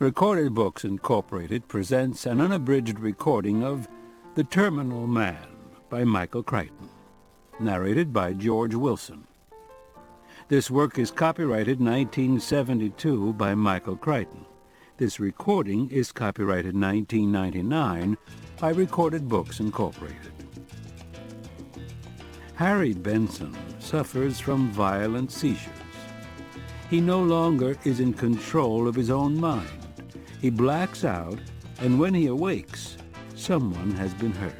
Recorded Books Incorporated presents an unabridged recording of The Terminal Man by Michael Crichton, narrated by George Wilson. This work is copyrighted 1972 by Michael Crichton. This recording is copyrighted 1999 by Recorded Books Incorporated. Harry Benson suffers from violent seizures. He no longer is in control of his own mind. He blacks out, and when he awakes, someone has been hurt.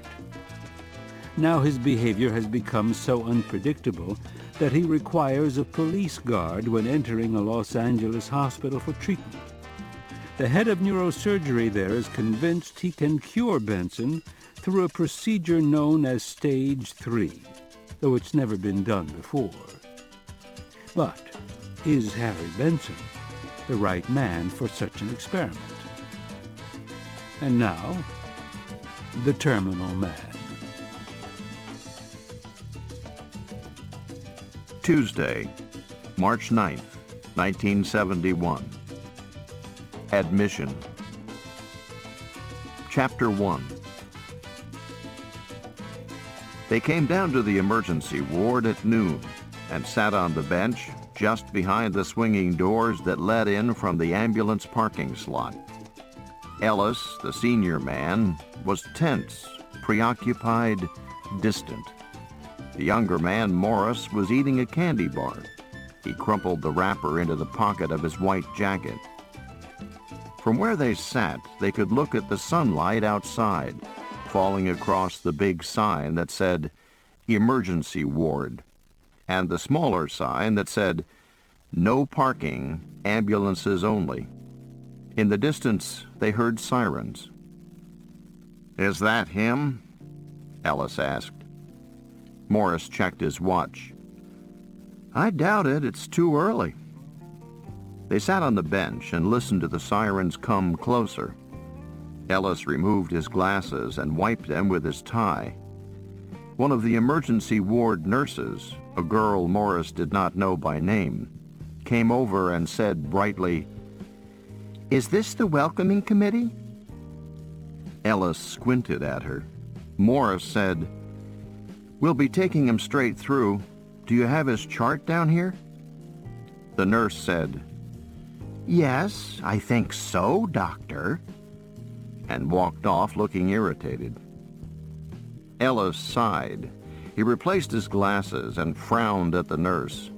Now his behavior has become so unpredictable that he requires a police guard when entering a Los Angeles hospital for treatment. The head of neurosurgery there is convinced he can cure Benson through a procedure known as Stage 3, though it's never been done before. But is Harry Benson the right man for such an experiment? And now, The Terminal Man. Tuesday, March 9th, 1971. Admission. Chapter 1. They came down to the emergency ward at noon and sat on the bench just behind the swinging doors that led in from the ambulance parking slot. Ellis, the senior man, was tense, preoccupied, distant. The younger man, Morris, was eating a candy bar. He crumpled the wrapper into the pocket of his white jacket. From where they sat, they could look at the sunlight outside, falling across the big sign that said, Emergency Ward, and the smaller sign that said, No parking, ambulances only. In the distance, they heard sirens. "Is that him?" Ellis asked. Morris checked his watch. "I doubt it. It's too early." They sat on the bench and listened to the sirens come closer. Ellis removed his glasses and wiped them with his tie. One of the emergency ward nurses, a girl Morris did not know by name, came over and said brightly, "Is this the welcoming committee?" Ellis squinted at her. Morris said, "We'll be taking him straight through. Do you have his chart down here?" The nurse said, "Yes, I think so, doctor," and walked off looking irritated. Ellis sighed. He replaced his glasses and frowned at the nurse.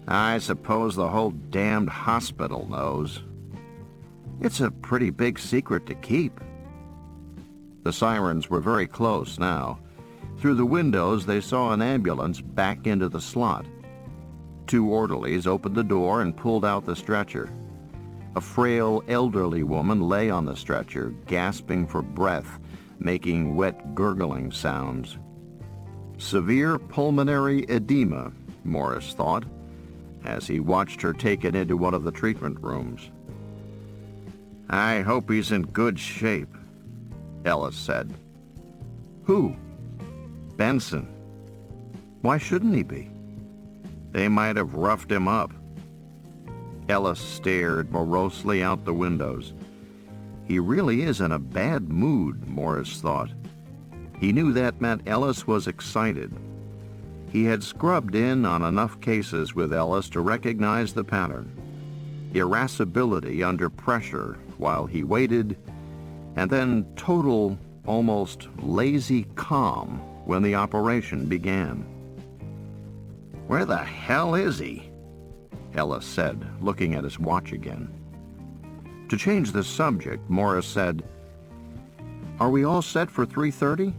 "I suppose the whole damned hospital knows. It's a pretty big secret to keep." The sirens were very close now. Through the windows they saw an ambulance back into the slot. Two orderlies opened the door and pulled out the stretcher. A frail, elderly woman lay on the stretcher, gasping for breath, making wet, gurgling sounds. Severe pulmonary edema, Morris thought, as he watched her taken into one of the treatment rooms. "I hope he's in good shape," Ellis said. "Who?" "Benson." "Why shouldn't he be?" "They might have roughed him up." Ellis stared morosely out the windows. He really is in a bad mood, Morris thought. He knew that meant Ellis was excited. He had scrubbed in on enough cases with Ellis to recognize the pattern. Irascibility under pressure while he waited, and then total, almost lazy calm when the operation began. "Where the hell is he?" Ellis said, looking at his watch again. To change the subject, Morris said, "Are we all set for 3:30?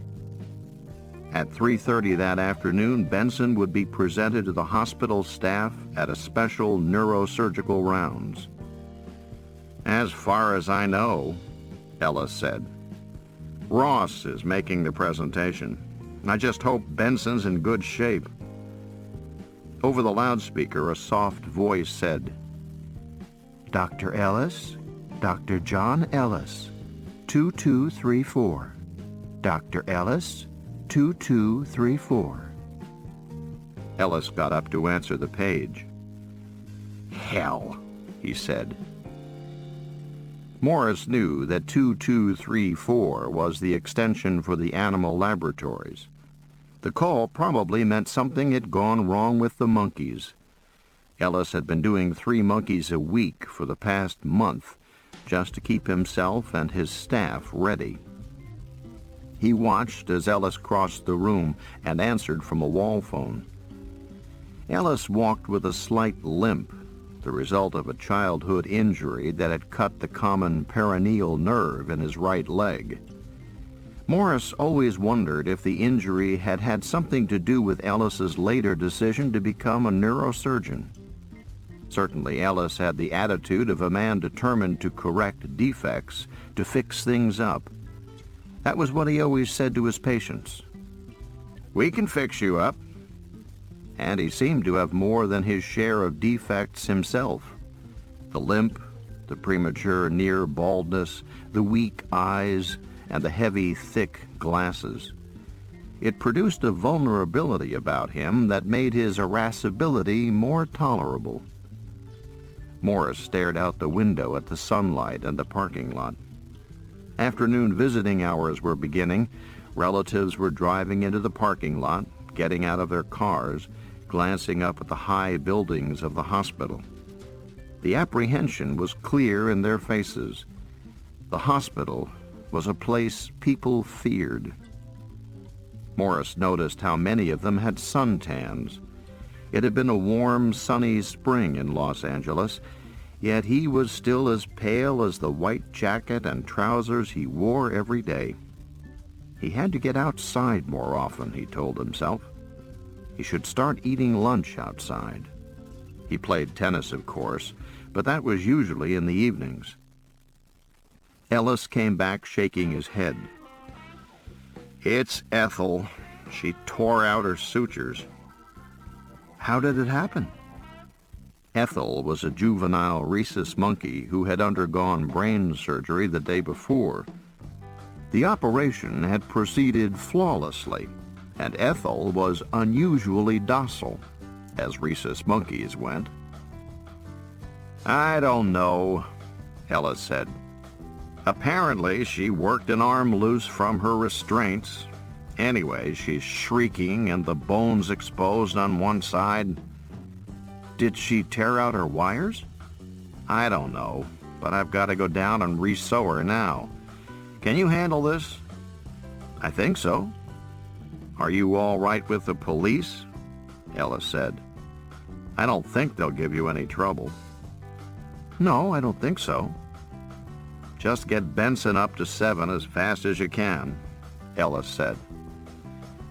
At 3:30 that afternoon, Benson would be presented to the hospital staff at a special neurosurgical rounds. "As far as I know," Ellis said. "Ross is making the presentation. I just hope Benson's in good shape." Over the loudspeaker, a soft voice said, "Dr. Ellis, Dr. John Ellis, 2234. Dr. Ellis, 2234. Ellis got up to answer the page. "Hell," he said. Morris knew that 2234 was the extension for the animal laboratories. The call probably meant something had gone wrong with the monkeys. Ellis had been doing 3 monkeys a week for the past month just to keep himself and his staff ready. He watched as Ellis crossed the room and answered from a wall phone. Ellis walked with a slight limp, the result of a childhood injury that had cut the common peroneal nerve in his right leg. Morris always wondered if the injury had had something to do with Ellis's later decision to become a neurosurgeon. Certainly Ellis had the attitude of a man determined to correct defects, to fix things up. That was what he always said to his patients. "We can fix you up." And he seemed to have more than his share of defects himself. The limp, the premature near baldness, the weak eyes, and the heavy, thick glasses. It produced a vulnerability about him that made his irascibility more tolerable. Morris stared out the window at the sunlight and the parking lot. Afternoon visiting hours were beginning. Relatives were driving into the parking lot, getting out of their cars, glancing up at the high buildings of the hospital. The apprehension was clear in their faces. The hospital was a place people feared. Morris noticed how many of them had suntans. It had been a warm, sunny spring in Los Angeles, yet he was still as pale as the white jacket and trousers he wore every day. He had to get outside more often, he told himself. He should start eating lunch outside. He played tennis, of course, but that was usually in the evenings. Ellis came back shaking his head. "It's Ethel. She tore out her sutures." "How did it happen?" Ethel was a juvenile rhesus monkey who had undergone brain surgery the day before. The operation had proceeded flawlessly, and Ethel was unusually docile, as rhesus monkeys went. "I don't know," Ellis said. "Apparently she worked an arm loose from her restraints. Anyway, she's shrieking and the bone's exposed on one side." "Did she tear out her wires?" "I don't know, but I've got to go down and re-sew her now. Can you handle this?" "I think so." "Are you all right with the police?" Ellis said. "I don't think they'll give you any trouble." "No, I don't think so." "Just get Benson up to 7 as fast as you can," Ellis said.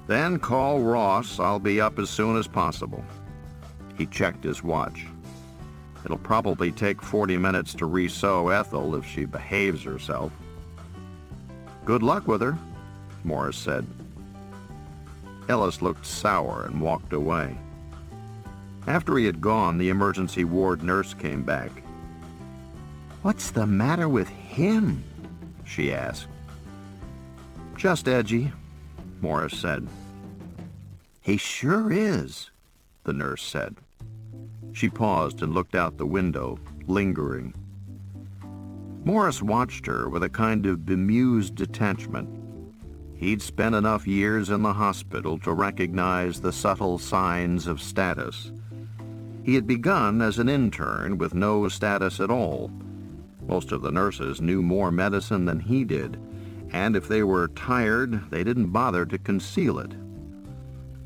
"Then call Ross. I'll be up as soon as possible." He checked his watch. "It'll probably take 40 minutes to re-sew Ethel if she behaves herself." "Good luck with her," Morris said. Ellis looked sour and walked away. After he had gone, the emergency ward nurse came back. "What's the matter with him?" she asked. "Just edgy," Morris said. "He sure is," the nurse said. She paused and looked out the window, lingering. Morris watched her with a kind of bemused detachment. He'd spent enough years in the hospital to recognize the subtle signs of status. He had begun as an intern with no status at all. Most of the nurses knew more medicine than he did, and if they were tired, they didn't bother to conceal it.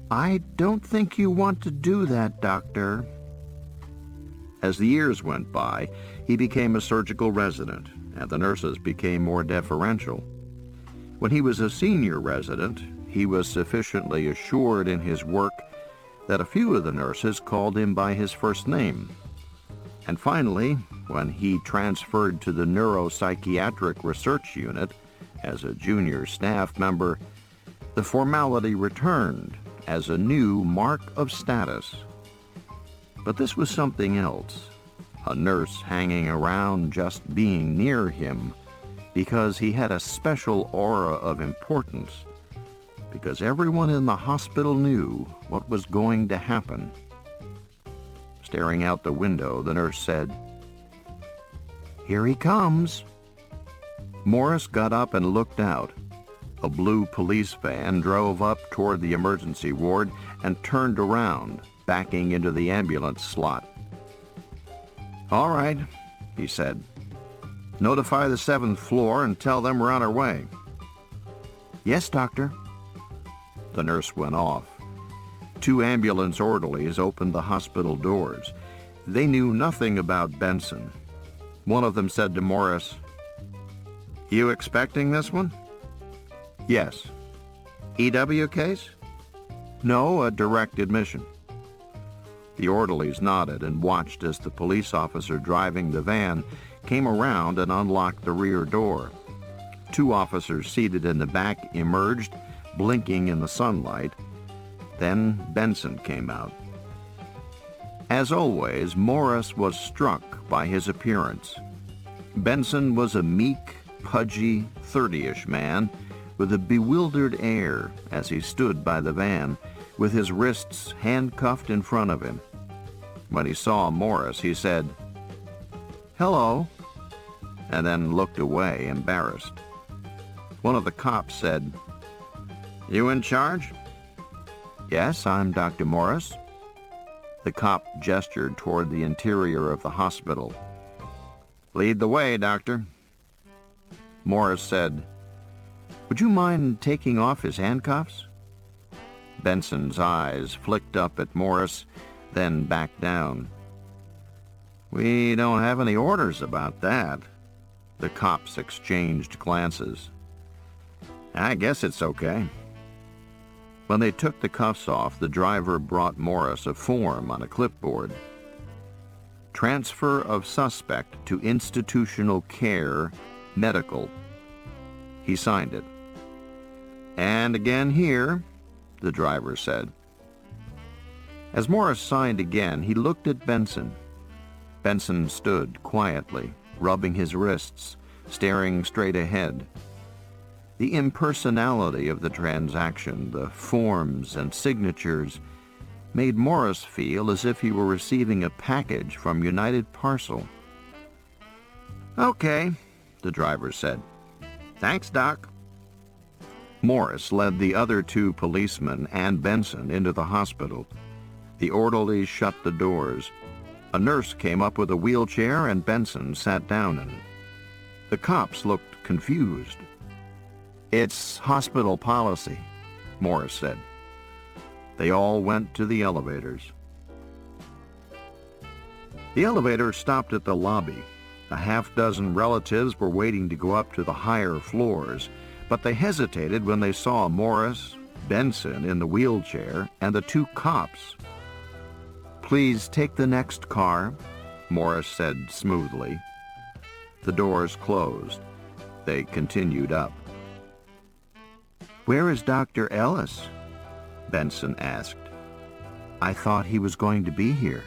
"I don't think you want to do that, doctor." As the years went by, he became a surgical resident, and the nurses became more deferential. When he was a senior resident, he was sufficiently assured in his work that a few of the nurses called him by his first name. And finally, when he transferred to the Neuropsychiatric Research Unit as a junior staff member, the formality returned as a new mark of status. But this was something else, a nurse hanging around just being near him, because he had a special aura of importance, because everyone in the hospital knew what was going to happen. Staring out the window, the nurse said, "Here he comes." Morris got up and looked out. A blue police van drove up toward the emergency ward and turned around, backing into the ambulance slot. "All right," he said. "Notify the 7th floor and tell them we're on our way." "Yes, doctor." The nurse went off. 2 ambulance orderlies opened the hospital doors. They knew nothing about Benson. One of them said to Morris, "You expecting this one?" "Yes." "EW case?" "No, a direct admission." The orderlies nodded and watched as the police officer driving the van came around and unlocked the rear door. 2 officers seated in the back emerged, blinking in the sunlight. Then Benson came out. As always, Morris was struck by his appearance. Benson was a meek, pudgy, 30-ish man with a bewildered air as he stood by the van, with his wrists handcuffed in front of him. When he saw Morris, he said, "Hello," and then looked away, embarrassed. One of the cops said, "You in charge?" "Yes, I'm Dr. Morris." The cop gestured toward the interior of the hospital. "Lead the way, doctor." Morris said, "Would you mind taking off his handcuffs?" Benson's eyes flicked up at Morris, then back down. "We don't have any orders about that." The cops exchanged glances. "I guess it's okay." When they took the cuffs off, the driver brought Morris a form on a clipboard. "Transfer of suspect to institutional care, medical." He signed it. "And again here," the driver said. As Morris signed again, he looked at Benson. Benson stood quietly, rubbing his wrists, staring straight ahead. The impersonality of the transaction, the forms and signatures, made Morris feel as if he were receiving a package from United Parcel. "Okay," the driver said. "Thanks, Doc." Morris led the other 2 policemen and Benson into the hospital. The orderlies shut the doors. A nurse came up with a wheelchair and Benson sat down in it. The cops looked confused. "It's hospital policy," Morris said. They all went to the elevators. The elevator stopped at the lobby. A half-dozen relatives were waiting to go up to the higher floors, but they hesitated when they saw Morris, Benson in the wheelchair, and the 2 cops. "Please take the next car," Morris said smoothly. The doors closed. They continued up. "Where is Dr. Ellis?" Benson asked. "I thought he was going to be here."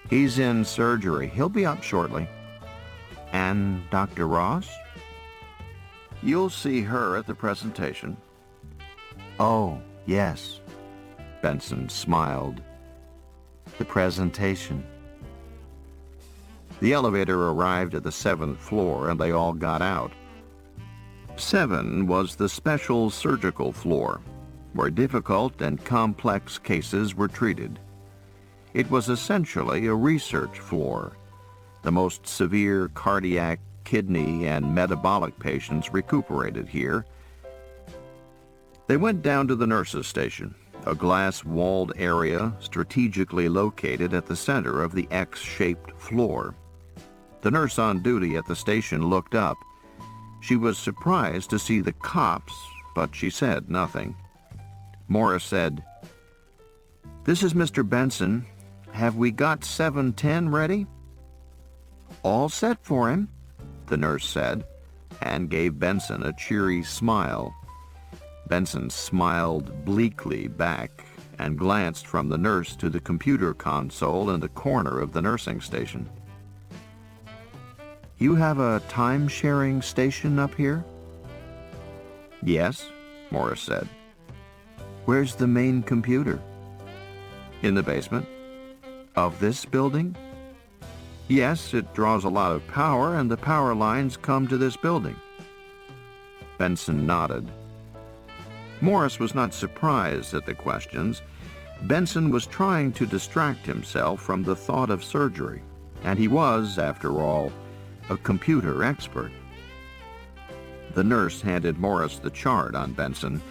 "He's in surgery. He'll be up shortly." "And Dr. Ross?" "You'll see her at the presentation." "Oh, yes." Benson smiled. "The presentation." The elevator arrived at the 7th floor and they all got out. 7 was the special surgical floor, where difficult and complex cases were treated. It was essentially a research floor. The most severe cardiac, kidney, and metabolic patients recuperated here. They went down to the nurses' station, a glass-walled area strategically located at the center of the X-shaped floor. The nurse on duty at the station looked up. She was surprised to see the cops, but she said nothing. Morris said, "This is Mr. Benson. Have we got 710 ready?" "All set for him," the nurse said, and gave Benson a cheery smile. Benson smiled bleakly back and glanced from the nurse to the computer console in the corner of the nursing station. "You have a time-sharing station up here?" "Yes," Morris said. "Where's the main computer?" "In the basement." "Of this building?" Yes, it draws a lot of power, and the power lines come to this building. Benson nodded. Morris was not surprised at the questions. Benson was trying to distract himself from the thought of surgery, and he was, after all, a computer expert. The nurse handed Morris the chart on Benson.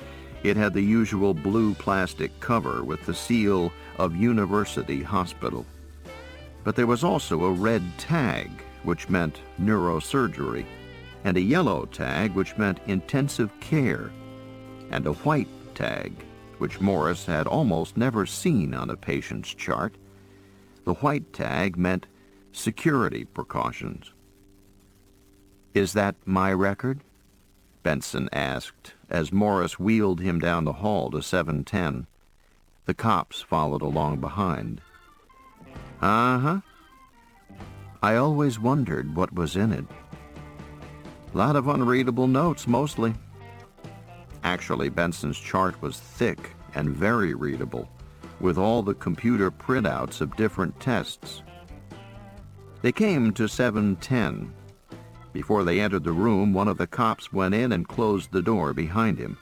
It had the usual blue plastic cover with the seal of University Hospital. But there was also a red tag, which meant neurosurgery, and a yellow tag, which meant intensive care, and a white tag, which Morris had almost never seen on a patient's chart. The white tag meant security precautions. "Is that my record?" Benson asked, as Morris wheeled him down the hall to 710. The cops followed along behind. "Uh-huh. I always wondered what was in it. Lot of unreadable notes, mostly." Actually, Benson's chart was thick and very readable, with all the computer printouts of different tests. They came to 710. Before they entered the room, one of the cops went in and closed the door behind him.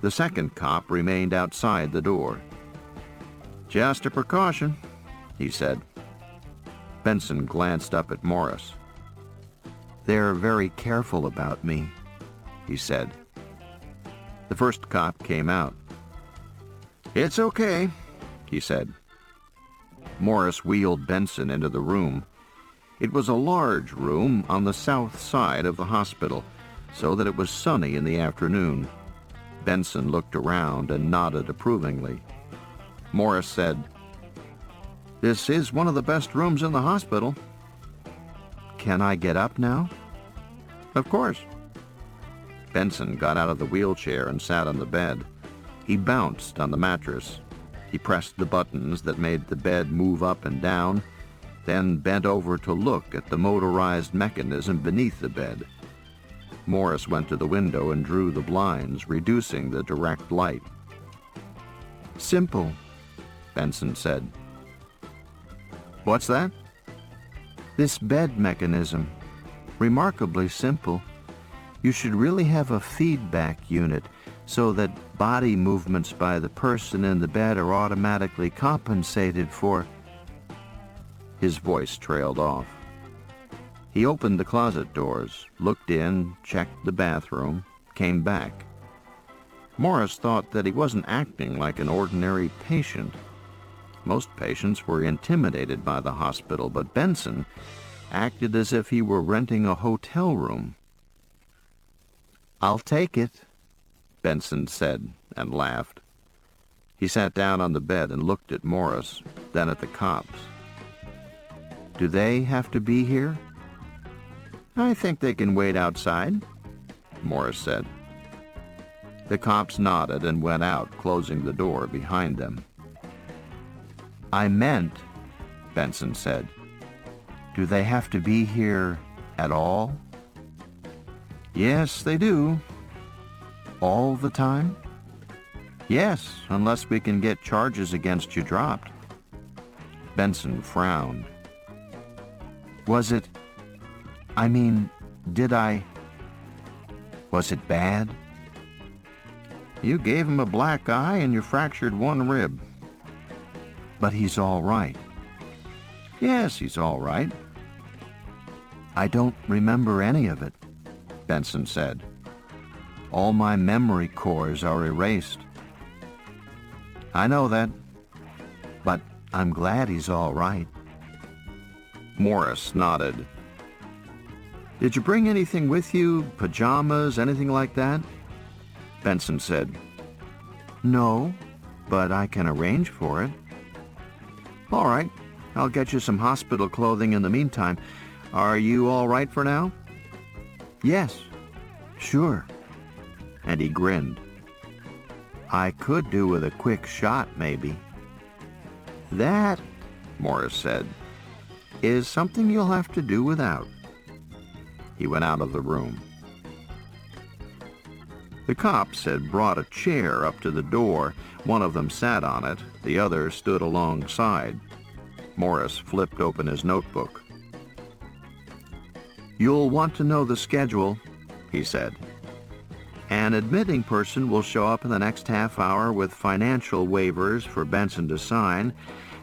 The second cop remained outside the door. "Just a precaution," he said. Benson glanced up at Morris. "They're very careful about me," he said. The first cop came out. "It's okay," he said. Morris wheeled Benson into the room. It was a large room on the south side of the hospital, so that it was sunny in the afternoon. Benson looked around and nodded approvingly. Morris said, "This is one of the best rooms in the hospital." "Can I get up now?" "Of course." Benson got out of the wheelchair and sat on the bed. He bounced on the mattress. He pressed the buttons that made the bed move up and down, then bent over to look at the motorized mechanism beneath the bed. Morris went to the window and drew the blinds, reducing the direct light. "Simple," Benson said. "What's that?" "This bed mechanism. Remarkably simple. You should really have a feedback unit so that body movements by the person in the bed are automatically compensated for." His voice trailed off. He opened the closet doors, looked in, checked the bathroom, came back. Morris thought that he wasn't acting like an ordinary patient. Most patients were intimidated by the hospital, but Benson acted as if he were renting a hotel room. "I'll take it," Benson said, and laughed. He sat down on the bed and looked at Morris, then at the cops. "Do they have to be here?" "I think they can wait outside," Morris said. The cops nodded and went out, closing the door behind them. "I meant," Benson said, "do they have to be here at all?" "Yes, they do." "All the time?" "Yes, unless we can get charges against you dropped." Benson frowned. Was it bad?" "You gave him a black eye and you fractured one rib." "But he's all right." "Yes, he's all right." "I don't remember any of it," Benson said. "All my memory cores are erased." "I know that, but I'm glad he's all right." Morris nodded. "Did you bring anything with you? Pajamas, anything like that?" Benson said, "No, but I can arrange for it." "All right, I'll get you some hospital clothing in the meantime. Are you all right for now?" "Yes, sure." And he grinned. "I could do with a quick shot, maybe." "That," Morris said, "is something you'll have to do without." He went out of the room. The cops had brought a chair up to the door. One of them sat on it. The other stood alongside. Morris flipped open his notebook. "You'll want to know the schedule," he said. "An admitting person will show up in the next half hour with financial waivers for Benson to sign.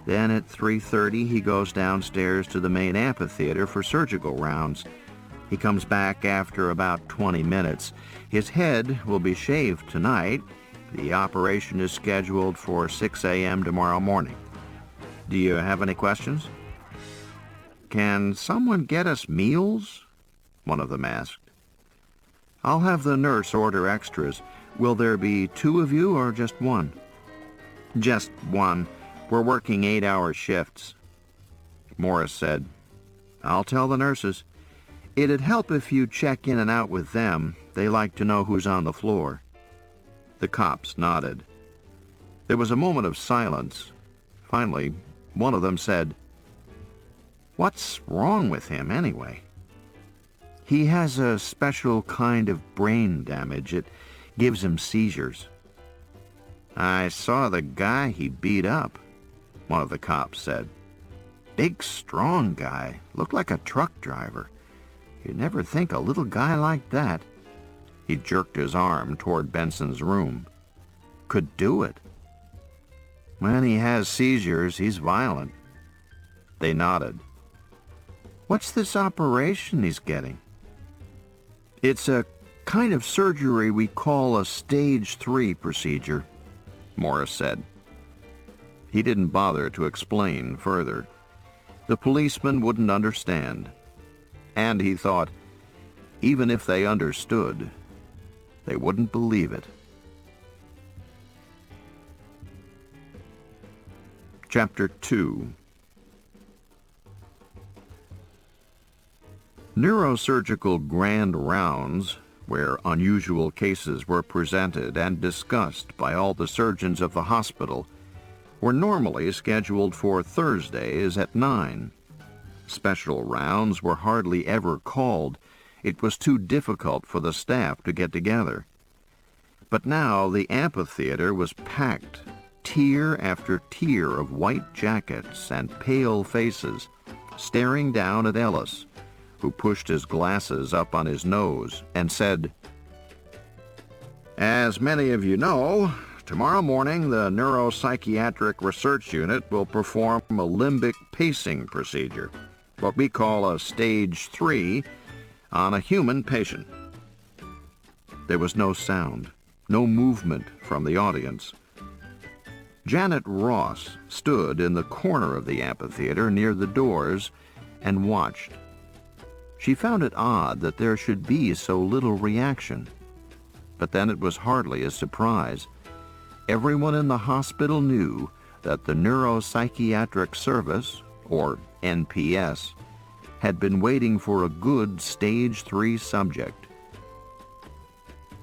Then at 3:30 he goes downstairs to the main amphitheater for surgical rounds. He comes back after about 20 minutes. His head will be shaved tonight. The operation is scheduled for 6 a.m. tomorrow morning. Do you have any questions?" "Can someone get us meals?" one of them asked. "I'll have the nurse order extras. Will there be 2 of you or just 1? "Just 1. We're working 8-hour shifts." Morris said, "I'll tell the nurses. It'd help if you check in and out with them. They like to know who's on the floor." The cops nodded. There was a moment of silence. Finally, one of them said, "What's wrong with him, anyway?" "He has a special kind of brain damage. It gives him seizures." "I saw the guy he beat up," one of the cops said. "Big, strong guy. Looked like a truck driver. You'd never think a little guy like that," he jerked his arm toward Benson's room, "could do it. When he has seizures, he's violent." They nodded. "What's this operation he's getting?" "It's a kind of surgery we call a stage 3 procedure," Morris said. He didn't bother to explain further. The policemen wouldn't understand. And he thought, even if they understood, they wouldn't believe it. Chapter 2. Neurosurgical grand rounds, where unusual cases were presented and discussed by all the surgeons of the hospital, were normally scheduled for Thursdays at 9. Special rounds were hardly ever called. It was too difficult for the staff to get together. But now the amphitheater was packed, tier after tier of white jackets and pale faces, staring down at Ellis, who pushed his glasses up on his nose and said, "As many of you know, tomorrow morning the Neuropsychiatric Research Unit will perform a limbic pacing procedure, what we call a stage 3, on a human patient." There was no sound, no movement from the audience. Janet Ross stood in the corner of the amphitheater near the doors and watched. She found it odd that there should be so little reaction. But then it was hardly a surprise. Everyone in the hospital knew that the Neuropsychiatric Service, or NPS, had been waiting for a good stage 3 subject.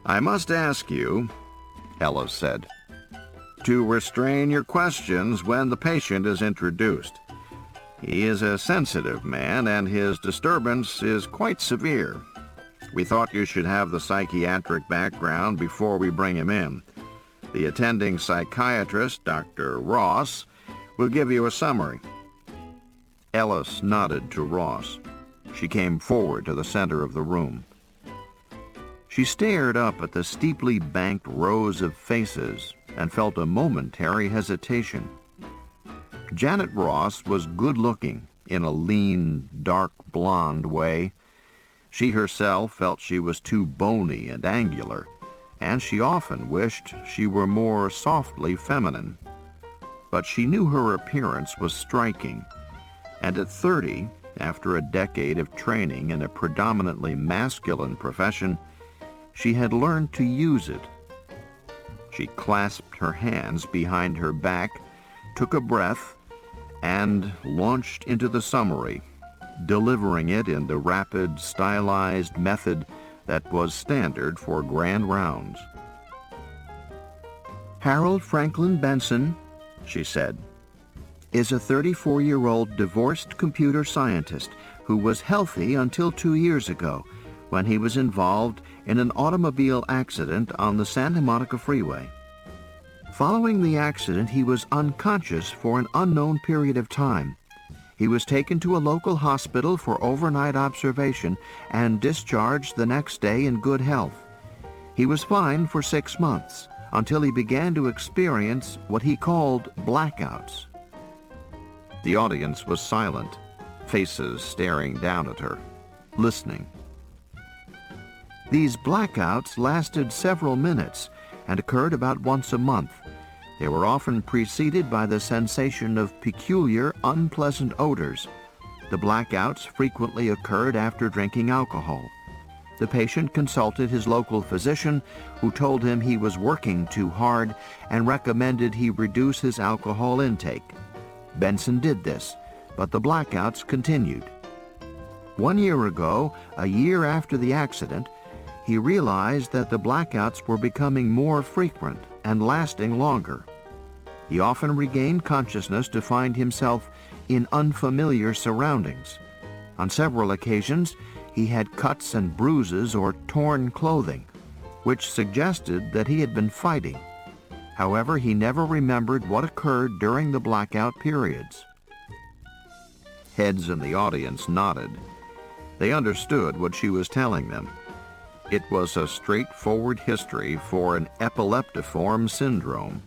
"I must ask you," Ellis said, "to restrain your questions when the patient is introduced. He is a sensitive man, and his disturbance is quite severe. We thought you should have the psychiatric background before we bring him in. The attending psychiatrist, Dr. Ross, will give you a summary." Ellis nodded to Ross. She came forward to the center of the room. She stared up at the steeply banked rows of faces and felt a momentary hesitation. Janet Ross was good-looking in a lean, dark blonde way. She herself felt she was too bony and angular, and she often wished she were more softly feminine. But she knew her appearance was striking, and at 30, after a decade of training in a predominantly masculine profession, she had learned to use it. She clasped her hands behind her back, took a breath, and launched into the summary, delivering it in the rapid, stylized method that was standard for grand rounds. "Harold Franklin Benson," she said, "is a 34-year-old divorced computer scientist who was healthy until 2 years ago when he was involved in an automobile accident on the Santa Monica Freeway. Following the accident, he was unconscious for an unknown period of time. He was taken to a local hospital for overnight observation and discharged the next day in good health. He was fine for 6 months until he began to experience what he called blackouts. The audience was silent, faces staring down at her, listening. These blackouts lasted several minutes and occurred about once a month. They were often preceded by the sensation of peculiar, unpleasant odors. The blackouts frequently occurred after drinking alcohol. The patient consulted his local physician, who told him he was working too hard and recommended he reduce his alcohol intake. Benson did this, but the blackouts continued. 1 year ago, a year after the accident, he realized that the blackouts were becoming more frequent and lasting longer. He often regained consciousness to find himself in unfamiliar surroundings. On several occasions, he had cuts and bruises or torn clothing, which suggested that he had been fighting. However, he never remembered what occurred during the blackout periods. Heads in the audience nodded. They understood what she was telling them. It was a straightforward history for an epileptiform syndrome,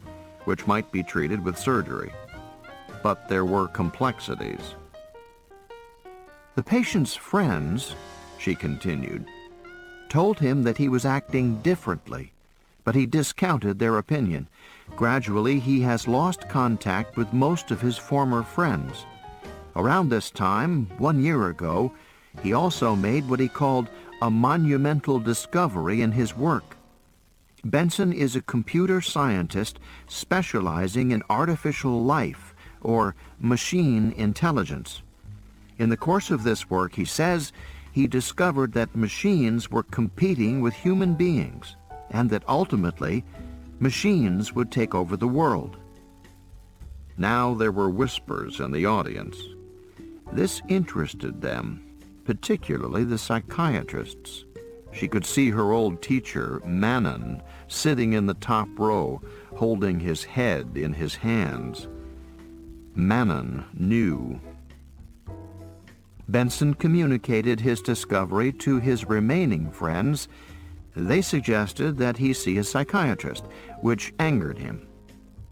which might be treated with surgery. But there were complexities. The patient's friends, she continued, told him that he was acting differently, but he discounted their opinion. Gradually, he has lost contact with most of his former friends. Around this time, 1 year ago, he also made what he called a monumental discovery in his work. Benson is a computer scientist specializing in artificial life, or machine intelligence. In the course of this work, he says, he discovered that machines were competing with human beings, and that ultimately, machines would take over the world. Now there were whispers in the audience. This interested them, particularly the psychiatrists. She could see her old teacher, Manon, sitting in the top row, holding his head in his hands. Manon knew. Benson communicated his discovery to his remaining friends. They suggested that he see a psychiatrist, which angered him.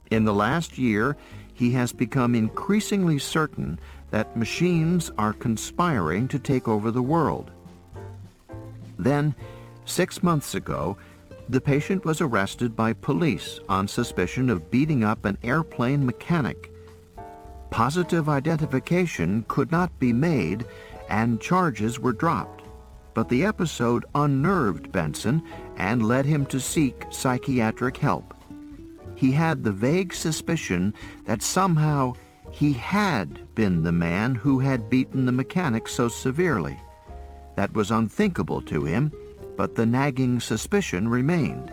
In the last year, he has become increasingly certain that machines are conspiring to take over the world. Then, 6 months ago, the patient was arrested by police on suspicion of beating up an airplane mechanic. Positive identification could not be made, and charges were dropped. But the episode unnerved Benson and led him to seek psychiatric help. He had the vague suspicion that somehow he had been the man who had beaten the mechanic so severely. That was unthinkable to him, but the nagging suspicion remained.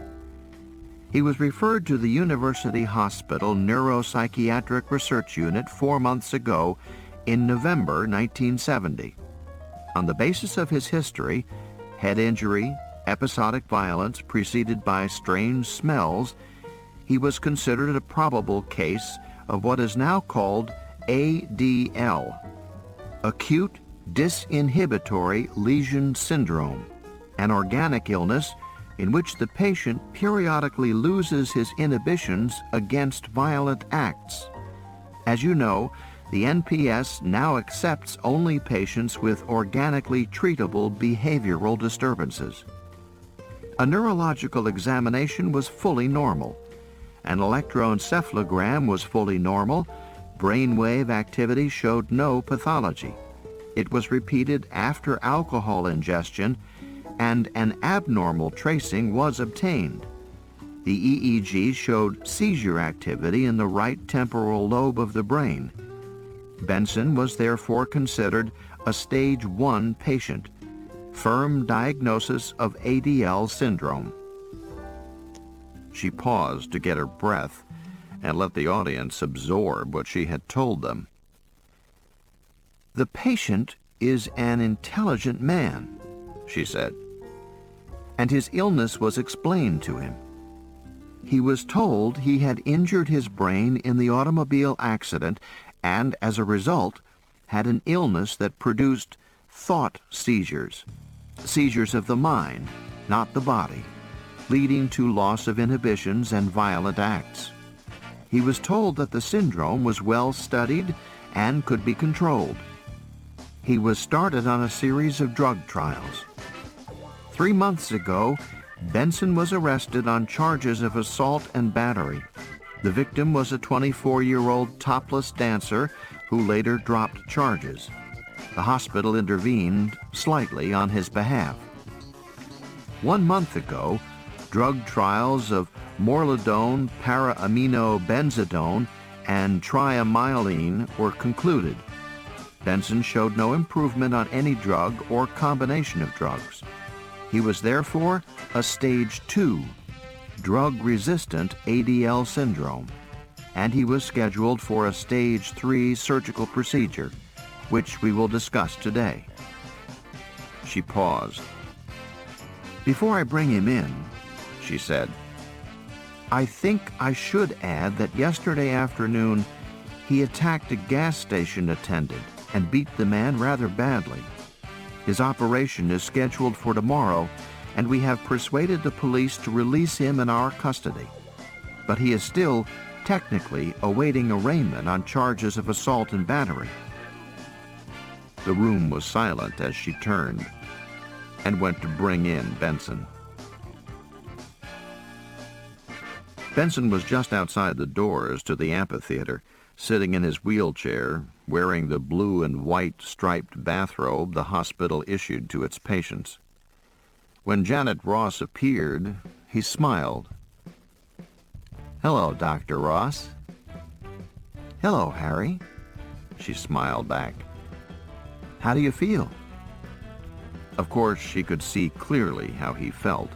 He was referred to the University Hospital Neuropsychiatric Research Unit 4 months ago in November 1970. On the basis of his history, head injury, episodic violence preceded by strange smells, he was considered a probable case of what is now called ADL, acute disinhibitory lesion syndrome, an organic illness in which the patient periodically loses his inhibitions against violent acts. As you know, the NPS now accepts only patients with organically treatable behavioral disturbances. A neurological examination was fully normal. An electroencephalogram was fully normal. Brainwave activity showed no pathology. It was repeated after alcohol ingestion, and an abnormal tracing was obtained. The EEG showed seizure activity in the right temporal lobe of the brain. Benson was therefore considered a stage 1 patient. Firm diagnosis of ADL syndrome. She paused to get her breath and let the audience absorb what she had told them. The patient is an intelligent man, she said, and his illness was explained to him. He was told he had injured his brain in the automobile accident and, as a result, had an illness that produced thought seizures, seizures of the mind, not the body, leading to loss of inhibitions and violent acts. He was told that the syndrome was well studied and could be controlled. He was started on a series of drug trials. 3 months ago, Benson was arrested on charges of assault and battery. The victim was a 24-year-old topless dancer who later dropped charges. The hospital intervened slightly on his behalf. 1 month ago, drug trials of morlidone, para-aminobenzidone, and triamylene were concluded. Benson showed no improvement on any drug or combination of drugs. He was therefore a stage 2 drug-resistant ADL syndrome, and he was scheduled for a stage 3 surgical procedure, which we will discuss today. She paused. "Before I bring him in," she said, "I think I should add that yesterday afternoon he attacked a gas station attendant and beat the man rather badly. His operation is scheduled for tomorrow, and we have persuaded the police to release him in our custody. But he is still technically awaiting arraignment on charges of assault and battery." The room was silent as she turned and went to bring in Benson. Benson was just outside the doors to the amphitheater, sitting in his wheelchair, wearing the blue and white striped bathrobe the hospital issued to its patients. When Janet Ross appeared, he smiled. "Hello, Dr. Ross." "Hello, Harry," she smiled back. "How do you feel?" Of course, she could see clearly how he felt.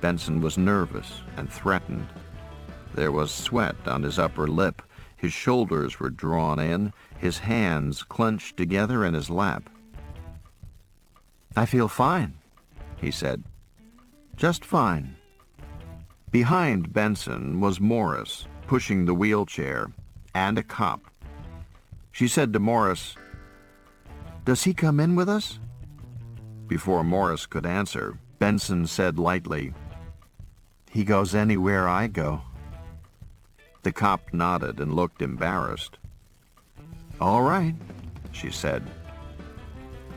Benson was nervous and threatened. There was sweat on his upper lip. His shoulders were drawn in, his hands clenched together in his lap. "I feel fine," he said. "Just fine." Behind Benson was Morris, pushing the wheelchair, and a cop. She said to Morris, "Does he come in with us?" Before Morris could answer, Benson said lightly, "He goes anywhere I go." The cop nodded and looked embarrassed. "All right," she said.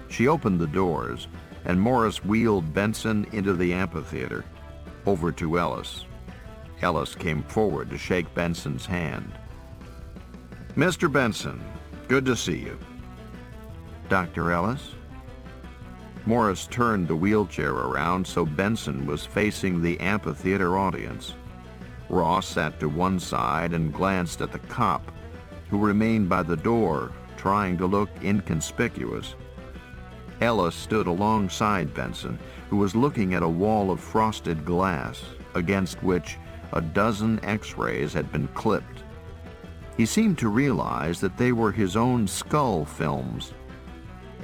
She opened the doors, and Morris wheeled Benson into the amphitheater, over to Ellis. Ellis came forward to shake Benson's hand. "Mr. Benson, good to see you." "Dr. Ellis?" Morris turned the wheelchair around so Benson was facing the amphitheater audience. Ross sat to one side and glanced at the cop, who remained by the door, trying to look inconspicuous. Ellis stood alongside Benson, who was looking at a wall of frosted glass, against which a dozen X-rays had been clipped. He seemed to realize that they were his own skull films.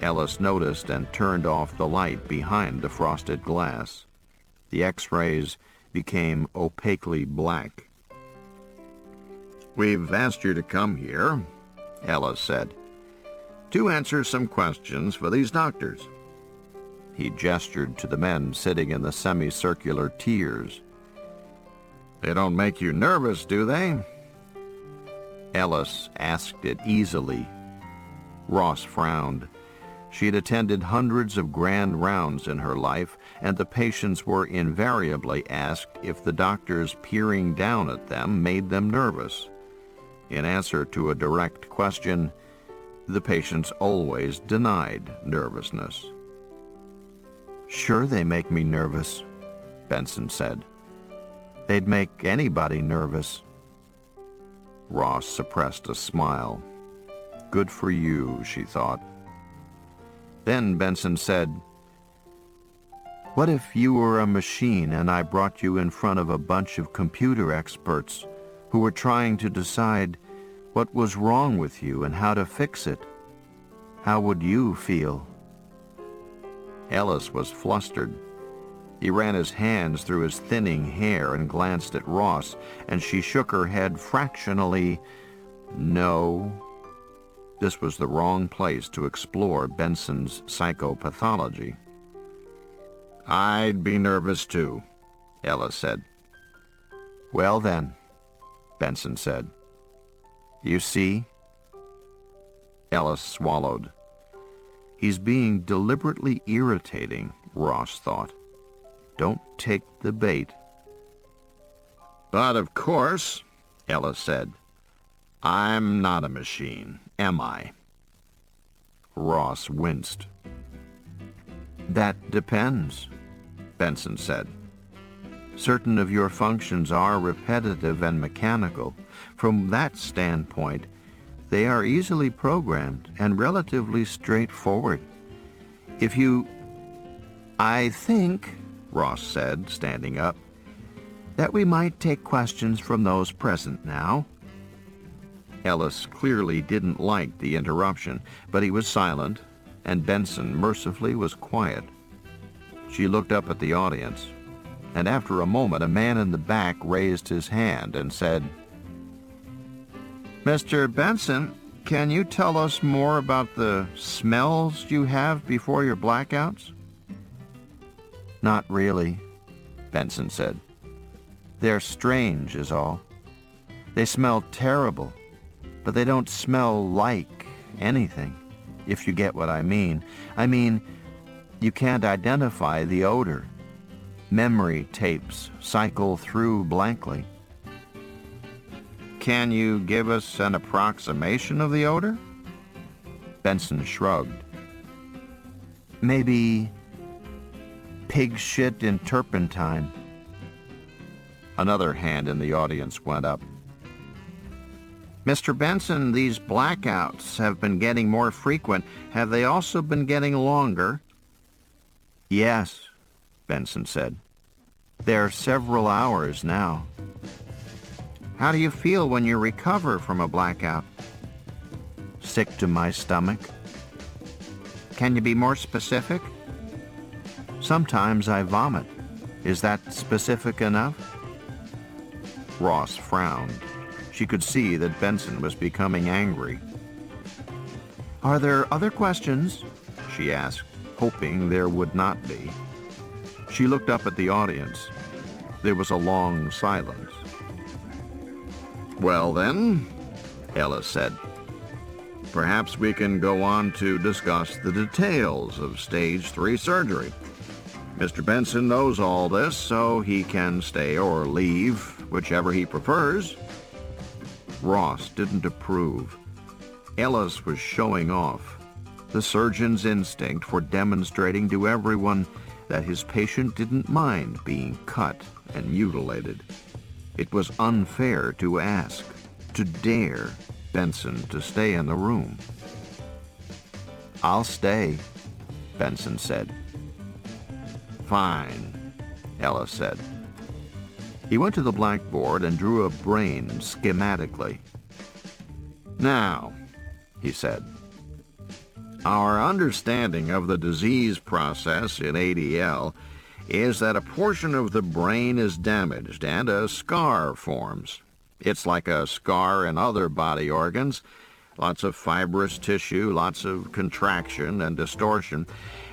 Ellis noticed and turned off the light behind the frosted glass. The X-rays became opaquely black. "We've asked you to come here," Ellis said, "to answer some questions for these doctors." He gestured to the men sitting in the semicircular tiers. "They don't make you nervous, do they?" Ellis asked it easily. Ross frowned. She had attended hundreds of grand rounds in her life, and the patients were invariably asked if the doctors peering down at them made them nervous. In answer to a direct question, the patients always denied nervousness. "Sure they make me nervous," Benson said. "They'd make anybody nervous." Ross suppressed a smile. Good for you, she thought. Then Benson said, "What if you were a machine and I brought you in front of a bunch of computer experts who were trying to decide what was wrong with you and how to fix it? How would you feel?" Ellis was flustered. He ran his hands through his thinning hair and glanced at Ross, and she shook her head fractionally. "No." This was the wrong place to explore Benson's psychopathology. "I'd be nervous too," Ellis said. "Well then," Benson said. "You see?" Ellis swallowed. He's being deliberately irritating, Ross thought. Don't take the bait. "But of course," Ellis said, "I'm not a machine, am I?" Ross winced. "That depends," Benson said. "Certain of your functions are repetitive and mechanical. From that standpoint, they are easily programmed and relatively straightforward. If you—" "I think," Ross said, standing up, "that we might take questions from those present now." Ellis clearly didn't like the interruption, but he was silent, and Benson mercifully was quiet. She looked up at the audience, and after a moment a man in the back raised his hand and said, "Mr. Benson, can you tell us more about the smells you have before your blackouts?" "Not really," Benson said. "They're strange is all. They smell terrible, but they don't smell like anything, if you get what I mean. I mean, you can't identify the odor. Memory tapes cycle through blankly." "Can you give us an approximation of the odor?" Benson shrugged. "Maybe pig shit in turpentine." Another hand in the audience went up. "Mr. Benson, these blackouts have been getting more frequent. Have they also been getting longer?" "Yes," Benson said. "They're several hours now." "How do you feel when you recover from a blackout?" "Sick to my stomach." "Can you be more specific?" "Sometimes I vomit. Is that specific enough?" Ross frowned. She could see that Benson was becoming angry. "Are there other questions?" she asked, hoping there would not be. She looked up at the audience. There was a long silence. "Well then," Ellis said, "perhaps we can go on to discuss the details of Stage 3 surgery. Mr. Benson knows all this, so he can stay or leave, whichever he prefers." Ross didn't approve. Ellis was showing off, the surgeon's instinct for demonstrating to everyone that his patient didn't mind being cut and mutilated. It was unfair to ask, to dare Benson to stay in the room. "I'll stay," Benson said. "Fine," Ellis said. He went to the blackboard and drew a brain schematically. "Now," he said, "our understanding of the disease process in ADL is that a portion of the brain is damaged and a scar forms. It's like a scar in other body organs, lots of fibrous tissue, lots of contraction and distortion,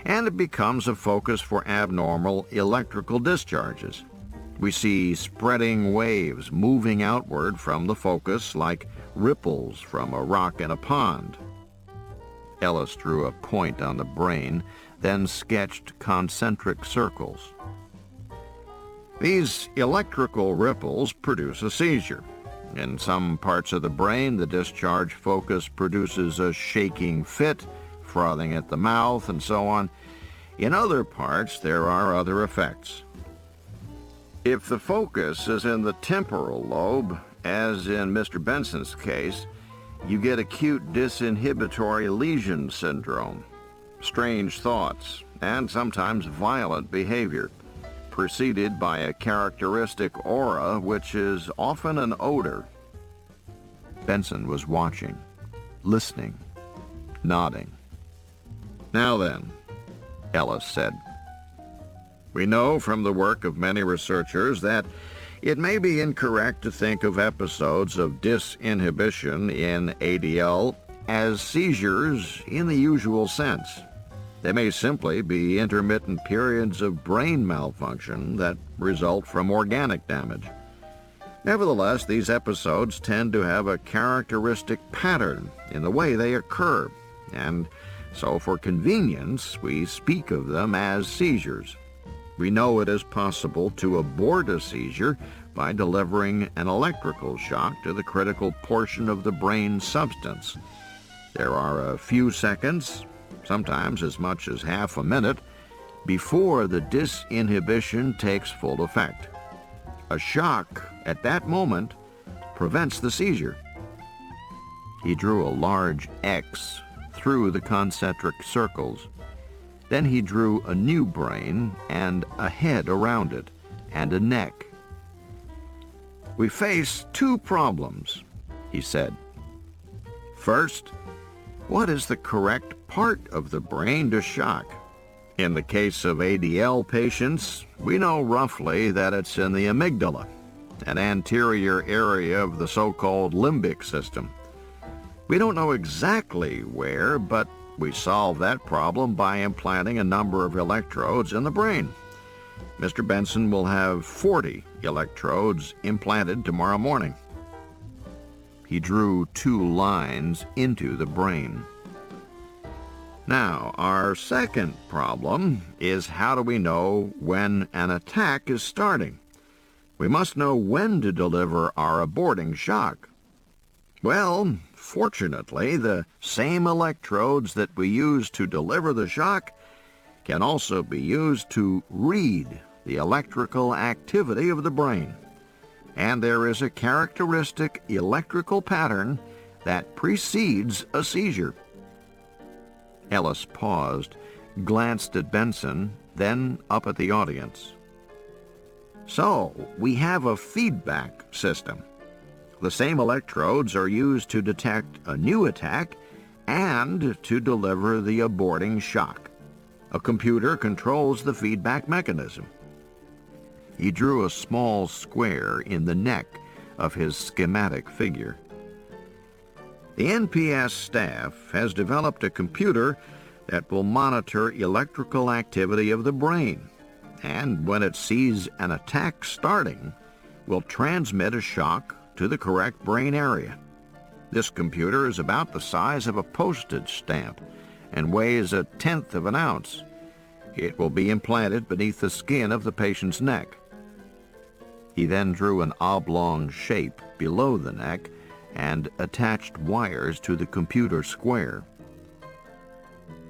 and it becomes a focus for abnormal electrical discharges. We see spreading waves moving outward from the focus like ripples from a rock in a pond." Ellis drew a point on the brain, then sketched concentric circles. "These electrical ripples produce a seizure. In some parts of the brain, the discharge focus produces a shaking fit, frothing at the mouth, and so on. In other parts, there are other effects. If the focus is in the temporal lobe, as in Mr. Benson's case, you get acute disinhibitory lesion syndrome, strange thoughts, and sometimes violent behavior, preceded by a characteristic aura, which is often an odor." Benson was watching, listening, nodding. "Now then," Ellis said, "we know from the work of many researchers that it may be incorrect to think of episodes of disinhibition in ADL as seizures in the usual sense. They may simply be intermittent periods of brain malfunction that result from organic damage. Nevertheless, these episodes tend to have a characteristic pattern in the way they occur, and so for convenience, we speak of them as seizures. We know it is possible to abort a seizure by delivering an electrical shock to the critical portion of the brain substance. There are a few seconds, sometimes as much as half a minute, before the disinhibition takes full effect. A shock at that moment prevents the seizure. He drew a large X through the concentric circles. Then he drew a new brain and a head around it, and a neck. "We face two problems," he said. "First, what is the correct part of the brain to shock? In the case of ADL patients, we know roughly that it's in the amygdala, an anterior area of the so-called limbic system. We don't know exactly where, but we solve that problem by implanting a number of electrodes in the brain. Mr. Benson will have 40 electrodes implanted tomorrow morning." He drew 2 lines into the brain. Now, our second problem is, how do we know when an attack is starting? We must know when to deliver our aborting shock. Well, fortunately, the same electrodes that we use to deliver the shock can also be used to read the electrical activity of the brain. And there is a characteristic electrical pattern that precedes a seizure. Ellis paused, glanced at Benson, then up at the audience. "So, we have a feedback system. The same electrodes are used to detect a new attack and to deliver the aborting shock. A computer controls the feedback mechanism." He drew a small square in the neck of his schematic figure. "The NPS staff has developed a computer that will monitor electrical activity of the brain, and when it sees an attack starting, will transmit a shock to the correct brain area. This computer is about the size of a postage stamp and weighs 1/10 of an ounce. It will be implanted beneath the skin of the patient's neck." He then drew an oblong shape below the neck and attached wires to the computer square.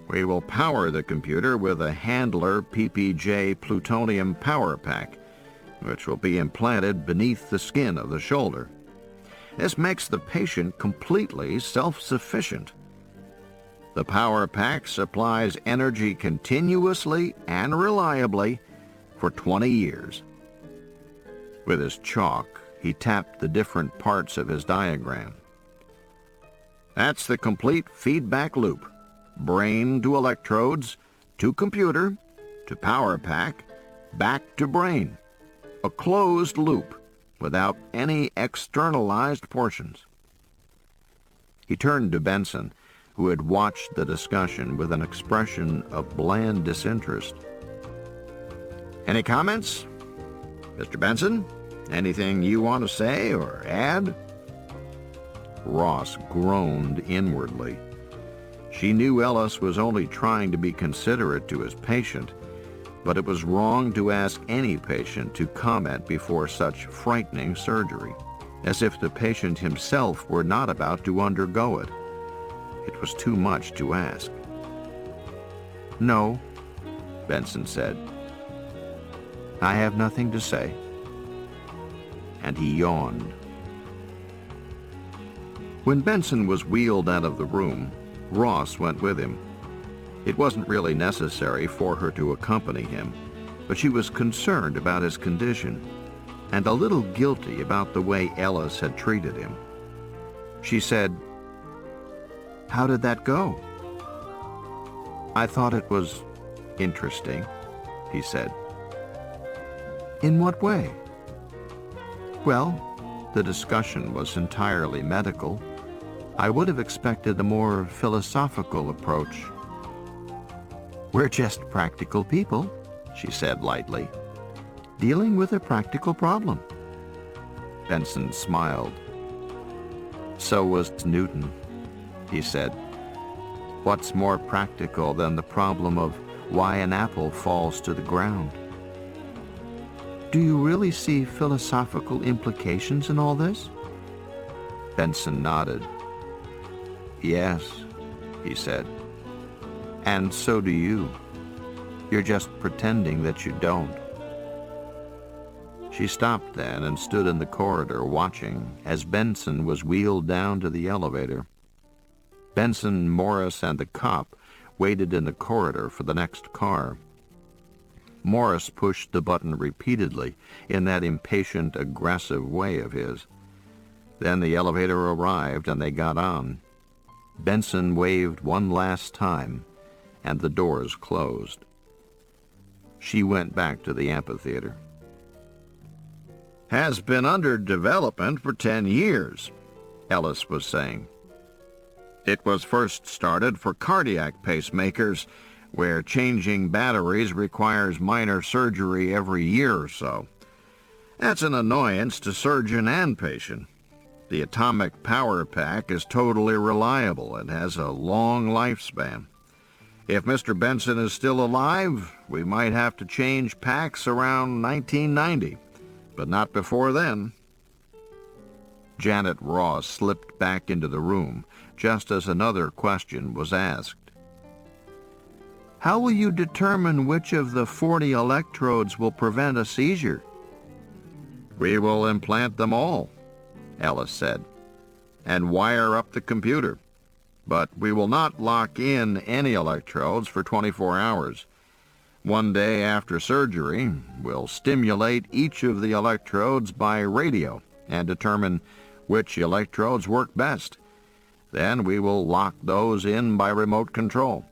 "We will power the computer with a Handler PPJ plutonium power pack, which will be implanted beneath the skin of the shoulder. This makes the patient completely self-sufficient. The power pack supplies energy continuously and reliably for 20 years. With his chalk, he tapped the different parts of his diagram. "That's the complete feedback loop. Brain to electrodes, to computer, to power pack, back to brain. A closed loop without any externalized portions." He turned to Benson, who had watched the discussion with an expression of bland disinterest. "Any comments? Mr. Benson, anything you want to say or add?" Ross groaned inwardly. She knew Ellis was only trying to be considerate to his patient, but it was wrong to ask any patient to comment before such frightening surgery, as if the patient himself were not about to undergo it. It was too much to ask. "No," Benson said. "I have nothing to say." And he yawned. When Benson was wheeled out of the room, Ross went with him. It wasn't really necessary for her to accompany him, but she was concerned about his condition and a little guilty about the way Ellis had treated him. She said, "How did that go?" "I thought it was interesting," he said. "In what way?" "Well, the discussion was entirely medical. I would have expected a more philosophical approach. We're just practical people, she said lightly, dealing with a practical problem. Benson smiled. So was Newton, he said. What's more practical than the problem of why an apple falls to the ground? Do you really see philosophical implications in all this? Benson nodded. Yes, he said. And so do you. You're just pretending that you don't. She stopped then and stood in the corridor watching as Benson was wheeled down to the elevator. Benson, Morris, and the cop waited in the corridor for the next car. Morris pushed the button repeatedly in that impatient, aggressive way of his. Then the elevator arrived and they got on. Benson waved one last time, and the doors closed. She went back to the amphitheater. Has been under development for 10 years, Ellis was saying. It was first started for cardiac pacemakers, where changing batteries requires minor surgery every year or so. That's an annoyance to surgeon and patient. The atomic power pack is totally reliable and has a long lifespan. If Mr. Benson is still alive, we might have to change packs around 1990, but not before then. Janet Ross slipped back into the room just as another question was asked. How will you determine which of the 40 electrodes will prevent a seizure? We will implant them all, Ellis said, and wire up the computer. But we will not lock in any electrodes for 24 hours. One day after surgery, we'll stimulate each of the electrodes by radio and determine which electrodes work best. Then we will lock those in by remote control.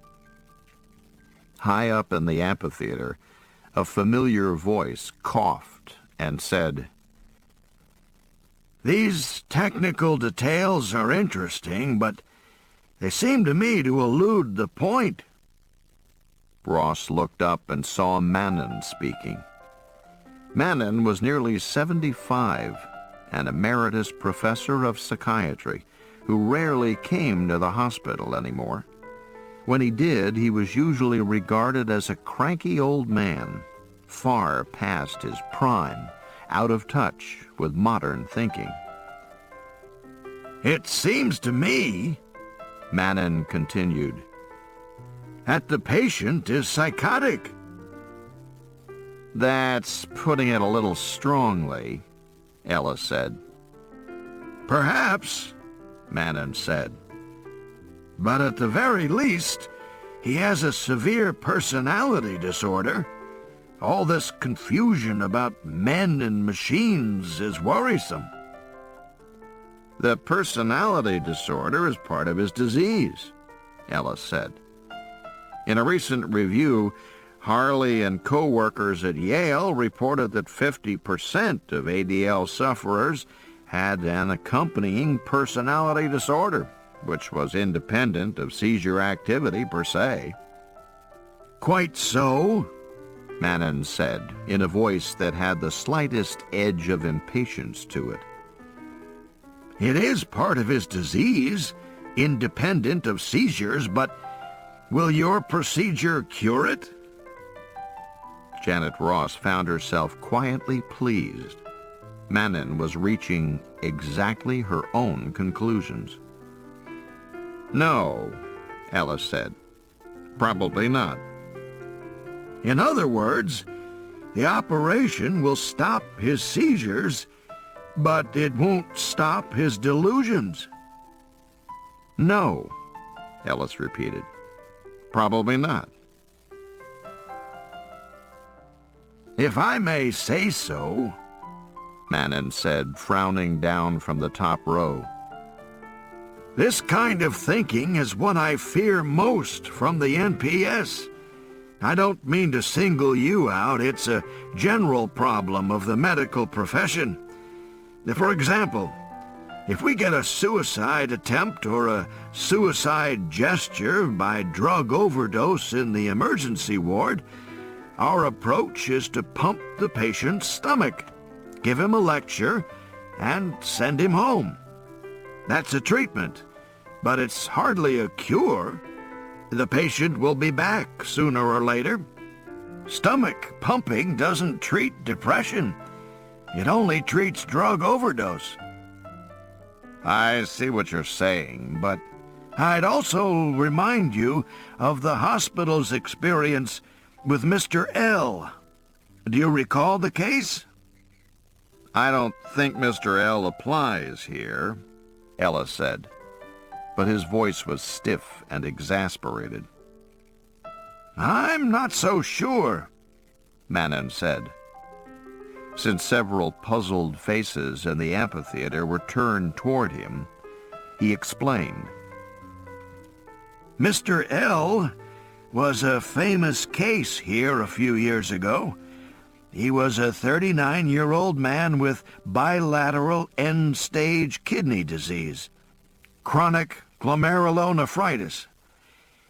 High up in the amphitheater, a familiar voice coughed and said, These technical details are interesting, but they seem to me to elude the point. Ross looked up and saw Mannon speaking. Mannon was nearly 75, an emeritus professor of psychiatry, who rarely came to the hospital anymore. When he did, he was usually regarded as a cranky old man, far past his prime, out of touch with modern thinking. It seems to me, Mannon continued, that the patient is psychotic. That's putting it a little strongly, Ellis said. Perhaps, Mannon said. But at the very least, he has a severe personality disorder. All this confusion about men and machines is worrisome. The personality disorder is part of his disease, Ellis said. In a recent review, Harley and co-workers at Yale reported that 50% of ADL sufferers had an accompanying personality disorder, which was independent of seizure activity per se. Quite so, Mannon said, in a voice that had the slightest edge of impatience to it. It is part of his disease, independent of seizures, but will your procedure cure it? Janet Ross found herself quietly pleased. Mannon was reaching exactly her own conclusions. No, Ellis said. Probably not. In other words, the operation will stop his seizures, but it won't stop his delusions. No, Ellis repeated. Probably not. If I may say so, Mannon said, frowning down from the top row. This kind of thinking is what I fear most from the NPS. I don't mean to single you out. It's a general problem of the medical profession. For example, If we get a suicide attempt or a suicide gesture by drug overdose in the emergency ward, our approach is to pump the patient's stomach, give him a lecture, and send him home. That's a treatment, but it's hardly a cure. The patient will be back sooner or later. Stomach pumping doesn't treat depression. It only treats drug overdose. I see what you're saying, but I'd also remind you of the hospital's experience with Mr. L. Do you recall the case? I don't think Mr. L applies here, Ellis said, but his voice was stiff and exasperated. I'm not so sure, Manon said. Since several puzzled faces in the amphitheater were turned toward him, he explained. Mr. L was a famous case here a few years ago. He was a 39-year-old man with bilateral end-stage kidney disease, chronic glomerulonephritis.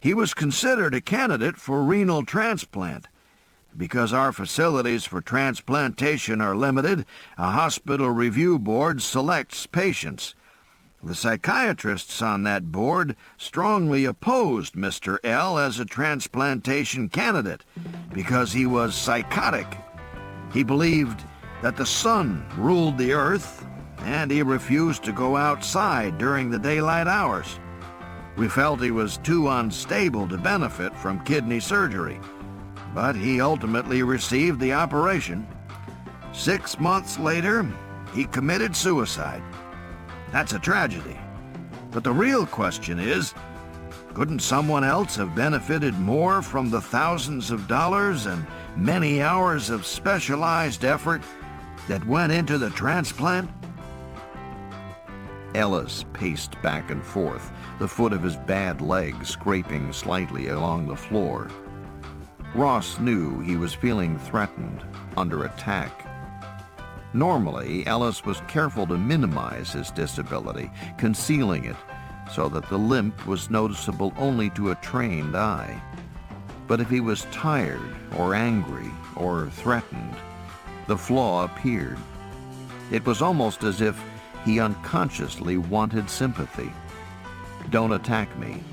He was considered a candidate for renal transplant. Because our facilities for transplantation are limited, a hospital review board selects patients. The psychiatrists on that board strongly opposed Mr. L as a transplantation candidate because he was psychotic. He believed that the sun ruled the earth, and he refused to go outside during the daylight hours. We felt he was too unstable to benefit from kidney surgery, but he ultimately received the operation. 6 months later, he committed suicide. That's a tragedy. But the real question is, couldn't someone else have benefited more from the thousands of dollars and many hours of specialized effort that went into the transplant? Ellis paced back and forth, the foot of his bad leg scraping slightly along the floor. Ross knew he was feeling threatened, under attack. Normally, Ellis was careful to minimize his disability, concealing it so that the limp was noticeable only to a trained eye. But if he was tired or angry or threatened, the flaw appeared. It was almost as if he unconsciously wanted sympathy. "Don't attack me.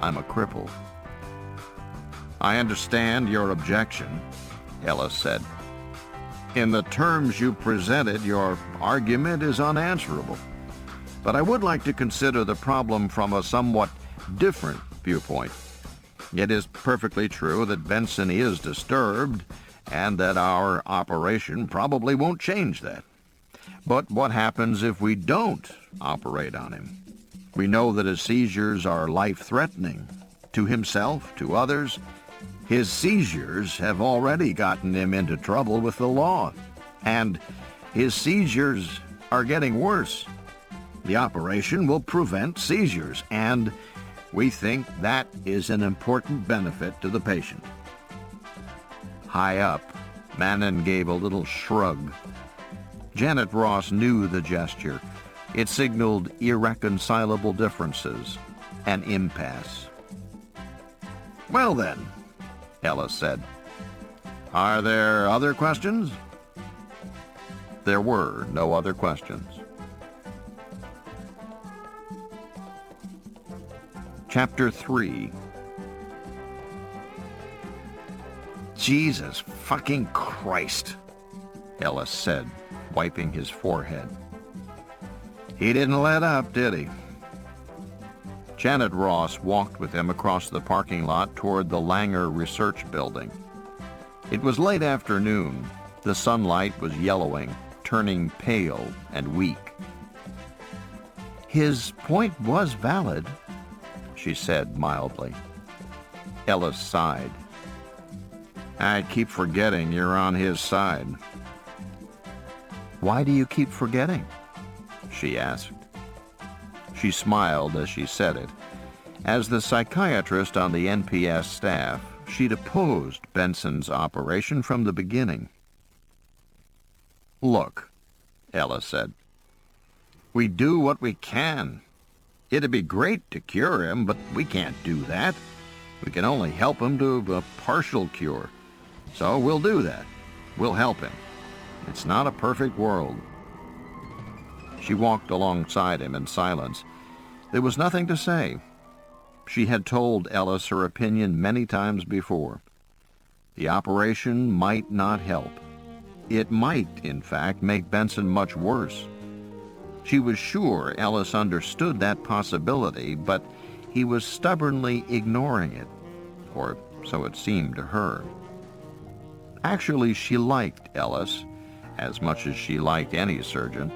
I'm a cripple." "I understand your objection," Ellis said. "In the terms you presented, your argument is unanswerable. But I would like to consider the problem from a somewhat different viewpoint. It is perfectly true that Benson is disturbed, and that our operation probably won't change that. But what happens if we don't operate on him? We know that his seizures are life-threatening, to himself, to others. His seizures have already gotten him into trouble with the law, and his seizures are getting worse. The operation will prevent seizures, and we think that is an important benefit to the patient." High up, Manon gave a little shrug. Janet Ross knew the gesture. It signaled irreconcilable differences, an impasse. "Well then," Ellis said, "are there other questions?" There were no other questions. Chapter 3. "Jesus fucking Christ," Ellis said, wiping his forehead. "He didn't let up, did he?" Janet Ross walked with him across the parking lot toward the Langer Research Building. It was late afternoon. The sunlight was yellowing, turning pale and weak. "His point was valid," she said mildly. Ellis sighed. "I keep forgetting you're on his side." "Why do you keep forgetting?" she asked. She smiled as she said it. As the psychiatrist on the NPS staff, she'd opposed Benson's operation from the beginning. "Look," Ellis said, We do what we can. It'd be great to cure him, but we can't do that. We can only help him to a partial cure. So we'll do that. We'll help him. It's not a perfect world." She walked alongside him in silence. There was nothing to say. She had told Ellis her opinion many times before. The operation might not help. It might, in fact, make Benson much worse. She was sure Ellis understood that possibility, but he was stubbornly ignoring it, or so it seemed to her. Actually, she liked Ellis as much as she liked any surgeon.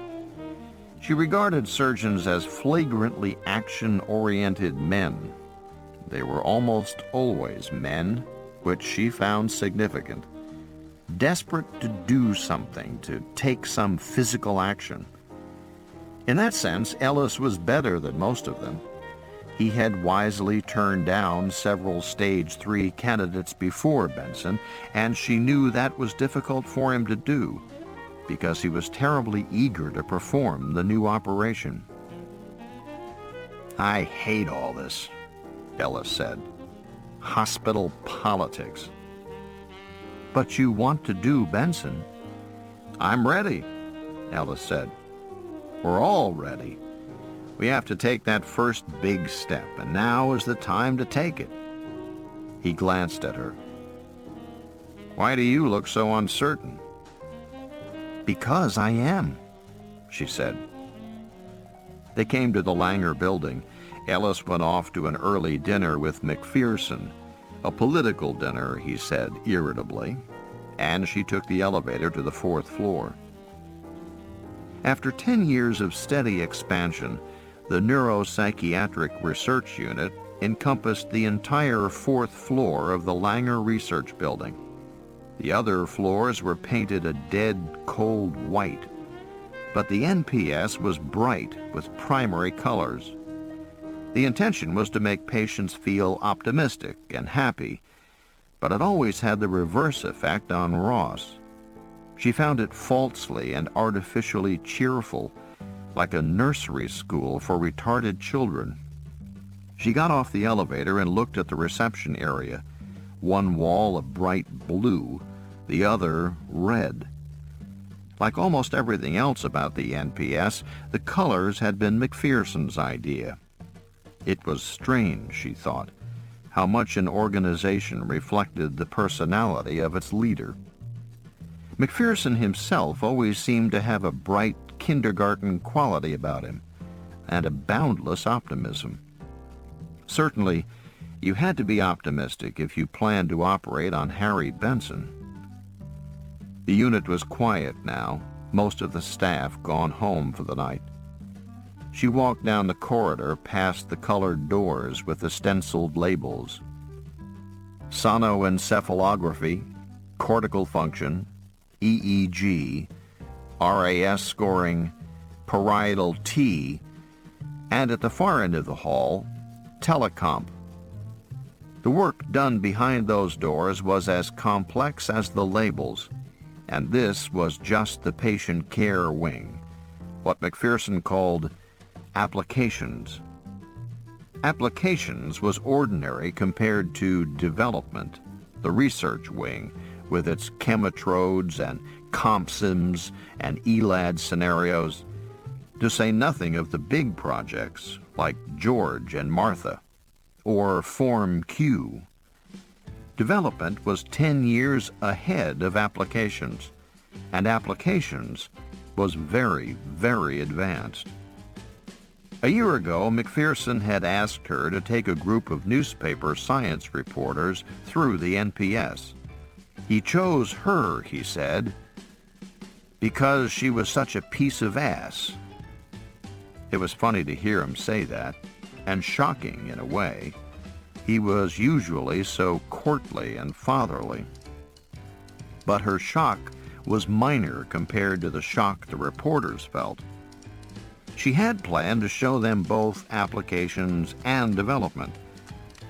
She regarded surgeons as flagrantly action-oriented men. They were almost always men, which she found significant. Desperate to do something, to take some physical action. In that sense, Ellis was better than most of them. He had wisely turned down several Stage 3 candidates before Benson, and she knew that was difficult for him to do, because he was terribly eager to perform the new operation. "I hate all this," Ellis said. "Hospital politics." "But you want to do Benson." "I'm ready," Ellis said. "We're all ready. We have to take that first big step, and now is the time to take it." He glanced at her. "Why do you look so uncertain?" "Because I am," she said. They came to the Langer building. Ellis went off to an early dinner with McPherson, a political dinner, he said irritably, and she took the elevator to the 4th floor. After 10 years of steady expansion, the Neuropsychiatric Research Unit encompassed the entire 4th floor of the Langer Research Building. The other floors were painted a dead, cold white, but the NPS was bright with primary colors. The intention was to make patients feel optimistic and happy, but it always had the reverse effect on Ross. She found it falsely and artificially cheerful, like a nursery school for retarded children. She got off the elevator and looked at the reception area, one wall a bright blue, the other red. Like almost everything else about the NPS, the colors had been McPherson's idea. It was strange, she thought, how much an organization reflected the personality of its leader. McPherson himself always seemed to have a bright kindergarten quality about him, and a boundless optimism. Certainly, you had to be optimistic if you planned to operate on Harry Benson. The unit was quiet now, most of the staff gone home for the night. She walked down the corridor past the colored doors with the stenciled labels. Sonoencephalography, cortical function, EEG, RAS scoring, parietal T, and at the far end of the hall, telecomp. The work done behind those doors was as complex as the labels, and this was just the patient care wing, what McPherson called applications. Applications was ordinary compared to development, the research wing, with its chemitrodes and compsims and ELAD scenarios, to say nothing of the big projects like George and Martha, or Form Q. Development was 10 years ahead of applications, and applications was very, very advanced. A year ago, McPherson had asked her to take a group of newspaper science reporters through the NPS. He chose her, he said, because she was such a piece of ass. It was funny to hear him say that, and shocking in a way. He was usually so courtly and fatherly. But her shock was minor compared to the shock the reporters felt. She had planned to show them both applications and development,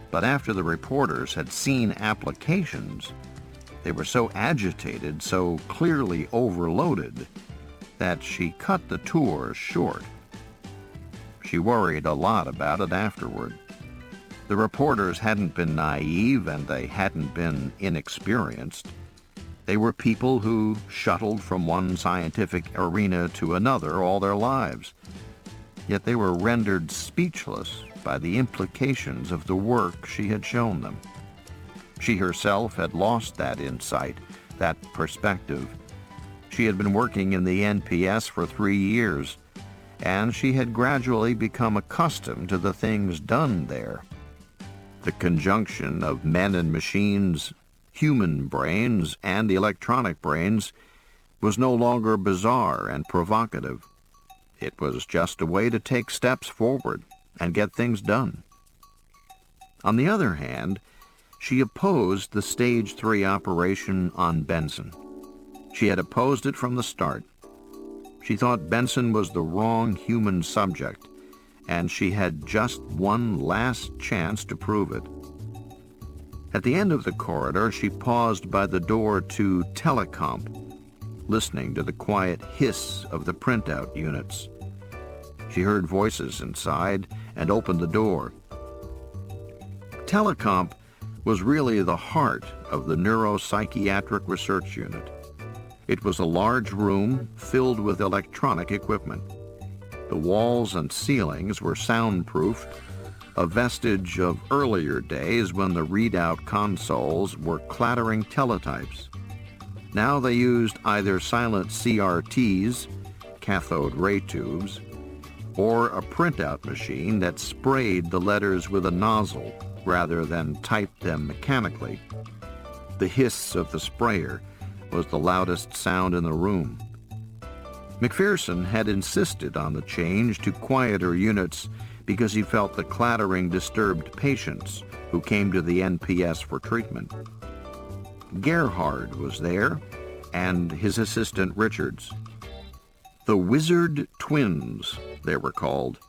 but after the reporters had seen applications, they were so agitated, so clearly overloaded, that she cut the tour short. She worried a lot about it afterward. The reporters hadn't been naive and they hadn't been inexperienced. They were people who shuttled from one scientific arena to another all their lives. Yet they were rendered speechless by the implications of the work she had shown them. She herself had lost that insight, that perspective. She had been working in the NPS for 3 years, and she had gradually become accustomed to the things done there. The conjunction of men and machines, human brains and electronic brains, was no longer bizarre and provocative. It was just a way to take steps forward and get things done. On the other hand, she opposed the Stage 3 operation on Benson. She had opposed it from the start. She thought Benson was the wrong human subject, and she had just one last chance to prove it. At the end of the corridor, she paused by the door to telecomp, listening to the quiet hiss of the printout units. She heard voices inside and opened the door. Telecomp was really the heart of the Neuropsychiatric Research Unit. It was a large room filled with electronic equipment. The walls and ceilings were soundproofed, a vestige of earlier days when the readout consoles were clattering teletypes. Now they used either silent CRTs, cathode ray tubes, or a printout machine that sprayed the letters with a nozzle rather than typed them mechanically. The hiss of the sprayer was the loudest sound in the room. McPherson had insisted on the change to quieter units because he felt the clattering disturbed patients who came to the NPS for treatment. Gerhard was there, and his assistant Richards. The Wizard Twins, they were called.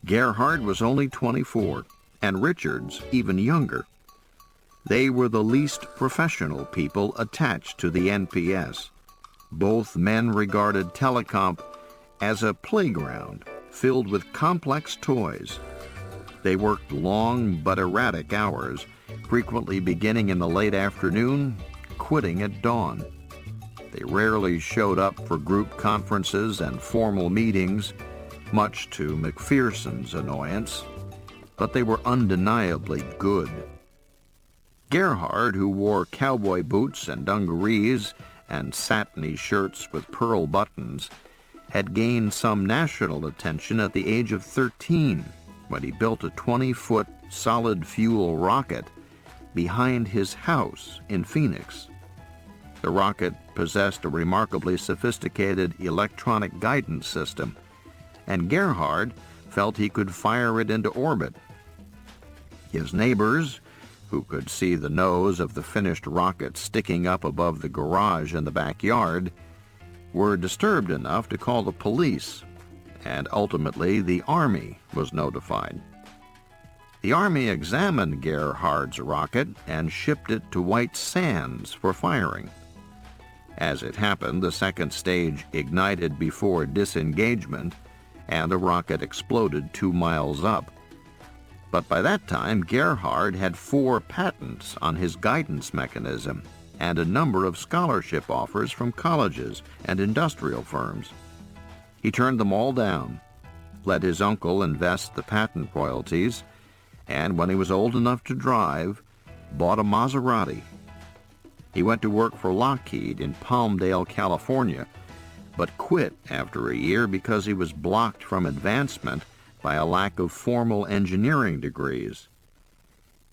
Gerhard was only 24, and Richards even younger. They were the least professional people attached to the NPS. Both men regarded telecomp as a playground filled with complex toys. They worked long but erratic hours, frequently beginning in the late afternoon, quitting at dawn. They rarely showed up for group conferences and formal meetings, much to McPherson's annoyance, but they were undeniably good. Gerhard, who wore cowboy boots and dungarees and satiny shirts with pearl buttons, had gained some national attention at the age of 13 when he built a 20-foot solid-fuel rocket behind his house in Phoenix. The rocket possessed a remarkably sophisticated electronic guidance system, and Gerhard felt he could fire it into orbit. His neighbors, who could see the nose of the finished rocket sticking up above the garage in the backyard, were disturbed enough to call the police, and ultimately the Army was notified. The Army examined Gerhard's rocket and shipped it to White Sands for firing. As it happened, the second stage ignited before disengagement, and the rocket exploded 2 miles up. But by that time, Gerhard had 4 patents on his guidance mechanism and a number of scholarship offers from colleges and industrial firms. He turned them all down, let his uncle invest the patent royalties, and when he was old enough to drive, bought a Maserati. He went to work for Lockheed in Palmdale, California, but quit after a year because he was blocked from advancement by a lack of formal engineering degrees.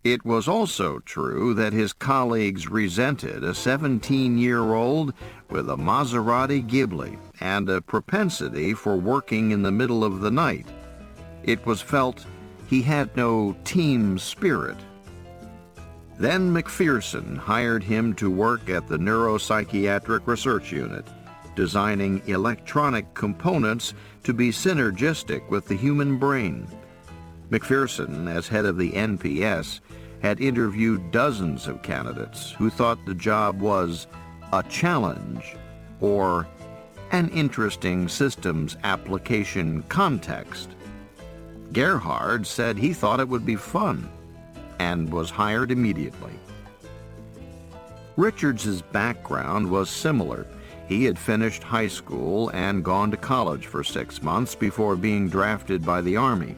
It was also true that his colleagues resented a 17-year-old with a Maserati Ghibli and a propensity for working in the middle of the night. It was felt he had no team spirit. Then McPherson hired him to work at the Neuropsychiatric Research Unit, designing electronic components to be synergistic with the human brain. McPherson, as head of the NPS, had interviewed dozens of candidates who thought the job was a challenge or an interesting systems application context. Gerhard said he thought it would be fun and was hired immediately. Richards's background was similar. He had finished high school and gone to college for 6 months before being drafted by the Army.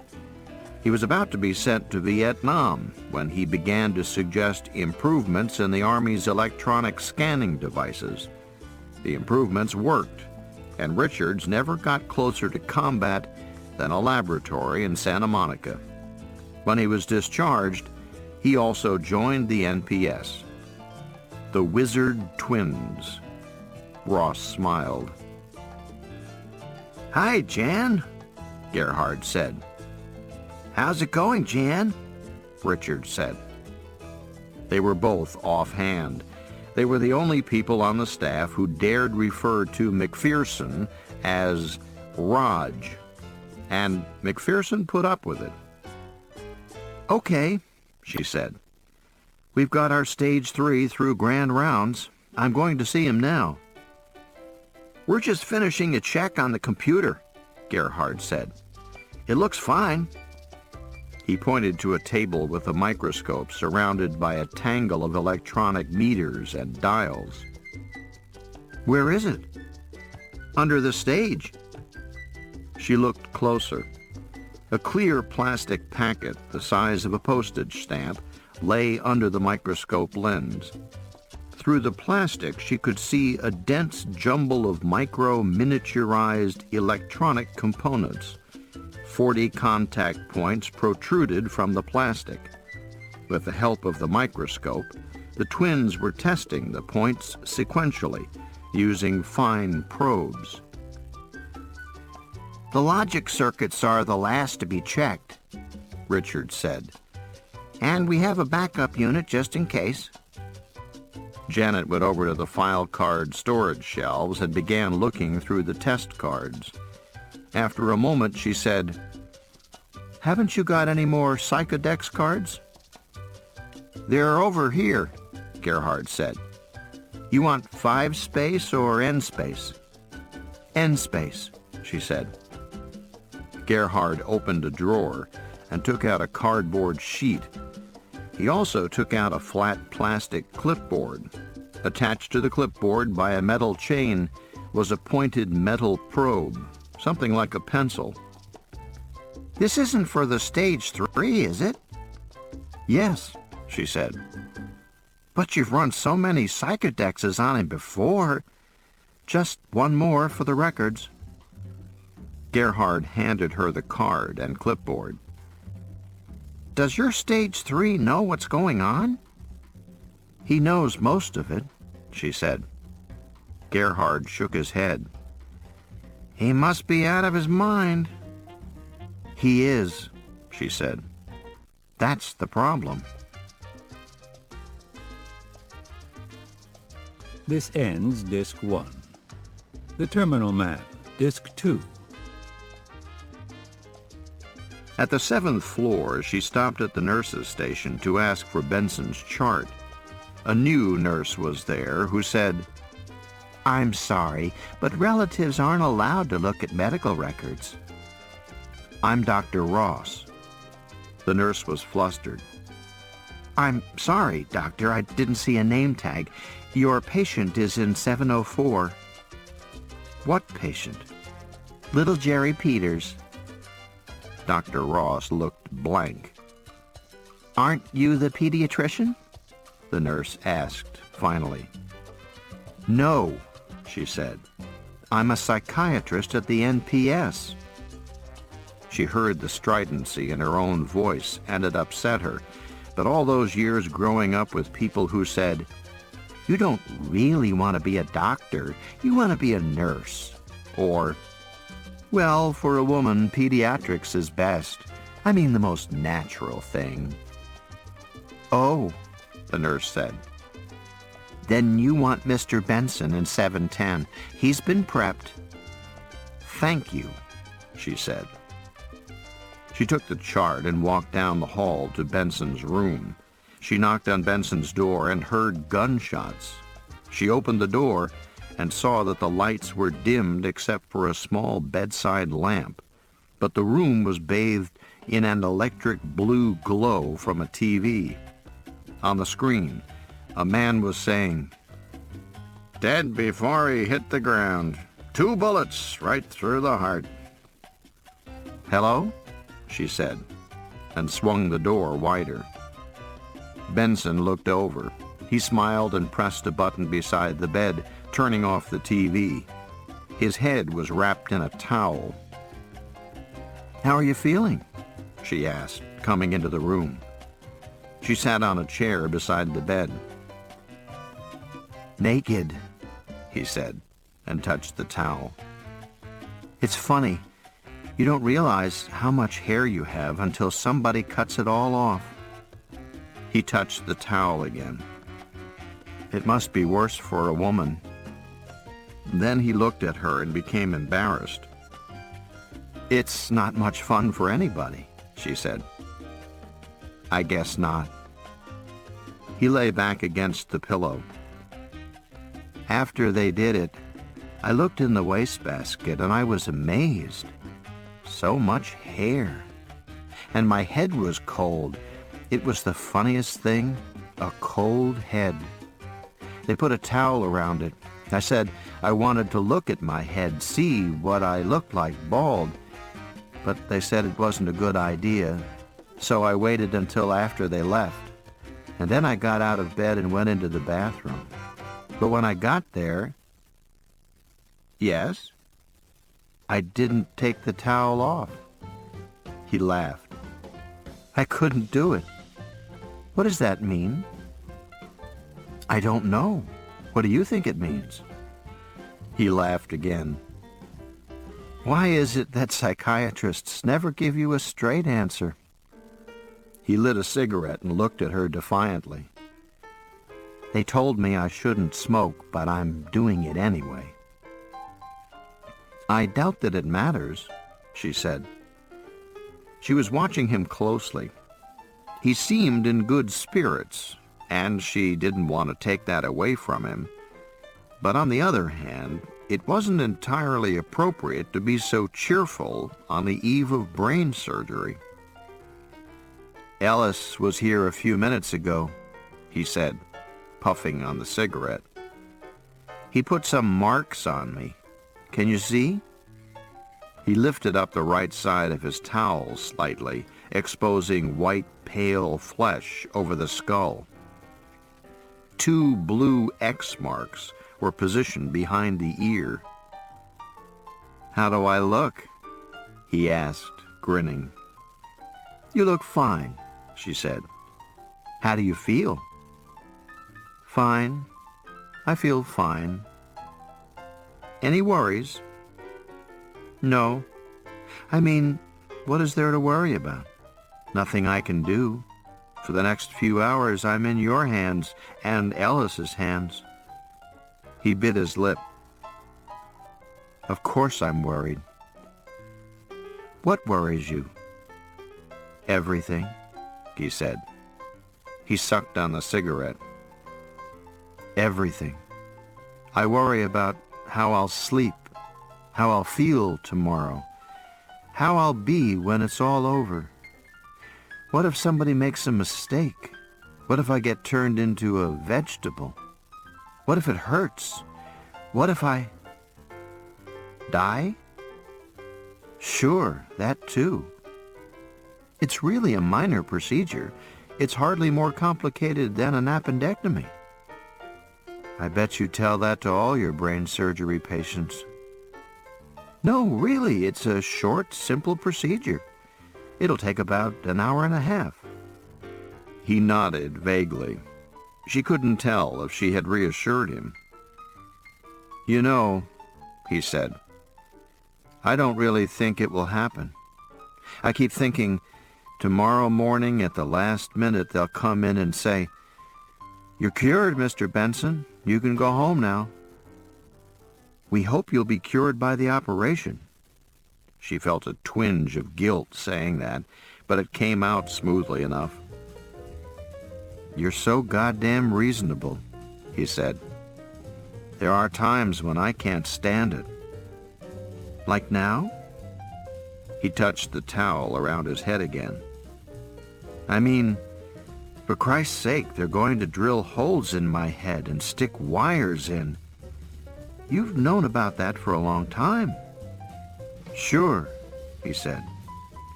He was about to be sent to Vietnam when he began to suggest improvements in the Army's electronic scanning devices. The improvements worked, and Richards never got closer to combat than a laboratory in Santa Monica. When he was discharged, he also joined the NPS. The Wizard Twins. Ross smiled. "Hi, Jan," Gerhard said. "How's it going, Jan?" Richards said. They were both offhand. They were the only people on the staff who dared refer to McPherson as Raj, and McPherson put up with it. "Okay," she said. "We've got our stage 3 through grand rounds. I'm going to see him now." "We're just finishing a check on the computer," Gerhard said. "It looks fine." He pointed to a table with a microscope surrounded by a tangle of electronic meters and dials. "Where is it?" "Under the stage." She looked closer. A clear plastic packet the size of a postage stamp lay under the microscope lens. Through the plastic, she could see a dense jumble of miniaturized electronic components. 40 contact points protruded from the plastic. With the help of the microscope, the twins were testing the points sequentially, using fine probes. "The logic circuits are the last to be checked," Richard said. "And we have a backup unit just in case." Janet went over to the file card storage shelves and began looking through the test cards. After a moment, she said, "Haven't you got any more Psychodex cards?" "They're over here," Gerhard said. "You want 5 space or N space?" "N space," she said. Gerhard opened a drawer and took out a cardboard sheet. He also took out a flat plastic clipboard. Attached to the clipboard by a metal chain was a pointed metal probe, something like a pencil. "This isn't for the stage 3, is it?" "Yes," she said. "But you've run so many Psychodexes on him before." "Just one more for the records." Gerhard handed her the card and clipboard. "Does your stage 3 know what's going on?" "He knows most of it," she said. Gerhard shook his head. "He must be out of his mind." "He is," she said. "That's the problem." This ends Disc 1. The Terminal Man, Disc 2. At the 7th floor, she stopped at the nurse's station to ask for Benson's chart. A new nurse was there who said, "I'm sorry, but relatives aren't allowed to look at medical records." "I'm Dr. Ross." The nurse was flustered. "I'm sorry, doctor, I didn't see a name tag. Your patient is in 704. "What patient?" "Little Jerry Peters." Dr. Ross looked blank. "Aren't you the pediatrician?" the nurse asked finally. "No," she said. "I'm a psychiatrist at the NPS." She heard the stridency in her own voice, and it upset her. But all those years growing up with people who said, "You don't really want to be a doctor, you want to be a nurse." Or, "Well, for a woman, pediatrics is best. I mean the most natural thing." "Oh," the nurse said. "Then you want Mr. Benson in 710. He's been prepped." "Thank you," she said. She took the chart and walked down the hall to Benson's room. She knocked on Benson's door and heard gunshots. She opened the door and saw that the lights were dimmed except for a small bedside lamp. but the room was bathed in an electric blue glow from a TV. On the screen, a man was saying, "Dead before he hit the ground. 2 bullets right through the heart." "Hello?" she said, and swung the door wider. Benson looked over. He smiled and pressed a button beside the bed, turning off the TV. His head was wrapped in a towel. "How are you feeling?" she asked, coming into the room. She sat on a chair beside the bed. "Naked," he said, and touched the towel. "It's funny. You don't realize how much hair you have until somebody cuts it all off." He touched the towel again. "It must be worse for a woman." Then he looked at her and became embarrassed. "It's not much fun for anybody," she said. "I guess not." He lay back against the pillow. "After they did it, I looked in the wastebasket and I was amazed. So much hair. And my head was cold. It was the funniest thing, a cold head. They put a towel around it. I said I wanted to look at my head, see what I looked like bald. But they said it wasn't a good idea, so I waited until after they left. And then I got out of bed and went into the bathroom. But when I got there..." "Yes?" "I didn't take the towel off." He laughed. "I couldn't do it." "What does that mean?" "I don't know. What do you think it means?" He laughed again. "Why is it that psychiatrists never give you a straight answer?" He lit a cigarette and looked at her defiantly. "They told me I shouldn't smoke, but I'm doing it anyway." "I doubt that it matters," she said. She was watching him closely. He seemed in good spirits, and she didn't want to take that away from him. But on the other hand, it wasn't entirely appropriate to be so cheerful on the eve of brain surgery. "Ellis was here a few minutes ago," he said, puffing on the cigarette. "He put some marks on me. Can you see?" He lifted up the right side of his towel slightly, exposing white, pale flesh over the skull. 2 blue X marks were positioned behind the ear. "How do I look?" he asked, grinning. "You look fine," she said. "How do you feel?" "Fine. I feel fine." "Any worries?" "No. I mean, what is there to worry about? Nothing I can do. For the next few hours, I'm in your hands and Ellis's hands." He bit his lip. "Of course I'm worried." "What worries you?" "Everything," he said. He sucked on the cigarette. "Everything. I worry about how I'll sleep, how I'll feel tomorrow, how I'll be when it's all over. What if somebody makes a mistake? What if I get turned into a vegetable? What if it hurts? What if I die? Sure, that too. It's really a minor procedure. It's hardly more complicated than an appendectomy. I bet you tell that to all your brain surgery patients. No, really, it's a short, simple procedure. It'll take about an hour and a half. He nodded vaguely. She couldn't tell if she had reassured him. "You know," he said, "I don't really think it will happen. I keep thinking, tomorrow morning at the last minute they'll come in and say, 'You're cured, Mr. Benson. You can go home now.' We hope you'll be cured by the operation." She felt a twinge of guilt saying that, but it came out smoothly enough. "You're so goddamn reasonable," he said. "There are times when I can't stand it." "Like now?" He touched the towel around his head again. I mean, for Christ's sake, they're going to drill holes in my head and stick wires in. You've known about that for a long time. Sure, he said.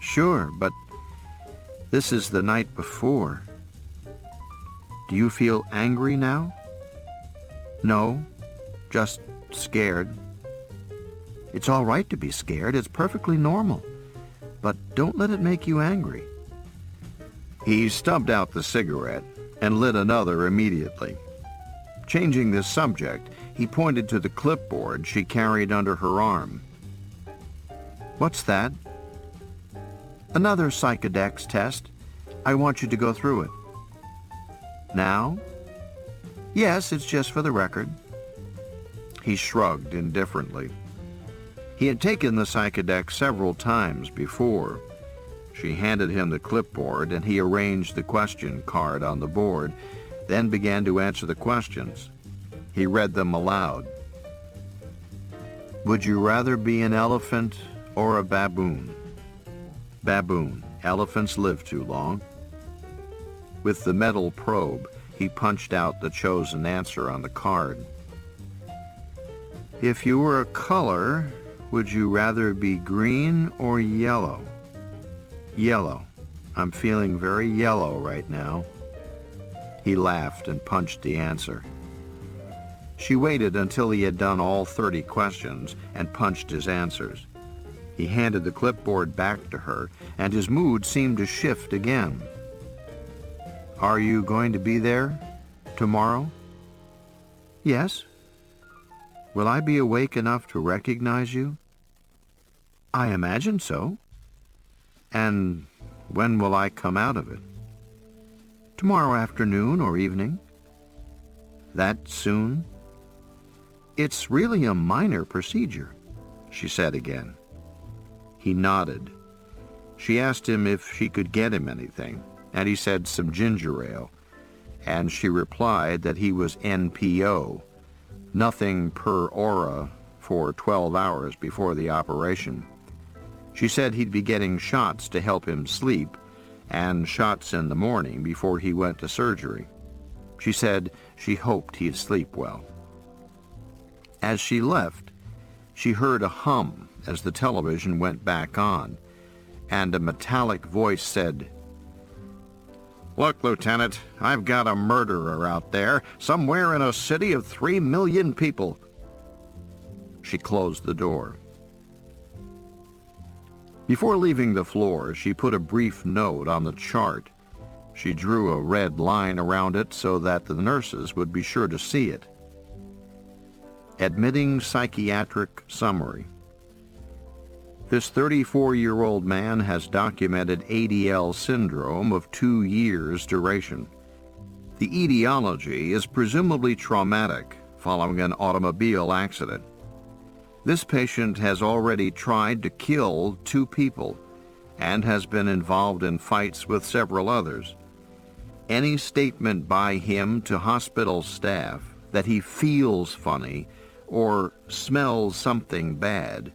Sure, but this is the night before. Do you feel angry now? No, just scared. It's all right to be scared. It's perfectly normal. But don't let it make you angry. He stubbed out the cigarette and lit another immediately. Changing the subject, he pointed to the clipboard she carried under her arm. What's that? Another psychodex test. I want you to go through it. Now? Yes, it's just for the record. He shrugged indifferently. He had taken the psychodex several times before. She handed him the clipboard, and he arranged the question card on the board, then began to answer the questions. He read them aloud. Would you rather be an elephant or a baboon? Baboon. Elephants live too long. With the metal probe, he punched out the chosen answer on the card. If you were a color, would you rather be green or yellow? Yellow. I'm feeling very yellow right now. He laughed and punched the answer. She waited until he had done all 30 questions and punched his answers. He handed the clipboard back to her, and his mood seemed to shift again. Are you going to be there tomorrow? Yes. Will I be awake enough to recognize you? I imagine so. And when will I come out of it? Tomorrow afternoon or evening. That soon? It's really a minor procedure, she said again. He nodded. She asked him if she could get him anything, and he said some ginger ale, and she replied that he was NPO, nothing per aura, for 12 hours before the operation. She said he'd be getting shots to help him sleep, and shots in the morning before he went to surgery. She said she hoped he'd sleep well. As she left, she heard a hum as the television went back on, and a metallic voice said, Look, Lieutenant, I've got a murderer out there, somewhere in a city of 3 million people. She closed the door. Before leaving the floor, she put a brief note on the chart. She drew a red line around it so that the nurses would be sure to see it. Admitting psychiatric summary. This 34-year-old man has documented ADL syndrome of 2 years' duration. The etiology is presumably traumatic following an automobile accident. This patient has already tried to kill 2 people and has been involved in fights with several others. Any statement by him to hospital staff that he feels funny or smells something bad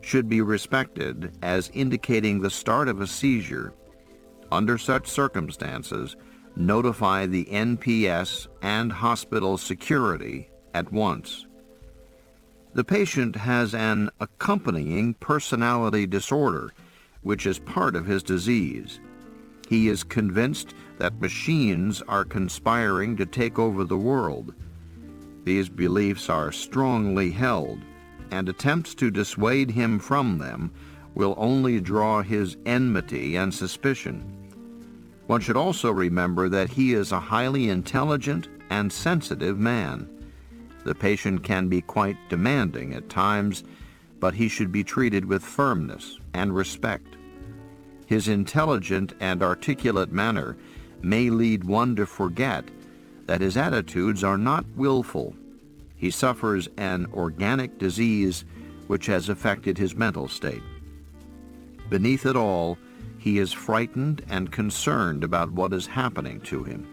should be respected as indicating the start of a seizure. Under such circumstances, notify the NPS and hospital security at once. The patient has an accompanying personality disorder, which is part of his disease. He is convinced that machines are conspiring to take over the world. These beliefs are strongly held, and attempts to dissuade him from them will only draw his enmity and suspicion. One should also remember that he is a highly intelligent and sensitive man. The patient can be quite demanding at times, but he should be treated with firmness and respect. His intelligent and articulate manner may lead one to forget that his attitudes are not willful. He suffers an organic disease which has affected his mental state. Beneath it all, he is frightened and concerned about what is happening to him.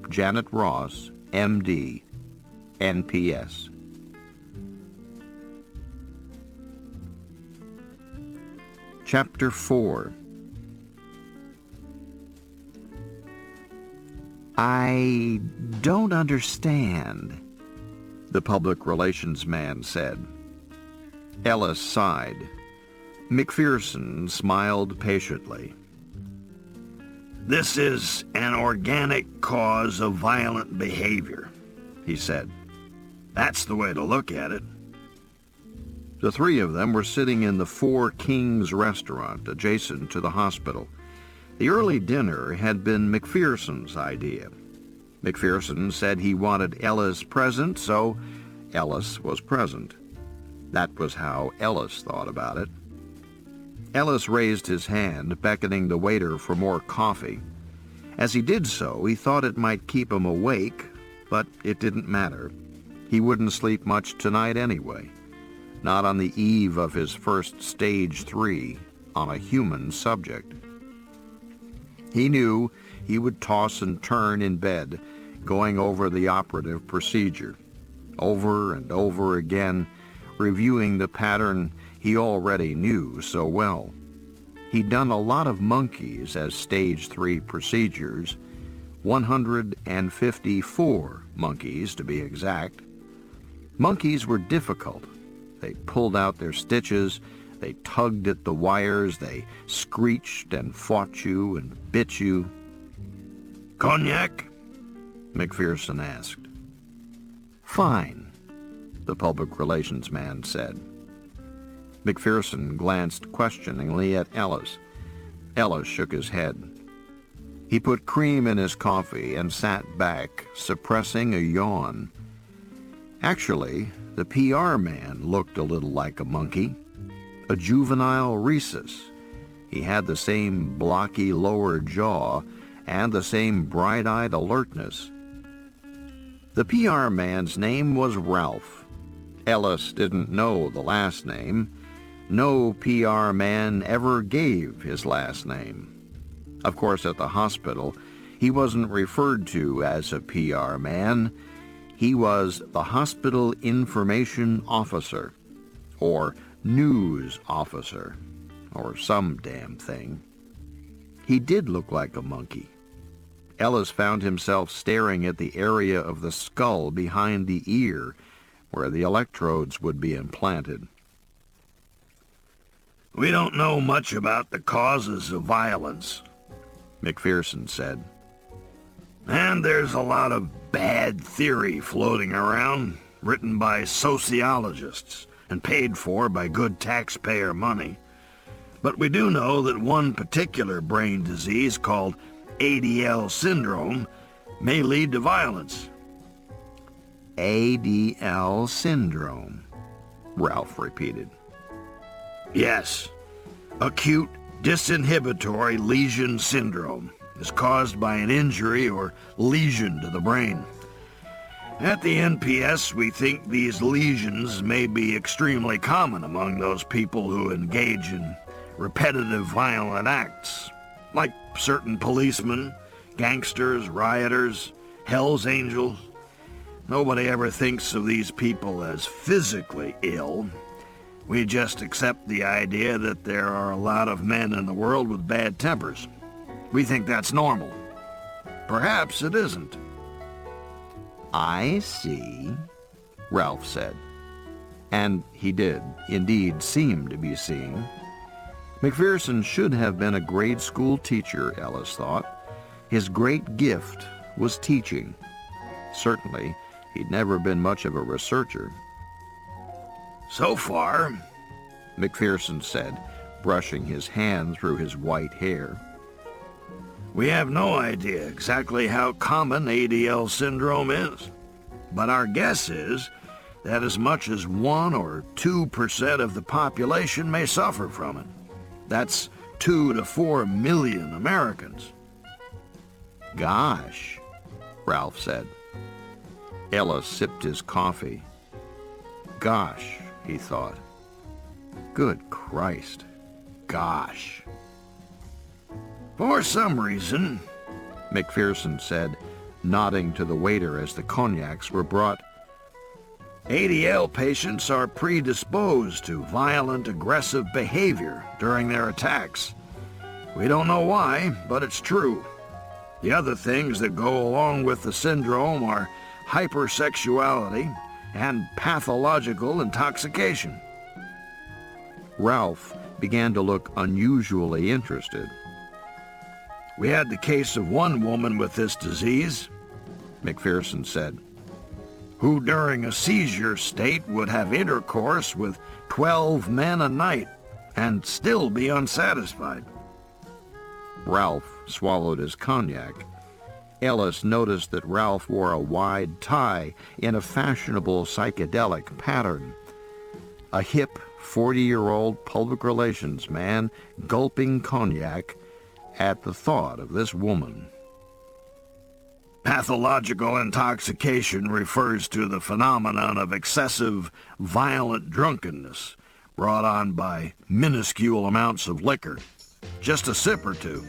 Janet Ross, M.D., NPS. Chapter 4. I don't understand, the public relations man said. Ellis sighed. McPherson smiled patiently. This is an organic cause of violent behavior, he said. That's the way to look at it. The three of them were sitting in the Four Kings restaurant adjacent to the hospital. The early dinner had been McPherson's idea. McPherson said he wanted Ellis present, so Ellis was present. That was how Ellis thought about it. Ellis raised his hand, beckoning the waiter for more coffee. As he did so, he thought it might keep him awake, but it didn't matter. He wouldn't sleep much tonight anyway. Not on the eve of his first stage 3 on a human subject. He knew he would toss and turn in bed, going over the operative procedure, over and over again, reviewing the pattern he already knew so well. He'd done a lot of monkeys as stage 3 procedures, 154 monkeys to be exact. Monkeys were difficult. They pulled out their stitches, they tugged at the wires, they screeched and fought you and bit you. Cognac? McPherson asked. Fine, the public relations man said. McPherson glanced questioningly at Ellis. Ellis shook his head. He put cream in his coffee and sat back, suppressing a yawn. Actually, the PR man looked a little like a monkey, a juvenile rhesus. He had the same blocky lower jaw and the same bright-eyed alertness. The PR man's name was Ralph. Ellis didn't know the last name. No PR man ever gave his last name. Of course, at the hospital, he wasn't referred to as a PR man. He was the Hospital Information Officer, or News Officer, or some damn thing. He did look like a monkey. Ellis found himself staring at the area of the skull behind the ear, where the electrodes would be implanted. We don't know much about the causes of violence, McPherson said. And there's a lot of bad theory floating around, written by sociologists and paid for by good taxpayer money. But we do know that one particular brain disease called ADL syndrome may lead to violence. ADL syndrome, Ralph repeated. Yes, acute disinhibitory lesion syndrome is caused by an injury or lesion to the brain. At the NPS, we think these lesions may be extremely common among those people who engage in repetitive violent acts, like certain policemen, gangsters, rioters, Hell's Angels. Nobody ever thinks of these people as physically ill. We just accept the idea that there are a lot of men in the world with bad tempers. We think that's normal. Perhaps it isn't. I see, Ralph said. And he did, indeed, seem to be seeing. McPherson should have been a grade school teacher, Ellis thought. His great gift was teaching. Certainly, he'd never been much of a researcher. So far, McPherson said, brushing his hand through his white hair, we have no idea exactly how common ADL syndrome is. But our guess is that as much as 1 or 2% of the population may suffer from it. That's 2 to 4 million Americans. Gosh, Ralph said. Ellis sipped his coffee. Gosh, he thought. Good Christ. Gosh. For some reason, McPherson said, nodding to the waiter as the cognacs were brought. ADL patients are predisposed to violent, aggressive behavior during their attacks. We don't know why, but it's true. The other things that go along with the syndrome are hypersexuality and pathological intoxication. Ralph began to look unusually interested. We had the case of one woman with this disease, McPherson said, who during a seizure state would have intercourse with 12 men a night and still be unsatisfied. Ralph swallowed his cognac. Ellis noticed that Ralph wore a wide tie in a fashionable psychedelic pattern. A hip, 40-year-old public relations man gulping cognac at the thought of this woman. Pathological intoxication refers to the phenomenon of excessive, violent drunkenness brought on by minuscule amounts of liquor. Just a sip or two.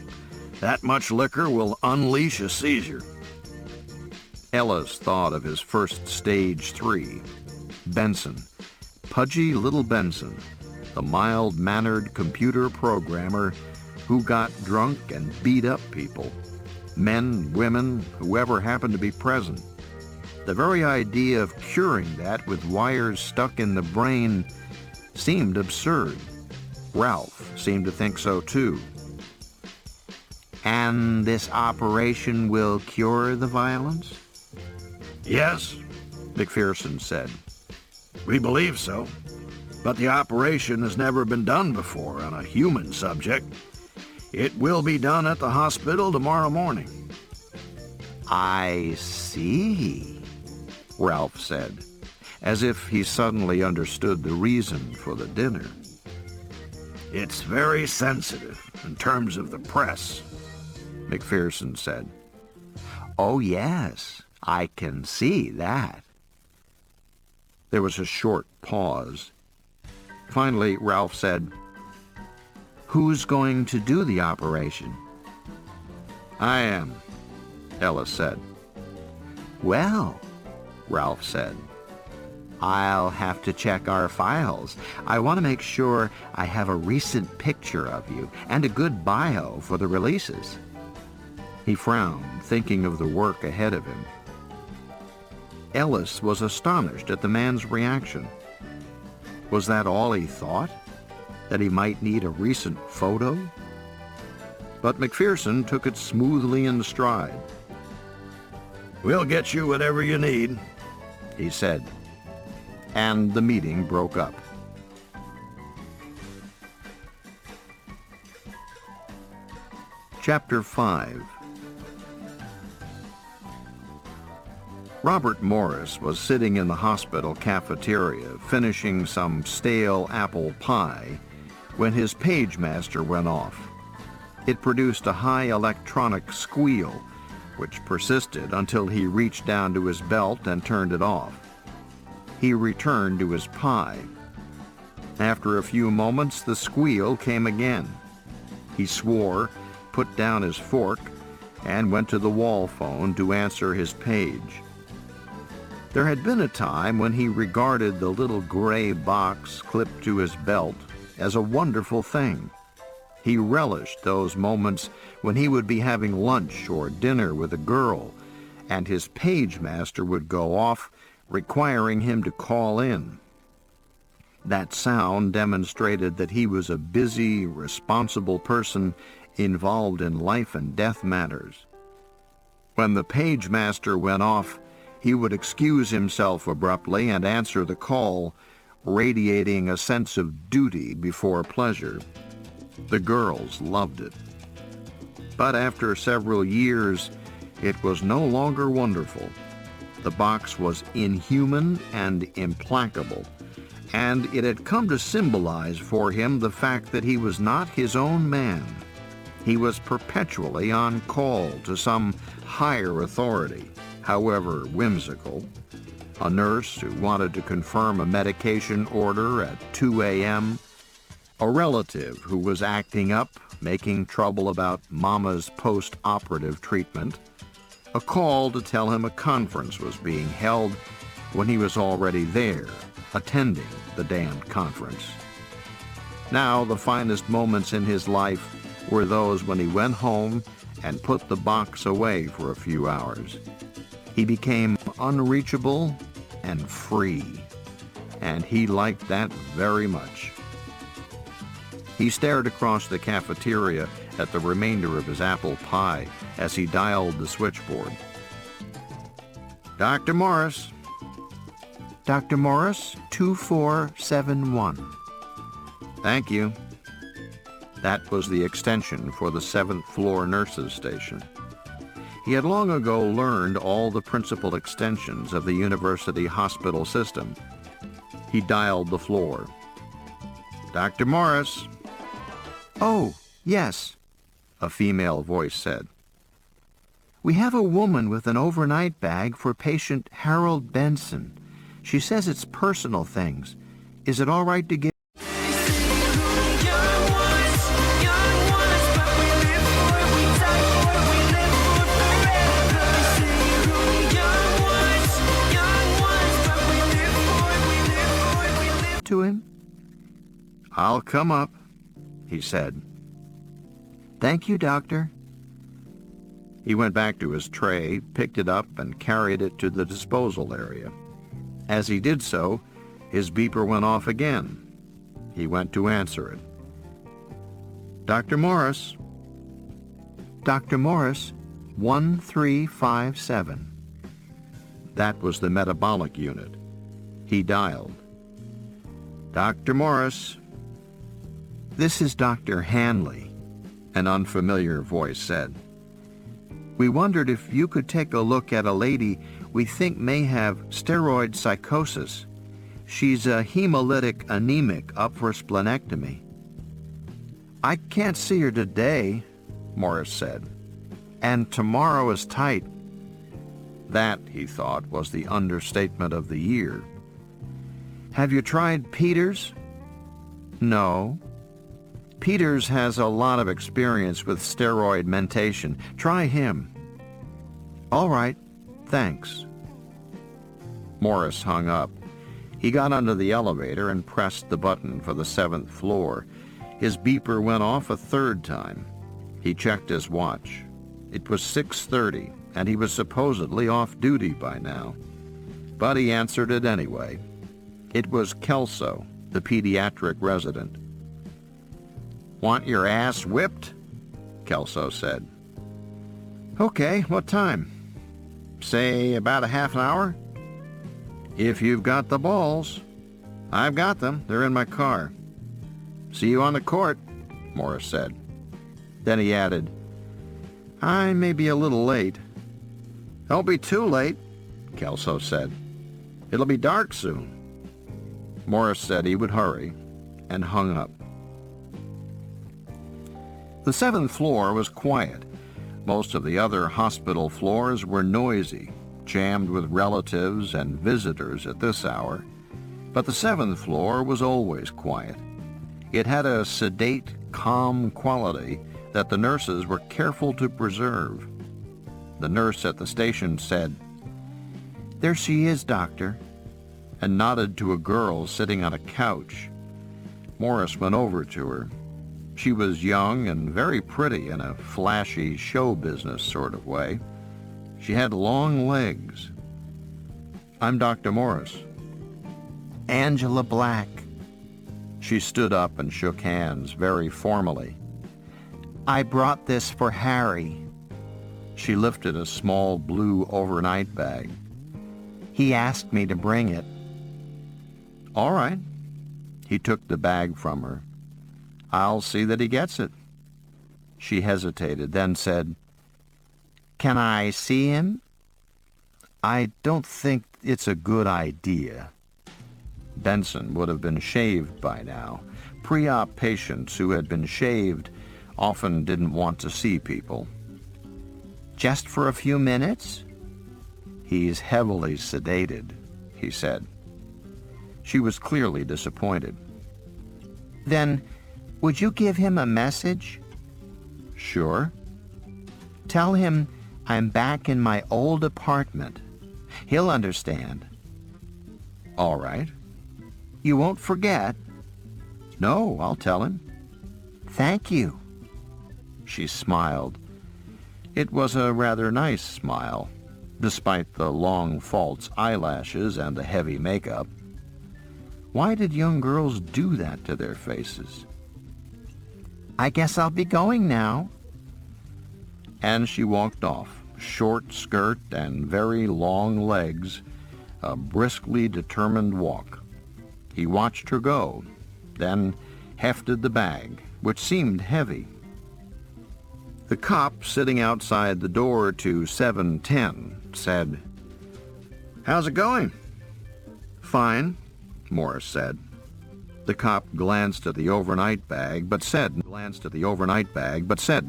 That much liquor will unleash a seizure. Ellis thought of his first stage 3. Benson, pudgy little Benson, the mild-mannered computer programmer who got drunk and beat up people. Men, women, whoever happened to be present. The very idea of curing that with wires stuck in the brain seemed absurd. Ralph seemed to think so too. And this operation will cure the violence? Yes, McPherson said. we believe so. But the operation has never been done before on a human subject. It will be done at the hospital tomorrow morning. I see, Ralph said, as if he suddenly understood the reason for the dinner. It's very sensitive in terms of the press, McPherson said. Oh, yes, I can see that. There was a short pause. Finally, Ralph said, Who's going to do the operation? I am, Ellis said. Well, Ralph said. I'll have to check our files. I want to make sure I have a recent picture of you and a good bio for the releases. He frowned, thinking of the work ahead of him. Ellis was astonished at the man's reaction. Was that all he thought? That he might need a recent photo? But McPherson took it smoothly in stride. We'll get you whatever you need, he said. And the meeting broke up. Chapter 5. Robert Morris was sitting in the hospital cafeteria finishing some stale apple pie when his pagemaster went off. It produced a high electronic squeal, which persisted until he reached down to his belt and turned it off. He returned to his pie. After a few moments, the squeal came again. He swore, put down his fork, and went to the wall phone to answer his page. There had been a time when he regarded the little gray box clipped to his belt as a wonderful thing. He relished those moments when he would be having lunch or dinner with a girl, and his pagemaster would go off, requiring him to call in. That sound demonstrated that he was a busy, responsible person involved in life and death matters. When the pagemaster went off, he would excuse himself abruptly and answer the call, radiating a sense of duty before pleasure. The girls loved it. But after several years, it was no longer wonderful. The box was inhuman and implacable, and it had come to symbolize for him the fact that he was not his own man. He was perpetually on call to some higher authority, however whimsical. A nurse who wanted to confirm a medication order at 2 a.m., a relative who was acting up, making trouble about Mama's post-operative treatment, a call to tell him a conference was being held, when he was already there, attending the damned conference. Now, the finest moments in his life were those when he went home and put the box away for a few hours. He became unreachable and free, and he liked that very much. He stared across the cafeteria at the remainder of his apple pie as he dialed the switchboard. Dr. Morris. Dr. Morris, 2471. Thank you. That was the extension for the 7th floor nurses' station. He had long ago learned all the principal extensions of the university hospital system. He dialed the floor. Dr. Morris. Oh, yes, A female voice said. we have a woman with an overnight bag for patient Harold Benson. She says it's personal things. Is it all right to give? To him? I'll come up, he said. Thank you, doctor. He went back to his tray, picked it up, and carried it to the disposal area. As he did so, his beeper went off again. He went to answer it. Dr. Morris. Dr. Morris, 1357. That was the metabolic unit. He dialed. Dr. Morris. This is Dr. Hanley, An unfamiliar voice said. We wondered if you could take a look at a lady we think may have steroid psychosis. She's a hemolytic anemic up for splenectomy. I can't see her today, Morris said. and tomorrow is tight. That, he thought, was the understatement of the year. Have you tried Peters? No. Peters has a lot of experience with steroid mentation. Try him. All right, thanks. Morris hung up. He got onto the elevator and pressed the button for the 7th floor. His beeper went off a third time. He checked his watch. It was 6:30, and he was supposedly off duty by now. But he answered it anyway. It was Kelso, the pediatric resident. Want your ass whipped? Kelso said. Okay, what time? Say about a half an hour? If you've got the balls. I've got them. They're in my car. See you on the court, Morris said. Then he added, I may be a little late. Don't be too late, Kelso said. It'll be dark soon. Morris said he would hurry and hung up. The 7th floor was quiet. Most of the other hospital floors were noisy, jammed with relatives and visitors at this hour. But the 7th floor was always quiet. It had a sedate, calm quality that the nurses were careful to preserve. The nurse at the station said, There she is, doctor, and nodded to a girl sitting on a couch. Morris went over to her. She was young and very pretty in a flashy show business sort of way. She had long legs. I'm Dr. Morris. Angela Black. She stood up and shook hands very formally. I brought this for Harry. She lifted a small blue overnight bag. He asked me to bring it. All right. He took the bag from her. I'll see that he gets it. She hesitated, then said, Can I see him? I don't think it's a good idea. Benson would have been shaved by now. Pre-op patients who had been shaved often didn't want to see people. Just for a few minutes? He's heavily sedated, he said. She was clearly disappointed. Then, would you give him a message? Sure. Tell him I'm back in my old apartment. He'll understand. All right. You won't forget? No, I'll tell him. Thank you. She smiled. It was a rather nice smile, despite the long false eyelashes and the heavy makeup. Why did young girls do that to their faces? I guess I'll be going now. And she walked off, short skirt and very long legs, a briskly determined walk. He watched her go, then hefted the bag, which seemed heavy. The cop sitting outside the door to 710 said, "How's it going?" "Fine," Morris said. The cop glanced at the overnight bag, but said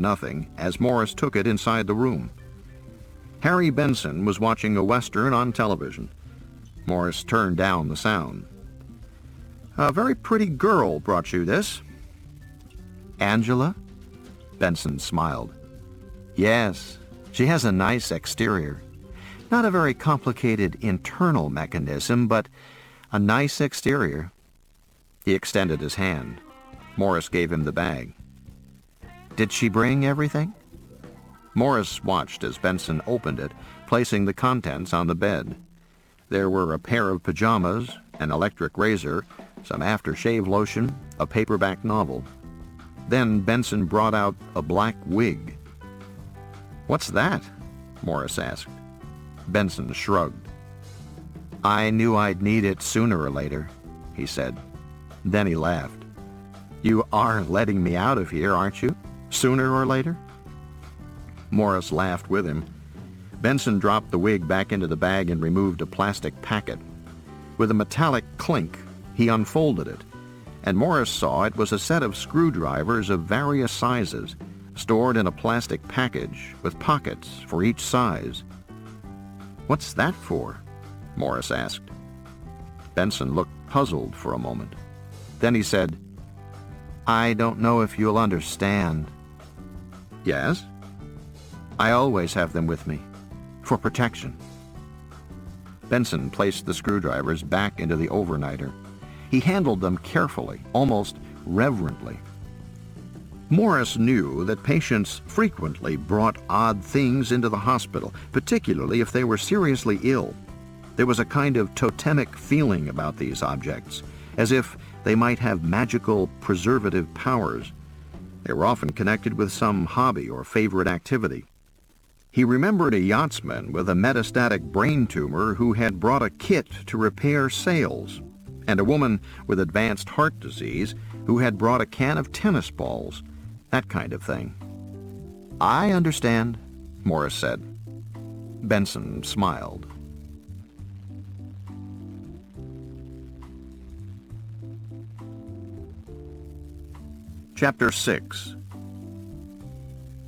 nothing as Morris took it inside the room. Harry Benson was watching a Western on television. Morris turned down the sound. "A very pretty girl brought you this." "Angela?" Benson smiled. "Yes, she has a nice exterior. Not a very complicated internal mechanism, but a nice exterior." He extended his hand. Morris gave him the bag. "Did she bring everything?" Morris watched as Benson opened it, placing the contents on the bed. There were a pair of pajamas, an electric razor, some aftershave lotion, a paperback novel. Then Benson brought out a black wig. "What's that?" Morris asked. Benson shrugged. "I knew I'd need it sooner or later," he said. Then he laughed. "You are letting me out of here, aren't you? Sooner or later?" Morris laughed with him. Benson dropped the wig back into the bag and removed a plastic packet. With a metallic clink, he unfolded it, and Morris saw it was a set of screwdrivers of various sizes, stored in a plastic package with pockets for each size. "What's that for?" Morris asked. Benson looked puzzled for a moment. Then he said, "I don't know if you'll understand." "Yes?" "I always have them with me, for protection." Benson placed the screwdrivers back into the overnighter. He handled them carefully, almost reverently. Morris knew that patients frequently brought odd things into the hospital, particularly if they were seriously ill. There was a kind of totemic feeling about these objects, as if they might have magical preservative powers. They were often connected with some hobby or favorite activity. He remembered a yachtsman with a metastatic brain tumor who had brought a kit to repair sails, and a woman with advanced heart disease who had brought a can of tennis balls, that kind of thing. "I understand," Morris said. Benson smiled. Chapter 6.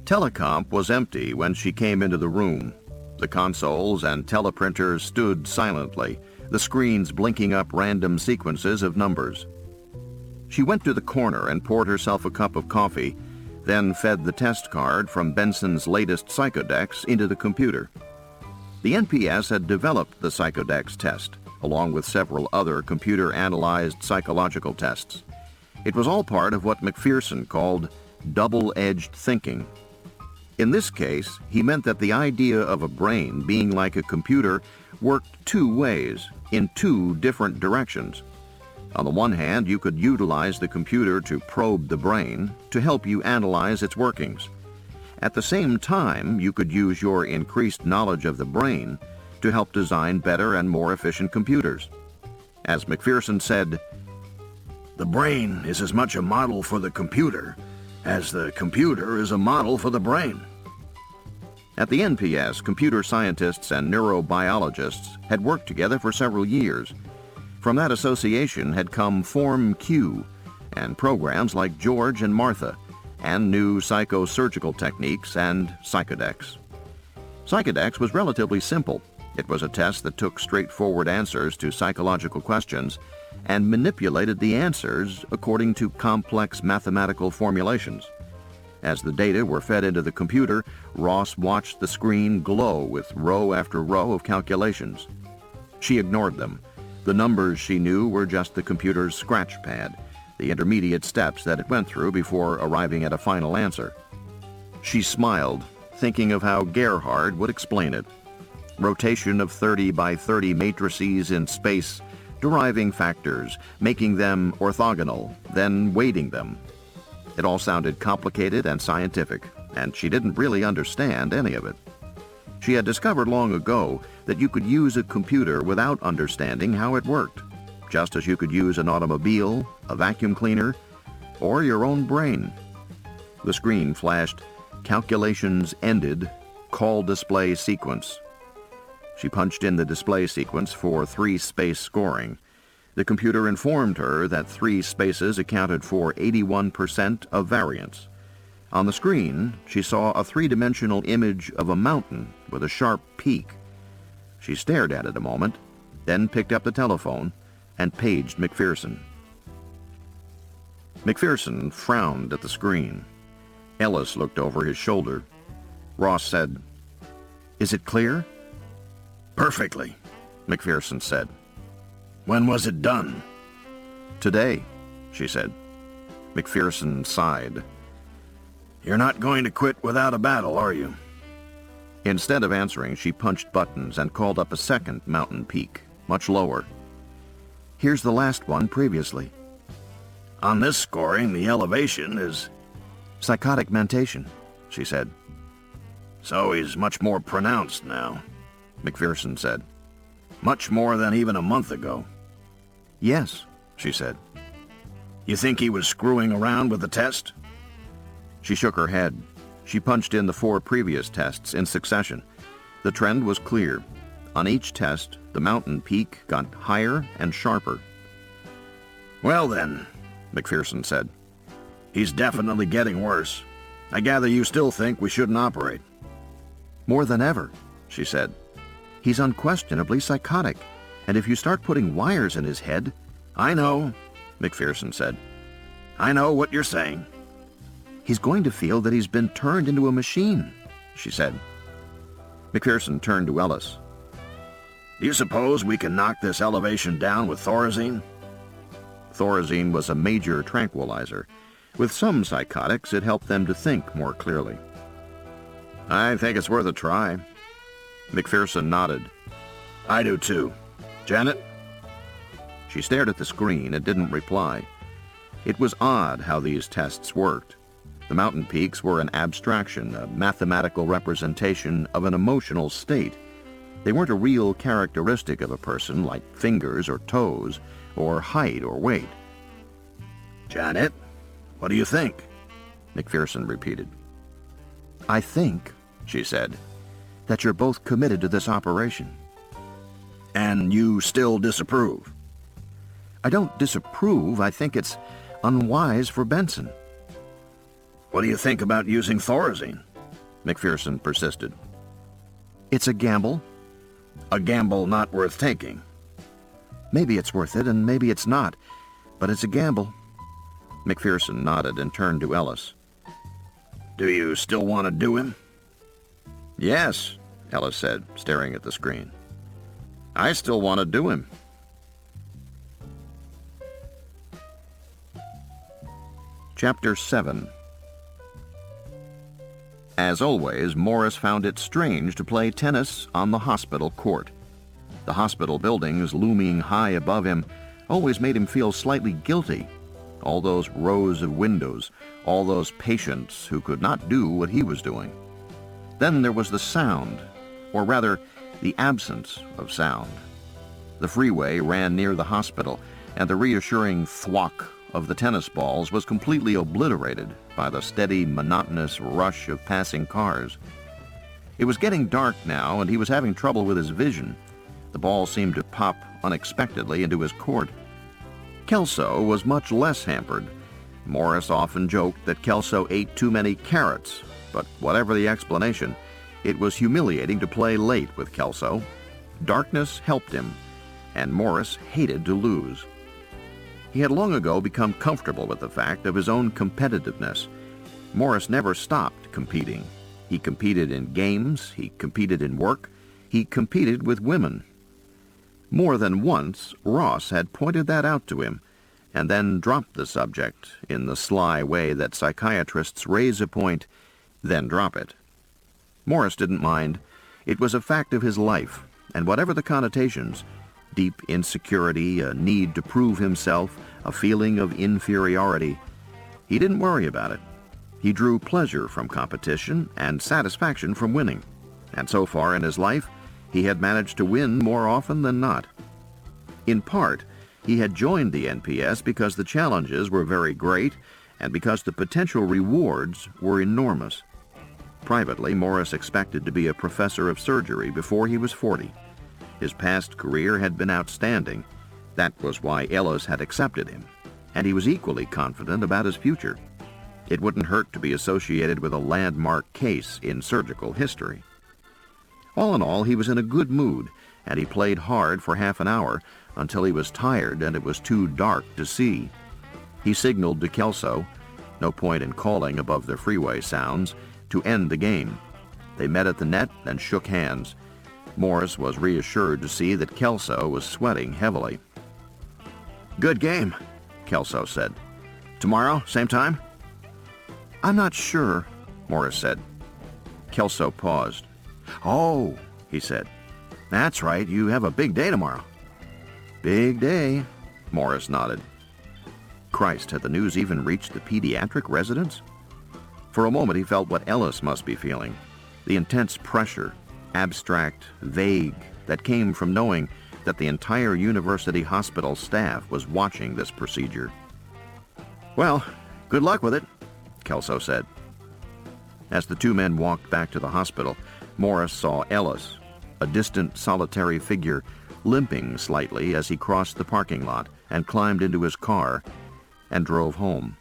Telecomp was empty when she came into the room. The consoles and teleprinters stood silently, the screens blinking up random sequences of numbers. She went to the corner and poured herself a cup of coffee, then fed the test card from Benson's latest Psychodex into the computer. The NPS had developed the Psychodex test, along with several other computer-analyzed psychological tests. It was all part of what McPherson called double-edged thinking. In this case, he meant that the idea of a brain being like a computer worked two ways, in two different directions. On the one hand, you could utilize the computer to probe the brain, to help you analyze its workings. At the same time, you could use your increased knowledge of the brain to help design better and more efficient computers. As McPherson said, "The brain is as much a model for the computer as the computer is a model for the brain." At the NPS, computer scientists and neurobiologists had worked together for several years. From that association had come Form Q and programs like George and Martha, and new psychosurgical techniques and Psychodex. Psychodex was relatively simple. It was a test that took straightforward answers to psychological questions and manipulated the answers according to complex mathematical formulations. As the data were fed into the computer, Ross watched the screen glow with row after row of calculations. She ignored them, The numbers she knew were just the computer's scratch pad, the intermediate steps that it went through before arriving at a final answer. She smiled, thinking of how Gerhard would explain it. Rotation of 30 by 30 matrices in space, deriving factors, making them orthogonal, then weighting them. It all sounded complicated and scientific, and she didn't really understand any of it. She had discovered long ago that you could use a computer without understanding how it worked, just as you could use an automobile, a vacuum cleaner, or your own brain. The screen flashed, "Calculations ended, call display sequence." She punched in the display sequence for 3-space scoring. The computer informed her that 3 spaces accounted for 81% of variance. On the screen, she saw a 3-dimensional image of a mountain with a sharp peak. She stared at it a moment, then picked up the telephone and paged McPherson. McPherson frowned at the screen. Ellis looked over his shoulder. Ross said, "Is it clear?" "Perfectly," McPherson said. "When was it done?" "Today," she said. McPherson sighed. "You're not going to quit without a battle, are you?" Instead of answering, she punched buttons and called up a second mountain peak, much lower. "Here's the last one previously." "On this scoring, the elevation is..." "Psychotic mentation," she said. "So he's much more pronounced now," McPherson said. "Much more than even a month ago." "Yes," she said. "You think he was screwing around with the test?" She shook her head. She punched in the 4 previous tests in succession. The trend was clear. On each test, the mountain peak got higher and sharper. "Well then," McPherson said, "he's definitely getting worse. I gather you still think we shouldn't operate." "More than ever," she said. "He's unquestionably psychotic, and if you start putting wires in his head—" "I know," McPherson said. "I know what you're saying." "He's going to feel that he's been turned into a machine," she said. McPherson turned to Ellis. "Do you suppose we can knock this elevation down with Thorazine?" Thorazine was a major tranquilizer. With some psychotics, it helped them to think more clearly. "I think it's worth a try." McPherson nodded. "I do too. Janet?" She stared at the screen and didn't reply. It was odd how these tests worked. The mountain peaks were an abstraction, a mathematical representation of an emotional state. They weren't a real characteristic of a person like fingers or toes, or height or weight. "Janet, what do you think?" McPherson repeated. "I think," she said, "that you're both committed to this operation." "And you still disapprove?" "I don't disapprove. I think it's unwise for Benson." "What do you think about using Thorazine?" McPherson persisted. "It's a gamble." "A gamble not worth taking?" "Maybe it's worth it, and maybe it's not, but it's a gamble." McPherson nodded and turned to Ellis. "Do you still want to do him?" "Yes," Ellis said, staring at the screen. "I still want to do him." Chapter 7. As always, Morris found it strange to play tennis on the hospital court. The hospital buildings looming high above him always made him feel slightly guilty. All those rows of windows, all those patients who could not do what he was doing. Then there was the sound, or rather, the absence of sound. The freeway ran near the hospital, and the reassuring thwack of the tennis balls was completely obliterated by the steady, monotonous rush of passing cars. It was getting dark now, and he was having trouble with his vision. The ball seemed to pop unexpectedly into his court. Kelso was much less hampered. Morris often joked that Kelso ate too many carrots, but whatever the explanation, it was humiliating to play late with Kelso. Darkness helped him, and Morris hated to lose. He had long ago become comfortable with the fact of his own competitiveness. Morris never stopped competing. He competed in games, he competed in work, he competed with women. More than once, Ross had pointed that out to him, and then dropped the subject in the sly way that psychiatrists raise a point, then drop it. Morris didn't mind. It was a fact of his life, and whatever the connotations, deep insecurity, a need to prove himself, a feeling of inferiority, he didn't worry about it. He drew pleasure from competition and satisfaction from winning, and so far in his life, he had managed to win more often than not. In part, he had joined the NPS because the challenges were very great and because the potential rewards were enormous. Privately, Morris expected to be a professor of surgery before he was 40. His past career had been outstanding. That was why Ellis had accepted him, and he was equally confident about his future. It wouldn't hurt to be associated with a landmark case in surgical history. All in all, he was in a good mood, and he played hard for half an hour until he was tired and it was too dark to see. He signaled to Kelso, no point in calling above the freeway sounds, to end the game. They met at the net and shook hands. Morris was reassured to see that Kelso was sweating heavily. Good game, Kelso said. Tomorrow, same time? I'm not sure, Morris said. Kelso paused. Oh, he said. That's right, you have a big day tomorrow. Big day, Morris nodded. Christ, had the news even reached the pediatric residents? For a moment he felt what Ellis must be feeling, the intense pressure, abstract, vague, that came from knowing that the entire university hospital staff was watching this procedure. Well, good luck with it, Kelso said. As the two men walked back to the hospital, Morris saw Ellis, a distant, solitary figure, limping slightly as he crossed the parking lot and climbed into his car and drove home.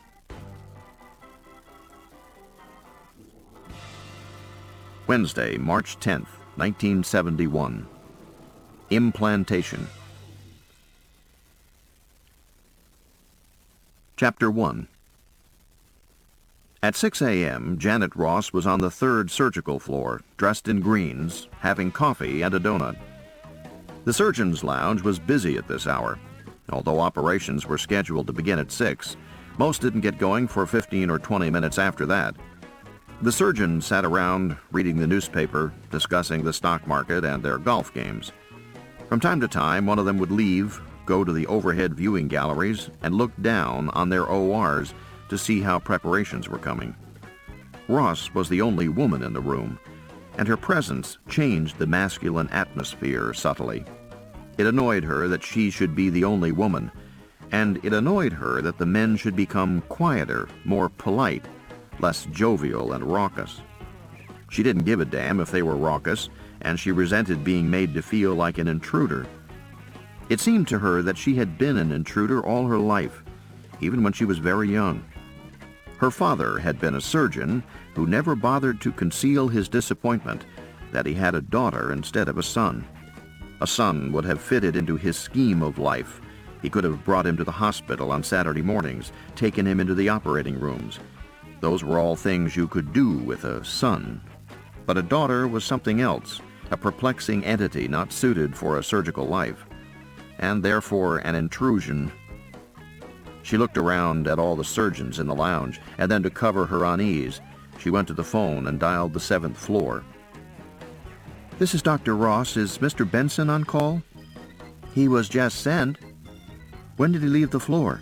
Wednesday, March 10th, 1971. Implantation. Chapter 1. At 6 a.m., Janet Ross was on the 3rd surgical floor, dressed in greens, having coffee and a donut. The surgeon's lounge was busy at this hour. Although operations were scheduled to begin at 6, most didn't get going for 15 or 20 minutes after that. The surgeons sat around, reading the newspaper, discussing the stock market and their golf games. From time to time, one of them would leave, go to the overhead viewing galleries, and look down on their ORs to see how preparations were coming. Ross was the only woman in the room, and her presence changed the masculine atmosphere subtly. It annoyed her that she should be the only woman, and it annoyed her that the men should become quieter, more polite, less jovial and raucous. She didn't give a damn if they were raucous, and she resented being made to feel like an intruder. It seemed to her that she had been an intruder all her life, even when she was very young. Her father had been a surgeon who never bothered to conceal his disappointment that he had a daughter instead of a son. A son would have fitted into his scheme of life. He could have brought him to the hospital on Saturday mornings, taken him into the operating rooms. Those were all things you could do with a son. But a daughter was something else, a perplexing entity not suited for a surgical life, and therefore an intrusion. She looked around at all the surgeons in the lounge, and then to cover her unease, she went to the phone and dialed the 7th floor. "This is Dr. Ross. Is Mr. Benson on call?" "He was just sent." "When did he leave the floor?"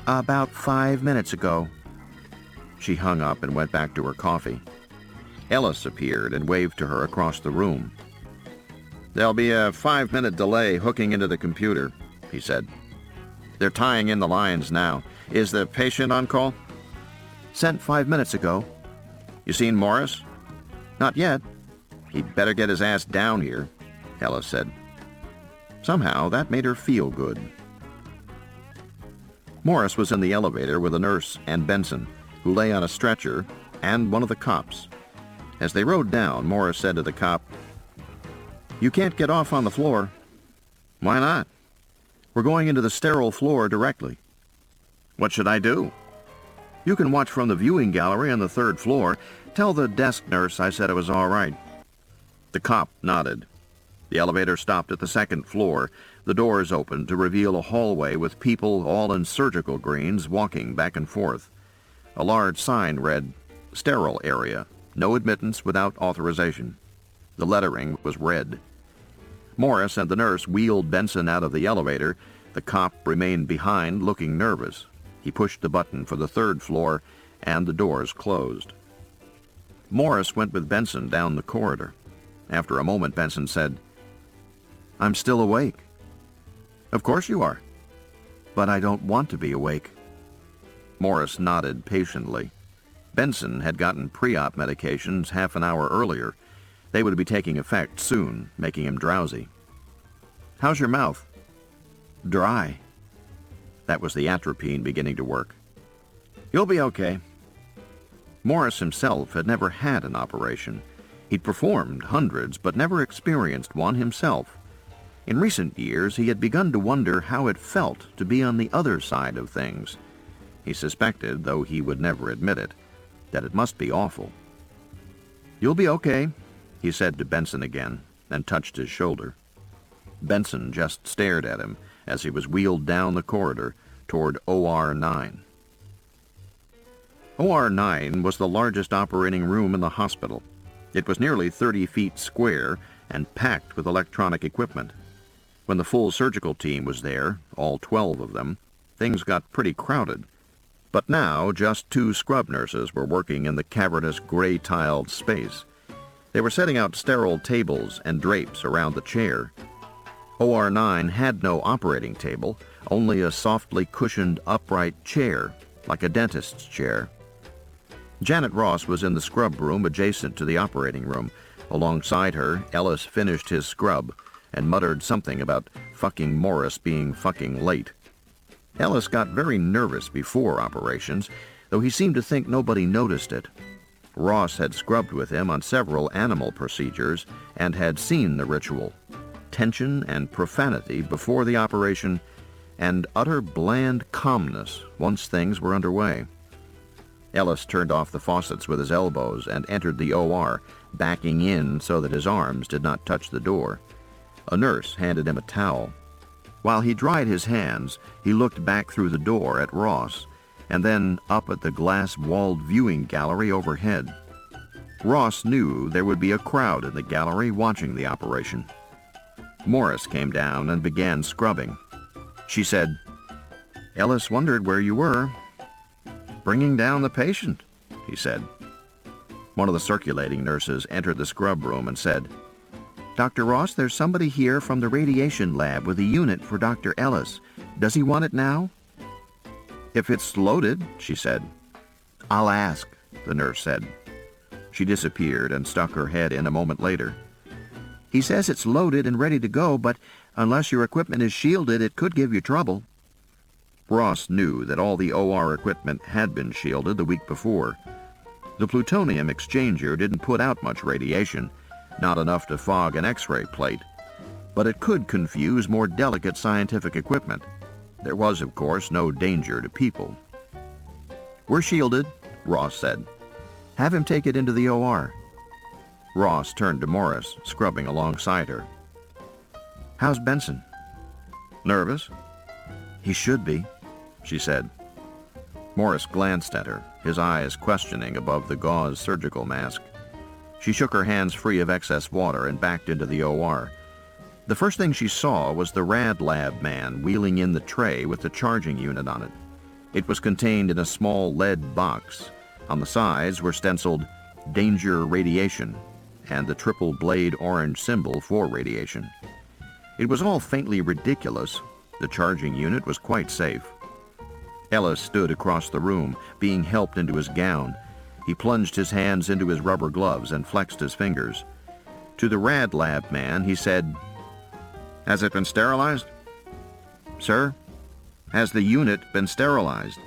"About 5 minutes ago." She hung up and went back to her coffee. Ellis appeared and waved to her across the room. "There'll be a 5-minute delay hooking into the computer," he said. "They're tying in the lines now. Is the patient on call?" "Sent 5 minutes ago." "You seen Morris?" "Not yet." "He'd better get his ass down here," Ellis said. Somehow that made her feel good. Morris was in the elevator with a nurse and Benson, who lay on a stretcher, and one of the cops. As they rode down, Morris said to the cop, "You can't get off on the floor." "Why not?" "We're going into the sterile floor directly." "What should I do?" "You can watch from the viewing gallery on the 3rd floor. Tell the desk nurse I said it was all right." The cop nodded. The elevator stopped at the 2nd floor, The doors opened to reveal a hallway with people all in surgical greens walking back and forth. A large sign read, "Sterile Area. No admittance without authorization." The lettering was red. Morris and the nurse wheeled Benson out of the elevator. The cop remained behind, looking nervous. He pushed the button for the third floor, and the doors closed. Morris went with Benson down the corridor. After a moment, Benson said, "I'm still awake." "Of course you are." "But I don't want to be awake." Morris nodded patiently. Benson had gotten pre-op medications half an hour earlier. They would be taking effect soon, making him drowsy. "How's your mouth?" "Dry." That was the atropine beginning to work. "You'll be okay." Morris himself had never had an operation. He'd performed hundreds, but never experienced one himself. In recent years, he had begun to wonder how it felt to be on the other side of things. He suspected, though he would never admit it, that it must be awful. "You'll be okay," he said to Benson again, and touched his shoulder. Benson just stared at him as he was wheeled down the corridor toward OR 9. OR 9 was the largest operating room in the hospital. It was nearly 30 feet square and packed with electronic equipment. When the full surgical team was there, all 12 of them, things got pretty crowded. But now just 2 scrub nurses were working in the cavernous gray-tiled space. They were setting out sterile tables and drapes around the chair. OR 9 had no operating table, only a softly cushioned upright chair, like a dentist's chair. Janet Ross was in the scrub room adjacent to the operating room. Alongside her, Ellis finished his scrub and muttered something about fucking Morris being fucking late. Ellis got very nervous before operations, though he seemed to think nobody noticed it. Ross had scrubbed with him on several animal procedures and had seen the ritual. Tension and profanity before the operation, and utter bland calmness once things were underway. Ellis turned off the faucets with his elbows and entered the OR, backing in so that his arms did not touch the door. A nurse handed him a towel. While he dried his hands, he looked back through the door at Ross, and then up at the glass-walled viewing gallery overhead. Ross knew there would be a crowd in the gallery watching the operation. Morris came down and began scrubbing. She said, "Ellis wondered where you were." "Bringing down the patient," he said. One of the circulating nurses entered the scrub room and said, "Dr. Ross, there's somebody here from the radiation lab with a unit for Dr. Ellis. Does he want it now?" "If it's loaded," she said. "I'll ask," the nurse said. She disappeared and stuck her head in a moment later. "He says it's loaded and ready to go, but unless your equipment is shielded, it could give you trouble." Ross knew that all the OR equipment had been shielded the week before. The plutonium exchanger didn't put out much radiation, not enough to fog an X-ray plate, but it could confuse more delicate scientific equipment. There was, of course, no danger to people. "We're shielded," Ross said. "Have him take it into the OR." Ross turned to Morris, scrubbing alongside her. "How's Benson?" "Nervous?" "He should be," she said. Morris glanced at her, his eyes questioning above the gauze surgical mask. She shook her hands free of excess water and backed into the OR. The first thing she saw was the rad lab man wheeling in the tray with the charging unit on it. It was contained in a small lead box. On the sides were stenciled "Danger Radiation" and the triple blade orange symbol for radiation. It was all faintly ridiculous. The charging unit was quite safe. Ellis stood across the room, being helped into his gown. He plunged his hands into his rubber gloves and flexed his fingers. To the rad lab man, he said, "Has it been sterilized?" "Sir?" "Has the unit been sterilized?"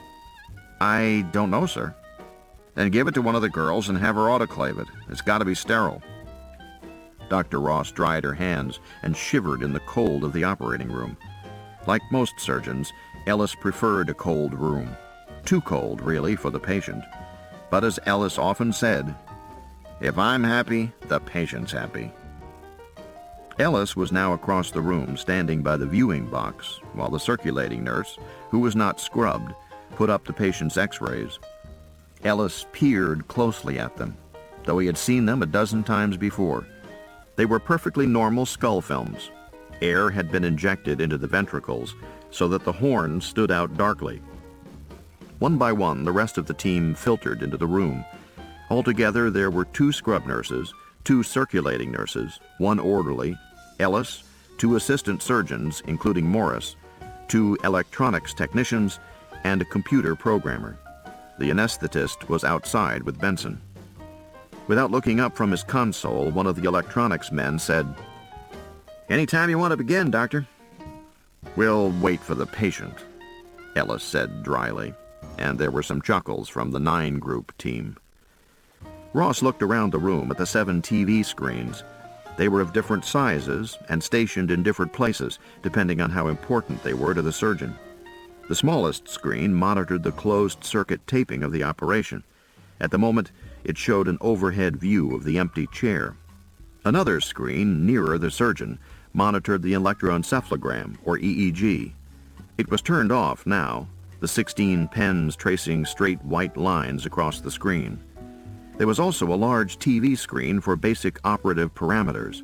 "I don't know, sir." "Then give it to one of the girls and have her autoclave it. It's got to be sterile." Dr. Ross dried her hands and shivered in the cold of the operating room. Like most surgeons, Ellis preferred a cold room. Too cold, really, for the patient. But as Ellis often said, "If I'm happy, the patient's happy." Ellis was now across the room, standing by the viewing box, while the circulating nurse, who was not scrubbed, put up the patient's x-rays. Ellis peered closely at them, though he had seen them a dozen times before. They were perfectly normal skull films. Air had been injected into the ventricles so that the horns stood out darkly. One by one, the rest of the team filtered into the room. Altogether, there were 2 scrub nurses, 2 circulating nurses, 1 orderly, Ellis, 2 assistant surgeons, including Morris, 2 electronics technicians, and a computer programmer. The anesthetist was outside with Benson. Without looking up from his console, one of the electronics men said, "Anytime you want to begin, Doctor." "We'll wait for the patient," Ellis said dryly, and there were some chuckles from the 9-group team. Ross looked around the room at the 7 TV screens. They were of different sizes and stationed in different places, depending on how important they were to the surgeon. The smallest screen monitored the closed-circuit taping of the operation. At the moment, it showed an overhead view of the empty chair. Another screen, nearer the surgeon, monitored the electroencephalogram, or EEG. It was turned off now, the 16 pens tracing straight white lines across the screen. There was also a large TV screen for basic operative parameters: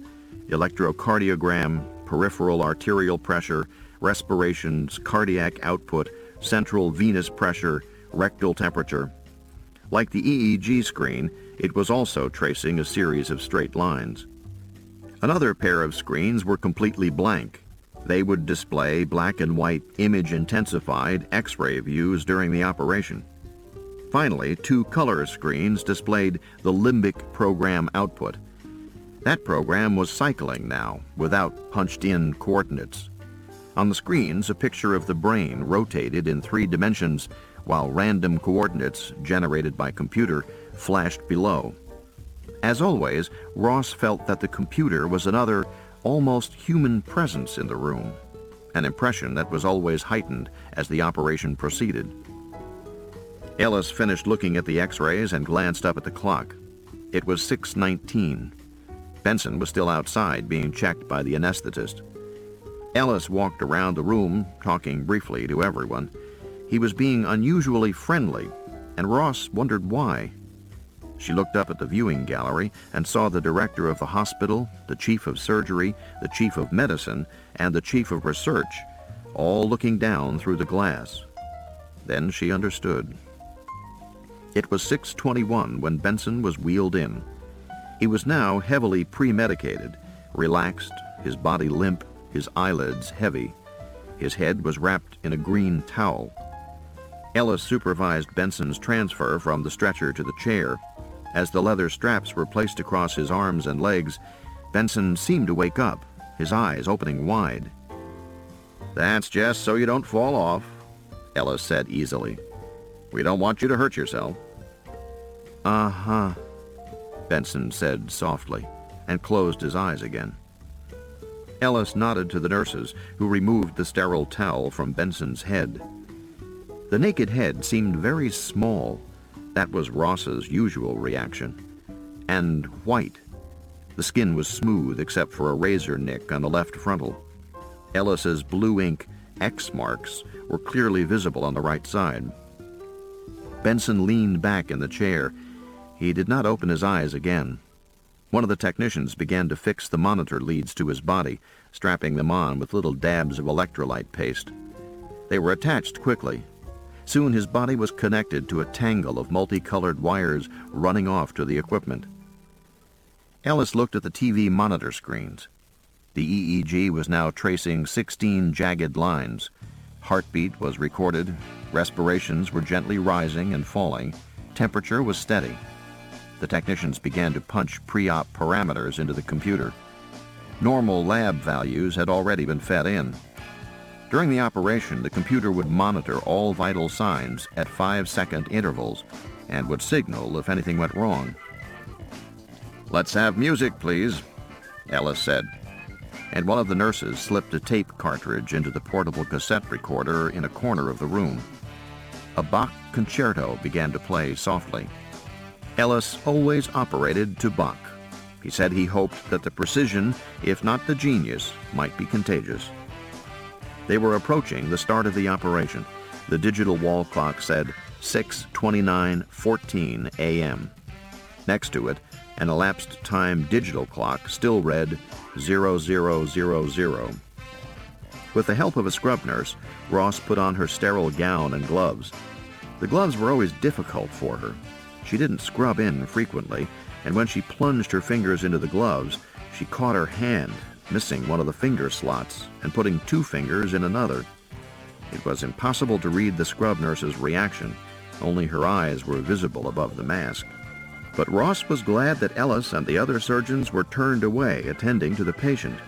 electrocardiogram, peripheral arterial pressure, respirations, cardiac output, central venous pressure, rectal temperature. Like the EEG screen, it was also tracing a series of straight lines. Another pair of screens were completely blank. They would display black and white image-intensified X-ray views during the operation. Finally, 2 color screens displayed the limbic program output. That program was cycling now, without punched-in coordinates. On the screens, a picture of the brain rotated in 3 dimensions, while random coordinates generated by computer flashed below. As always, Ross felt that the computer was another, almost human presence in the room, an impression that was always heightened as the operation proceeded. Ellis finished looking at the X-rays and glanced up at the clock. It was 6:19. Benson was still outside, being checked by the anesthetist. Ellis walked around the room, talking briefly to everyone. He was being unusually friendly, and Ross wondered why. She looked up at the viewing gallery and saw the director of the hospital, the chief of surgery, the chief of medicine, and the chief of research, all looking down through the glass. Then she understood. It was 6:21 when Benson was wheeled in. He was now heavily premedicated, relaxed, his body limp, his eyelids heavy. His head was wrapped in a green towel. Ellis supervised Benson's transfer from the stretcher to the chair. As the leather straps were placed across his arms and legs, Benson seemed to wake up, his eyes opening wide. "That's just so you don't fall off," Ellis said easily. "We don't want you to hurt yourself." "Uh-huh," Benson said softly, and closed his eyes again. Ellis nodded to the nurses, who removed the sterile towel from Benson's head. The naked head seemed very small. That was Ross's usual reaction. And white. The skin was smooth except for a razor nick on the left frontal. Ellis's blue ink X marks were clearly visible on the right side. Benson leaned back in the chair. He did not open his eyes again. One of the technicians began to fix the monitor leads to his body, strapping them on with little dabs of electrolyte paste. They were attached quickly. Soon his body was connected to a tangle of multicolored wires running off to the equipment. Ellis looked at the TV monitor screens. The EEG was now tracing 16 jagged lines. Heartbeat was recorded. Respirations were gently rising and falling. Temperature was steady. The technicians began to punch pre-op parameters into the computer. Normal lab values had already been fed in. During the operation, the computer would monitor all vital signs at 5-second intervals and would signal if anything went wrong. "Let's have music, please," Ellis said, and one of the nurses slipped a tape cartridge into the portable cassette recorder in a corner of the room. A Bach concerto began to play softly. Ellis always operated to Bach. He said he hoped that the precision, if not the genius, might be contagious. They were approaching the start of the operation. The digital wall clock said 6:29:14 a.m. Next to it, an elapsed time digital clock still read 0000. With the help of a scrub nurse, Ross put on her sterile gown and gloves. The gloves were always difficult for her. She didn't scrub in frequently, and when she plunged her fingers into the gloves, she caught her hand, missing one of the finger slots and putting 2 fingers in another. It was impossible to read the scrub nurse's reaction. Only her eyes were visible above the mask. But Ross was glad that Ellis and the other surgeons were turned away attending to the patient.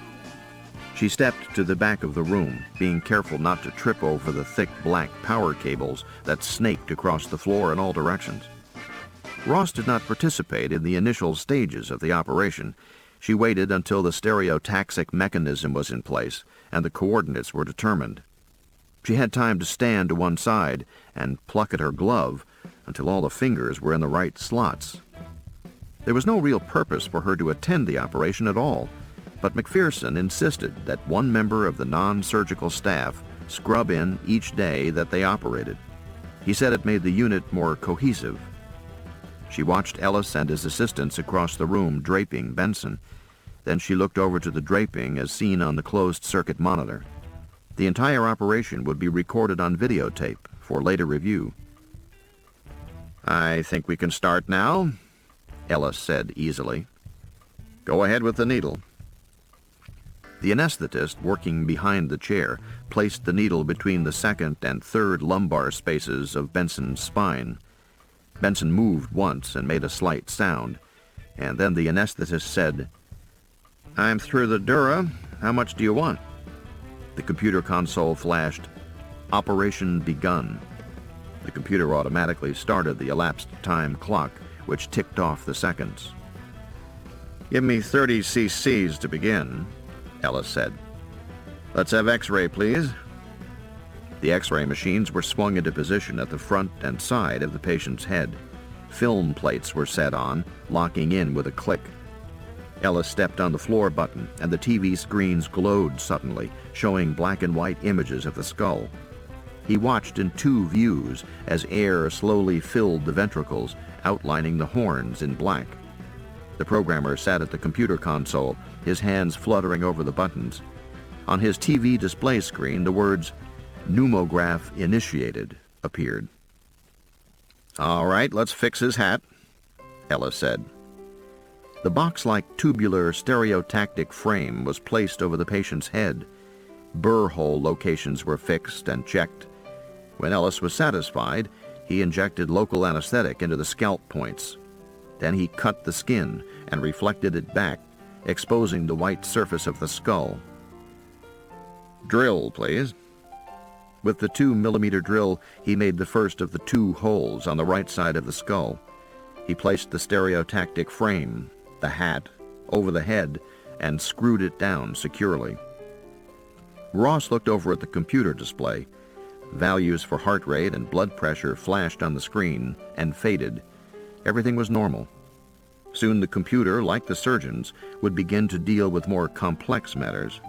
She stepped to the back of the room, being careful not to trip over the thick black power cables that snaked across the floor in all directions. Ross did not participate in the initial stages of the operation. She waited until the stereotaxic mechanism was in place and the coordinates were determined. She had time to stand to one side and pluck at her glove until all the fingers were in the right slots. There was no real purpose for her to attend the operation at all, but McPherson insisted that one member of the non-surgical staff scrub in each day that they operated. He said it made the unit more cohesive. She watched Ellis and his assistants across the room draping Benson. Then she looked over to the draping as seen on the closed-circuit monitor. The entire operation would be recorded on videotape for later review. "I think we can start now," Ellis said easily. "Go ahead with the needle." The anesthetist, working behind the chair, placed the needle between the second and third lumbar spaces of Benson's spine. Benson moved once and made a slight sound, and then the anesthetist said, "I'm through the dura. How much do you want?" The computer console flashed, "Operation begun." The computer automatically started the elapsed time clock, which ticked off the seconds. "Give me 30 cc's to begin," Ellis said. "Let's have X-ray, please." The X-ray machines were swung into position at the front and side of the patient's head. Film plates were set on, locking in with a click. Ellis stepped on the floor button, and the TV screens glowed suddenly, showing black and white images of the skull. He watched in 2 views as air slowly filled the ventricles, outlining the horns in black. The programmer sat at the computer console, his hands fluttering over the buttons. On his TV display screen, the words, "Pneumograph initiated," appeared. "All right, let's fix his hat," Ellis said. The box-like tubular stereotactic frame was placed over the patient's head. Burr hole locations were fixed and checked. When Ellis was satisfied, he injected local anesthetic into the scalp points. Then he cut the skin and reflected it back, exposing the white surface of the skull. "Drill, please." With the 2mm drill, he made the first of the 2 holes on the right side of the skull. He placed the stereotactic frame, the hat, over the head and screwed it down securely. Ross looked over at the computer display. Values for heart rate and blood pressure flashed on the screen and faded. Everything was normal. Soon the computer, like the surgeons, would begin to deal with more complex matters.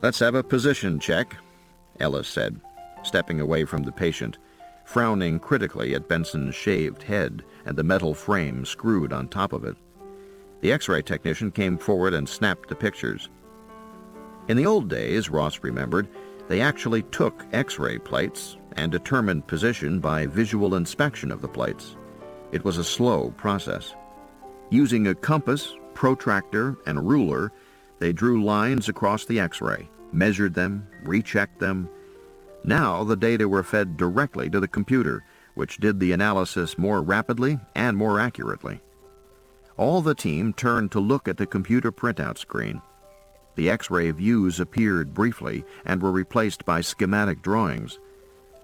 "Let's have a position check," Ellis said, stepping away from the patient, frowning critically at Benson's shaved head and the metal frame screwed on top of it. The X-ray technician came forward and snapped the pictures. In the old days, Ross remembered, they actually took X-ray plates and determined position by visual inspection of the plates. It was a slow process. Using a compass, protractor, and ruler, they drew lines across the X-ray, measured them, rechecked them. Now the data were fed directly to the computer, which did the analysis more rapidly and more accurately. All the team turned to look at the computer printout screen. The X-ray views appeared briefly and were replaced by schematic drawings.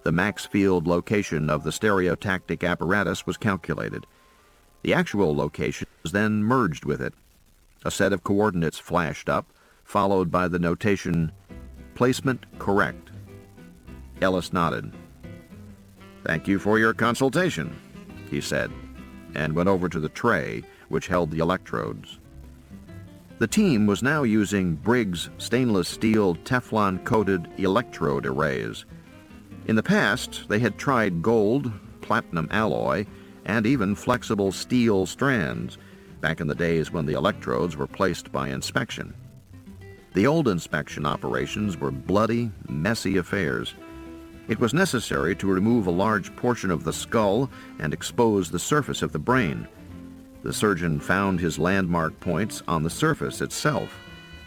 The max field location of the stereotactic apparatus was calculated. The actual location was then merged with it. A set of coordinates flashed up, followed by the notation, "Placement correct." Ellis nodded. "Thank you for your consultation," he said, and went over to the tray which held the electrodes. The team was now using Briggs stainless steel Teflon-coated electrode arrays. In the past, they had tried gold, platinum alloy, and even flexible steel strands, back in the days when the electrodes were placed by inspection. The old inspection operations were bloody, messy affairs. It was necessary to remove a large portion of the skull and expose the surface of the brain. The surgeon found his landmark points on the surface itself,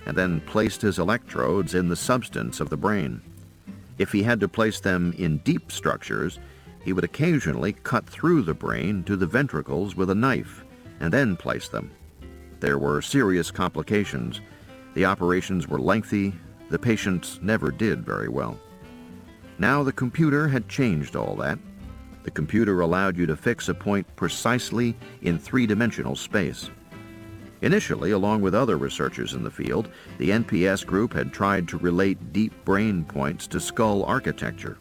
and then placed his electrodes in the substance of the brain. If he had to place them in deep structures, he would occasionally cut through the brain to the ventricles with a knife, and then place them. There were serious complications. The operations were lengthy. The patients never did very well. Now the computer had changed all that. The computer allowed you to fix a point precisely in three-dimensional space. Initially, along with other researchers in the field, the NPS group had tried to relate deep brain points to skull architecture.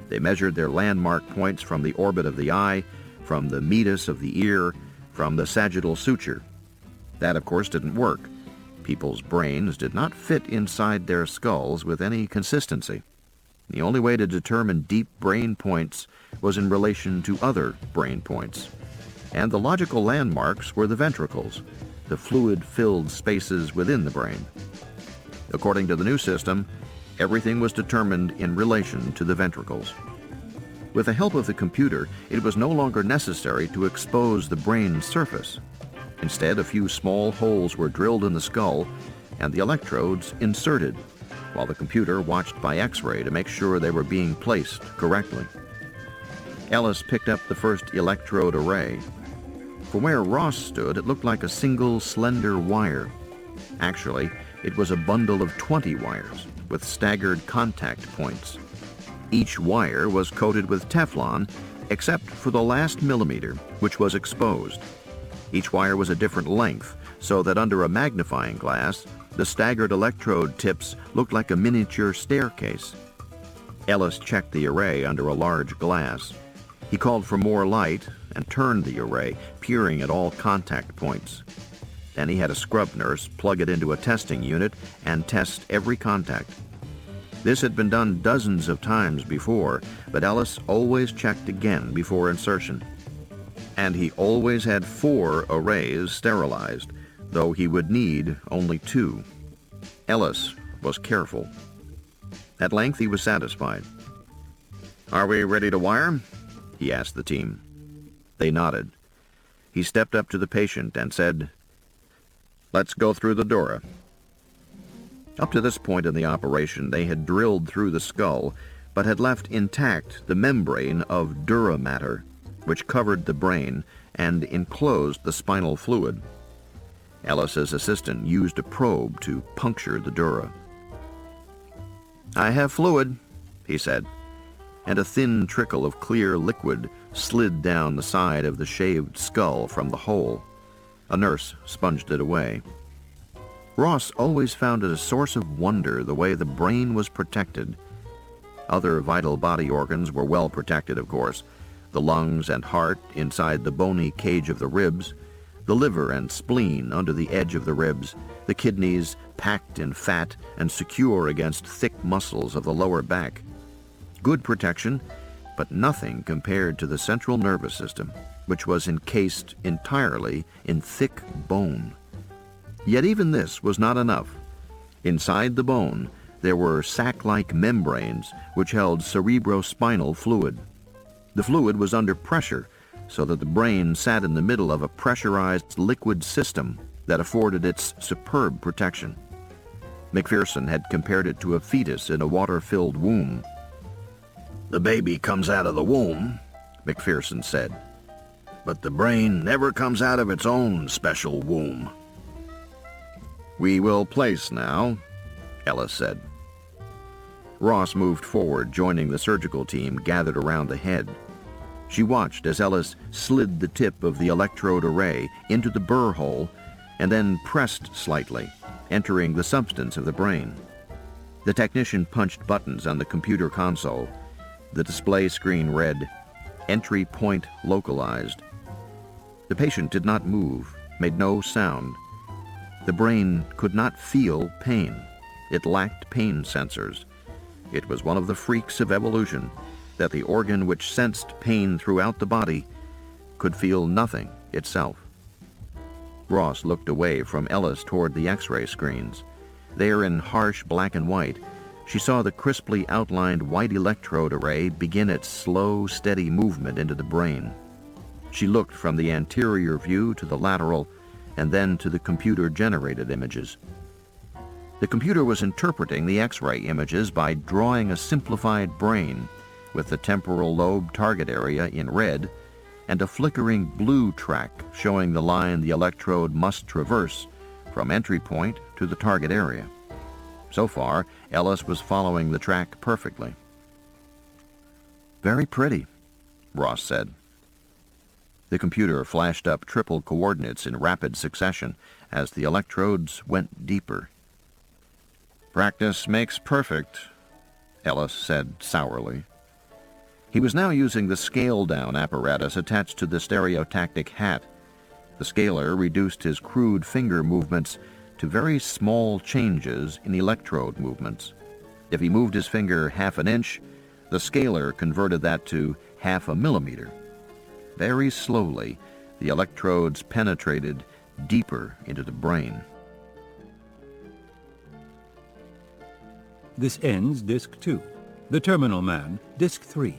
They measured their landmark points from the orbit of the eye, from the meatus of the ear, from the sagittal suture. That, of course, didn't work. People's brains did not fit inside their skulls with any consistency. The only way to determine deep brain points was in relation to other brain points. And the logical landmarks were the ventricles, the fluid-filled spaces within the brain. According to the new system, everything was determined in relation to the ventricles. With the help of the computer, it was no longer necessary to expose the brain's surface. Instead, a few small holes were drilled in the skull and the electrodes inserted, while the computer watched by X-ray to make sure they were being placed correctly. Ellis picked up the first electrode array. From where Ross stood, it looked like a single slender wire. Actually, it was a bundle of 20 wires with staggered contact points. Each wire was coated with Teflon, except for the last millimeter, which was exposed. Each wire was a different length, so that under a magnifying glass, the staggered electrode tips looked like a miniature staircase. Ellis checked the array under a large glass. He called for more light and turned the array, peering at all contact points. Then he had a scrub nurse plug it into a testing unit and test every contact. This had been done dozens of times before, but Ellis always checked again before insertion. And he always had 4 arrays sterilized, though he would need only 2. Ellis was careful. At length he was satisfied. "Are we ready to wire?" he asked the team. They nodded. He stepped up to the patient and said, "Let's go through the dura." Up to this point in the operation, they had drilled through the skull, but had left intact the membrane of dura matter, which covered the brain and enclosed the spinal fluid. Ellis's assistant used a probe to puncture the dura. "I have fluid," he said, and a thin trickle of clear liquid slid down the side of the shaved skull from the hole. A nurse sponged it away. Ross always found it a source of wonder the way the brain was protected. Other vital body organs were well protected, of course. The lungs and heart inside the bony cage of the ribs, the liver and spleen under the edge of the ribs, the kidneys packed in fat and secure against thick muscles of the lower back. Good protection, but nothing compared to the central nervous system, which was encased entirely in thick bone. Yet even this was not enough. Inside the bone, there were sac-like membranes which held cerebrospinal fluid. The fluid was under pressure, so that the brain sat in the middle of a pressurized liquid system that afforded its superb protection. McPherson had compared it to a fetus in a water-filled womb. "The baby comes out of the womb," McPherson said, "but the brain never comes out of its own special womb." "We will place now," Ellis said. Ross moved forward, joining the surgical team gathered around the head. She watched as Ellis slid the tip of the electrode array into the burr hole and then pressed slightly, entering the substance of the brain. The technician punched buttons on the computer console. The display screen read, "Entry point localized." The patient did not move. made no sound. The brain could not feel pain. It lacked pain sensors. It was one of the freaks of evolution that the organ which sensed pain throughout the body could feel nothing itself. Ross looked away from Ellis toward the X-ray screens. There, in harsh black and white, she saw the crisply outlined white electrode array begin its slow, steady movement into the brain. She looked from the anterior view to the lateral and then to the computer-generated images. The computer was interpreting the X-ray images by drawing a simplified brain with the temporal lobe target area in red and a flickering blue track showing the line the electrode must traverse from entry point to the target area. So far, Ellis was following the track perfectly. "Very pretty," Ross said. The computer flashed up triple coordinates in rapid succession as the electrodes went deeper. "Practice makes perfect," Ellis said sourly. He was now using the scale-down apparatus attached to the stereotactic hat. The scaler reduced his crude finger movements to very small changes in electrode movements. If he moved his finger half an inch, the scaler converted that to half a millimeter. Very slowly, the electrodes penetrated deeper into the brain. This ends Disc 2. The Terminal Man, Disc 3.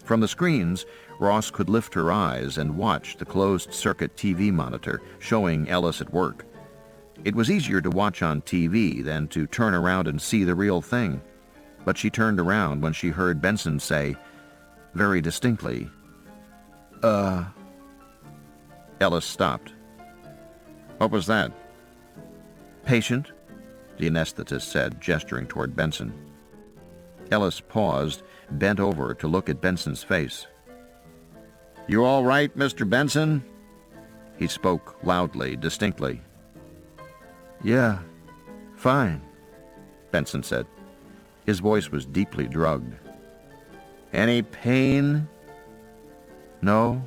From the screens, Ross could lift her eyes and watch the closed-circuit TV monitor showing Ellis at work. It was easier to watch on TV than to turn around and see the real thing. But she turned around when she heard Benson say, very distinctly, Ellis stopped. "What was that?" "Patient," the anesthetist said, gesturing toward Benson. Ellis paused, bent over to look at Benson's face. "You all right, Mr. Benson?" He spoke loudly, distinctly. "Yeah, fine," Benson said. His voice was deeply drugged. "Any pain?" "No."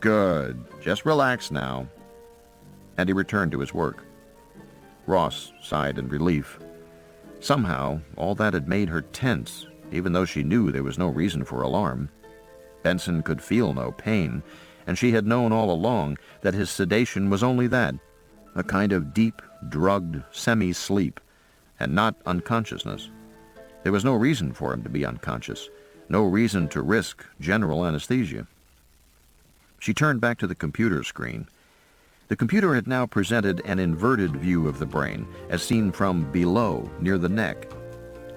"Good. Just relax now." And he returned to his work. Ross sighed in relief. Somehow, all that had made her tense, even though she knew there was no reason for alarm. Benson could feel no pain, and she had known all along that his sedation was only that, a kind of deep, drugged semi-sleep, and not unconsciousness. There was no reason for him to be unconscious, no reason to risk general anesthesia. She turned back to the computer screen. The computer had now presented an inverted view of the brain, as seen from below, near the neck.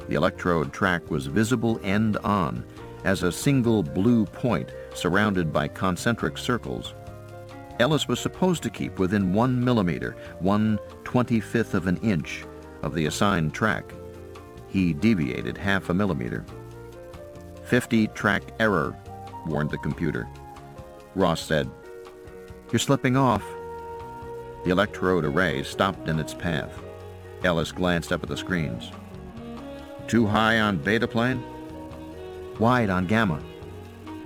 The electrode track was visible end-on, as a single blue point surrounded by concentric circles. Ellis was supposed to keep within 1 millimeter, 1/25th of an inch, of the assigned track. He deviated half a millimeter. 50 track error, warned the computer. Ross said, "You're slipping off." The electrode array stopped in its path. Ellis glanced up at the screens. "Too high on beta plane?" "Wide on gamma."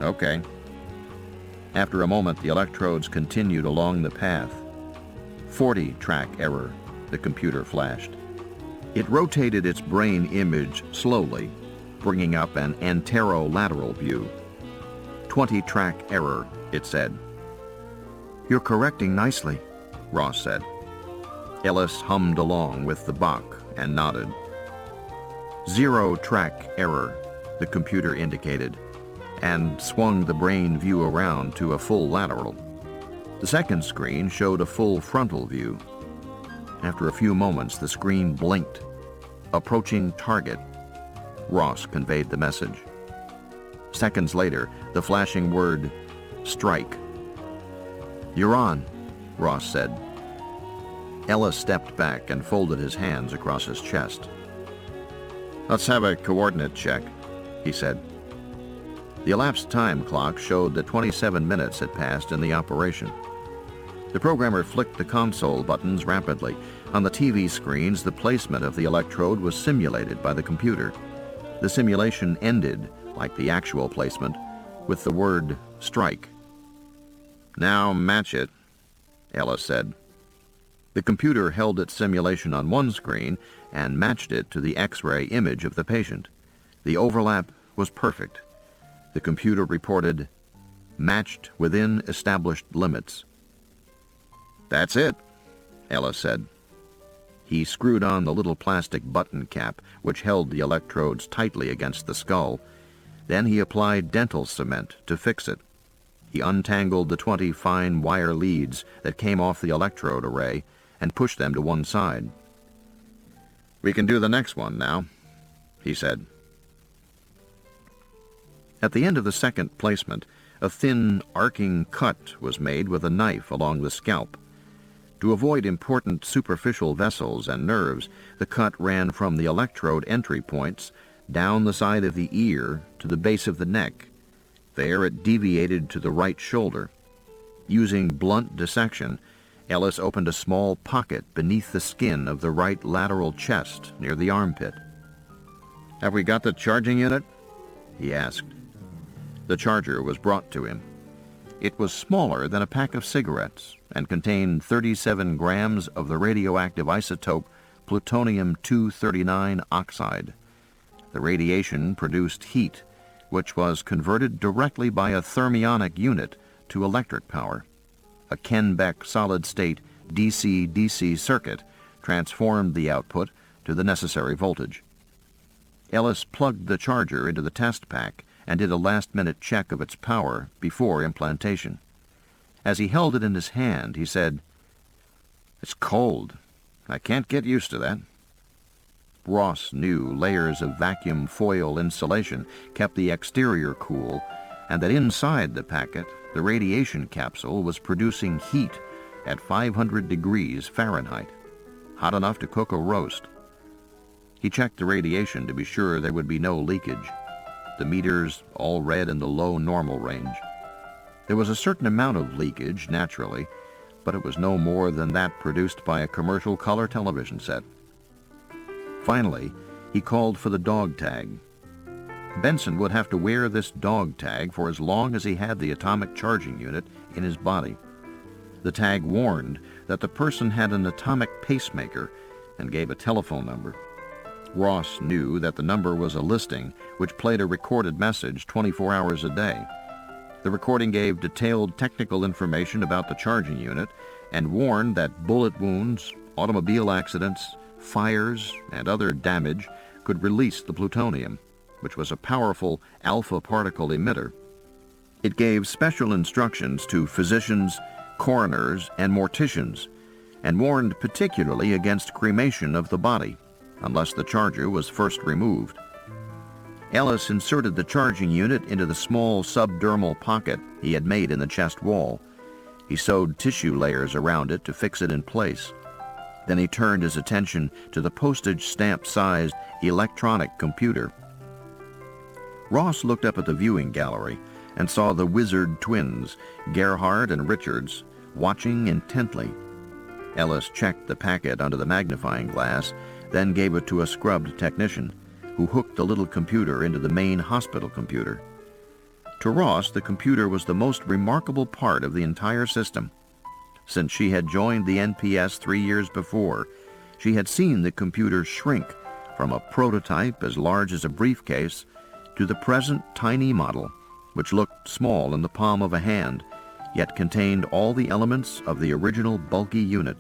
"Okay." After a moment, the electrodes continued along the path. 40 track error, the computer flashed. It rotated its brain image slowly, bringing up an anterolateral view. 20 track error, it said. "You're correcting nicely," Ross said. Ellis hummed along with the Bach and nodded. 0 track error, the computer indicated, and swung the brain view around to a full lateral. The second screen showed a full frontal view. After a few moments, the screen blinked. "Approaching target," Ross conveyed the message. Seconds later, the flashing word, "strike." "You're on," Ross said. Ellis stepped back and folded his hands across his chest. "Let's have a coordinate check," he said. The elapsed time clock showed that 27 minutes had passed in the operation. The programmer flicked the console buttons rapidly. On the TV screens, the placement of the electrode was simulated by the computer. The simulation ended, like the actual placement, with the word "strike." "Now match it," Ellis said. The computer held its simulation on one screen and matched it to the X-ray image of the patient. The overlap was perfect. The computer reported, "Matched within established limits." "That's it," Ellis said. He screwed on the little plastic button cap which held the electrodes tightly against the skull. Then he applied dental cement to fix it. He untangled the 20 fine wire leads that came off the electrode array and pushed them to one side. "We can do the next one now," he said. At the end of the second placement, a thin, arcing cut was made with a knife along the scalp. To avoid important superficial vessels and nerves, the cut ran from the electrode entry points down the side of the ear to the base of the neck. There it deviated to the right shoulder. Using blunt dissection, Ellis opened a small pocket beneath the skin of the right lateral chest near the armpit. "Have we got the charging unit?" he asked. The charger was brought to him. It was smaller than a pack of cigarettes and contained 37 grams of the radioactive isotope plutonium-239 oxide. The radiation produced heat, which was converted directly by a thermionic unit to electric power. A Kenbeck solid-state DC-DC circuit transformed the output to the necessary voltage. Ellis plugged the charger into the test pack and did a last-minute check of its power before implantation. As he held it in his hand, he said, "It's cold. I can't get used to that." Ross knew layers of vacuum foil insulation kept the exterior cool, and that inside the packet, the radiation capsule was producing heat at 500 degrees Fahrenheit, hot enough to cook a roast. He checked the radiation to be sure there would be no leakage. The meters all read in the low normal range. There was a certain amount of leakage, naturally, but it was no more than that produced by a commercial color television set. Finally, he called for the dog tag. Benson would have to wear this dog tag for as long as he had the atomic charging unit in his body. The tag warned that the person had an atomic pacemaker and gave a telephone number. Ross knew that the number was a listing which played a recorded message 24 hours a day. The recording gave detailed technical information about the charging unit and warned that bullet wounds, automobile accidents, fires, and other damage could release the plutonium, which was a powerful alpha particle emitter. It gave special instructions to physicians, coroners, and morticians, and warned particularly against cremation of the body, unless the charger was first removed. Ellis inserted the charging unit into the small subdermal pocket he had made in the chest wall. He sewed tissue layers around it to fix it in place. Then he turned his attention to the postage stamp-sized electronic computer. Ross looked up at the viewing gallery and saw the wizard twins, Gerhardt and Richards, watching intently. Ellis checked the packet under the magnifying glass, then gave it to a scrubbed technician, who hooked the little computer into the main hospital computer. To Ross, the computer was the most remarkable part of the entire system. Since she had joined the NPS 3 years before, she had seen the computer shrink from a prototype as large as a briefcase to the present tiny model, which looked small in the palm of a hand, yet contained all the elements of the original bulky unit.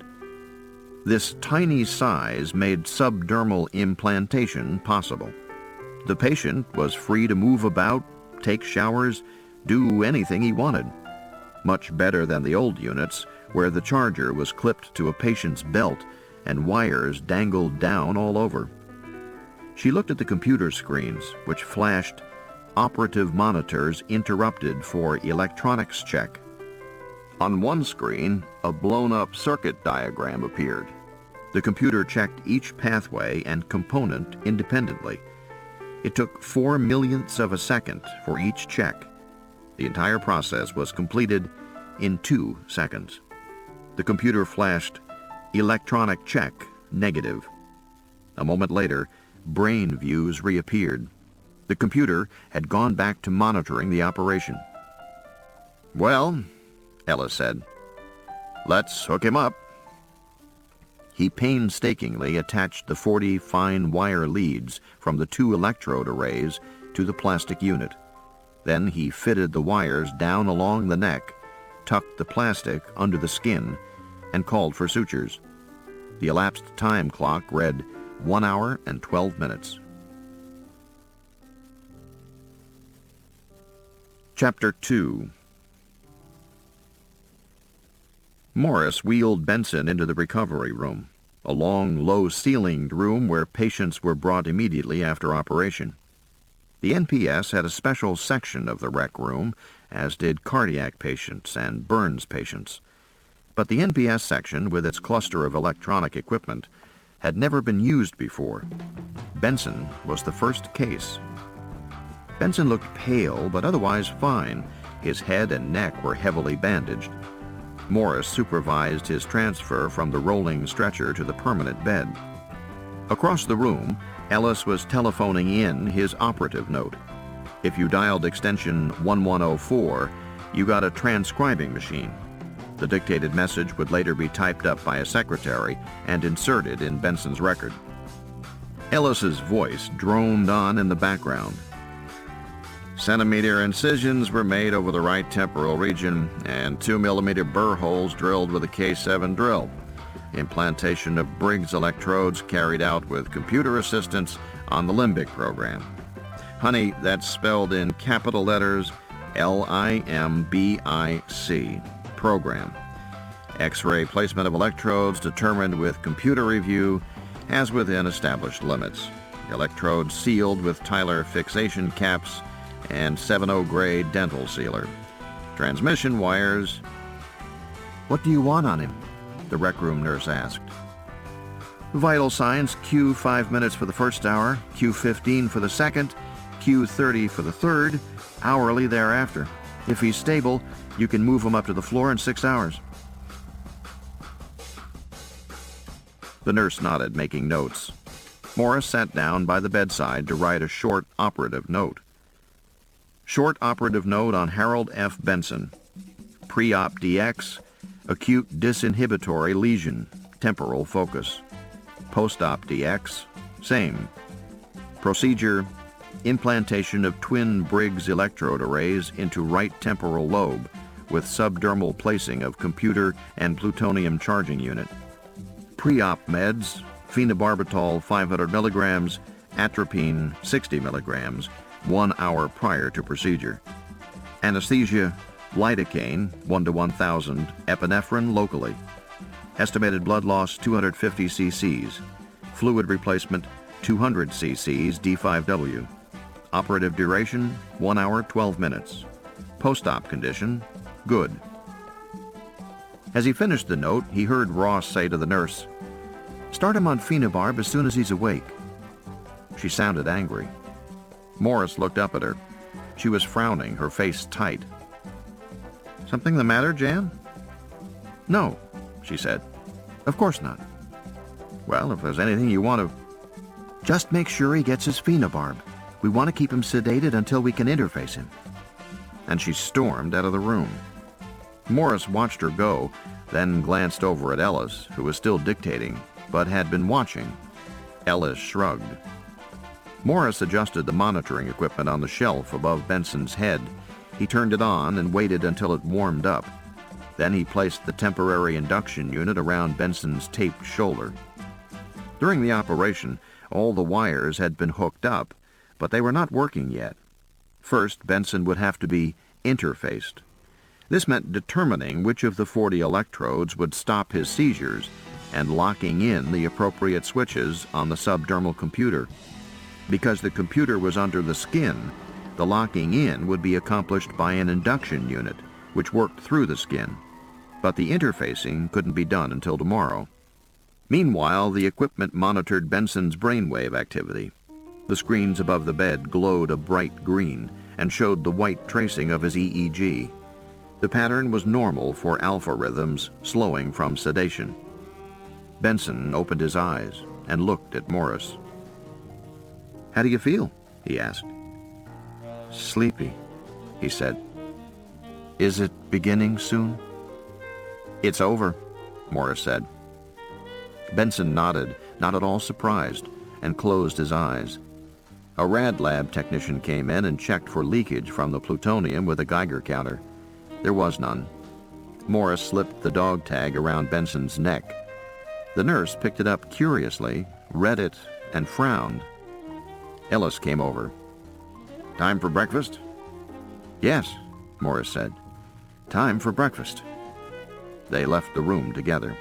This tiny size made subdermal implantation possible. The patient was free to move about, take showers, do anything he wanted. Much better than the old units, where the charger was clipped to a patient's belt and wires dangled down all over. She looked at the computer screens, which flashed operative monitors interrupted for electronics check. On one screen, a blown-up circuit diagram appeared. The computer checked each pathway and component independently. It took 4 millionths of a second for each check. The entire process was completed in 2 seconds. The computer flashed, "Electronic check, negative." A moment later, brain views reappeared. The computer had gone back to monitoring the operation. "Well," Ellis said. "Let's hook him up." He painstakingly attached the 40 fine wire leads from the 2 electrode arrays to the plastic unit. Then he fitted the wires down along the neck, tucked the plastic under the skin, and called for sutures. The elapsed time clock read 1 hour and 12 minutes. Chapter 2. Morris wheeled Benson into the recovery room, a long, low-ceilinged room where patients were brought immediately after operation. The NPS had a special section of the rec room, as did cardiac patients and burns patients. But the NPS section, with its cluster of electronic equipment, had never been used before. Benson was the first case. Benson looked pale, but otherwise fine. His head and neck were heavily bandaged. Morris supervised his transfer from the rolling stretcher to the permanent bed. Across the room, Ellis was telephoning in his operative note. If you dialed extension 1104, you got a transcribing machine. The dictated message would later be typed up by a secretary and inserted in Benson's record. Ellis's voice droned on in the background. "Centimeter incisions were made over the right temporal region and 2mm burr holes drilled with a K7 drill. Implantation of Briggs electrodes carried out with computer assistance on the limbic program. Honey, that's spelled in capital letters LIMBIC. Program. X-ray placement of electrodes determined with computer review as within established limits. Electrodes sealed with Tyler fixation caps and 7.0 grade dental sealer. Transmission wires." What do you want on him? The rec room nurse asked. Vital signs: Q 5 minutes for the first hour, Q 15 for the second, Q 30 for the third, hourly thereafter. If he's stable, you can move him up to the floor in 6 hours. The nurse nodded, making notes. Morris sat down by the bedside to write a short operative note. Short operative note on Harold F. Benson. Pre-op DX, acute disinhibitory lesion, temporal focus. Post-op DX, same. Procedure, implantation of twin Briggs electrode arrays into right temporal lobe with subdermal placing of computer and plutonium charging unit. Pre-op meds, phenobarbital 500 milligrams, atropine 60 milligrams, 1 hour prior to procedure. Anesthesia, lidocaine 1 to 1,000, epinephrine locally. Estimated blood loss 250 cc's. Fluid replacement 200 cc's D5W. Operative duration 1 hour 12 minutes. Post-op condition good. As he finished the note, he heard Ross say to the nurse, "Start him on phenobarb as soon as he's awake." She sounded angry. Morris looked up at her. She was frowning, her face tight. "Something the matter, Jan?" "No," she said. "Of course not." "Well, if there's anything you want to—" Just make sure he gets his phenobarb. We want to keep him sedated until we can interface him. And she stormed out of the room. Morris watched her go, then glanced over at Ellis, who was still dictating, but had been watching. Ellis shrugged. Morris adjusted the monitoring equipment on the shelf above Benson's head. He turned it on and waited until it warmed up. Then he placed the temporary induction unit around Benson's taped shoulder. During the operation, all the wires had been hooked up, but they were not working yet. First, Benson would have to be interfaced. This meant determining which of the 40 electrodes would stop his seizures and locking in the appropriate switches on the subdermal computer. Because the computer was under the skin, the locking in would be accomplished by an induction unit, which worked through the skin. But the interfacing couldn't be done until tomorrow. Meanwhile, the equipment monitored Benson's brainwave activity. The screens above the bed glowed a bright green and showed the white tracing of his EEG. The pattern was normal for alpha rhythms slowing from sedation. Benson opened his eyes and looked at Morris. "How do you feel?" he asked. "Sleepy," he said. "Is it beginning soon?" "It's over," Morris said. Benson nodded, not at all surprised, and closed his eyes. A rad lab technician came in and checked for leakage from the plutonium with a Geiger counter. There was none. Morris slipped the dog tag around Benson's neck. The nurse picked it up curiously, read it, and frowned. Ellis came over. "Time for breakfast?" "Yes," Morris said. "Time for breakfast." They left the room together.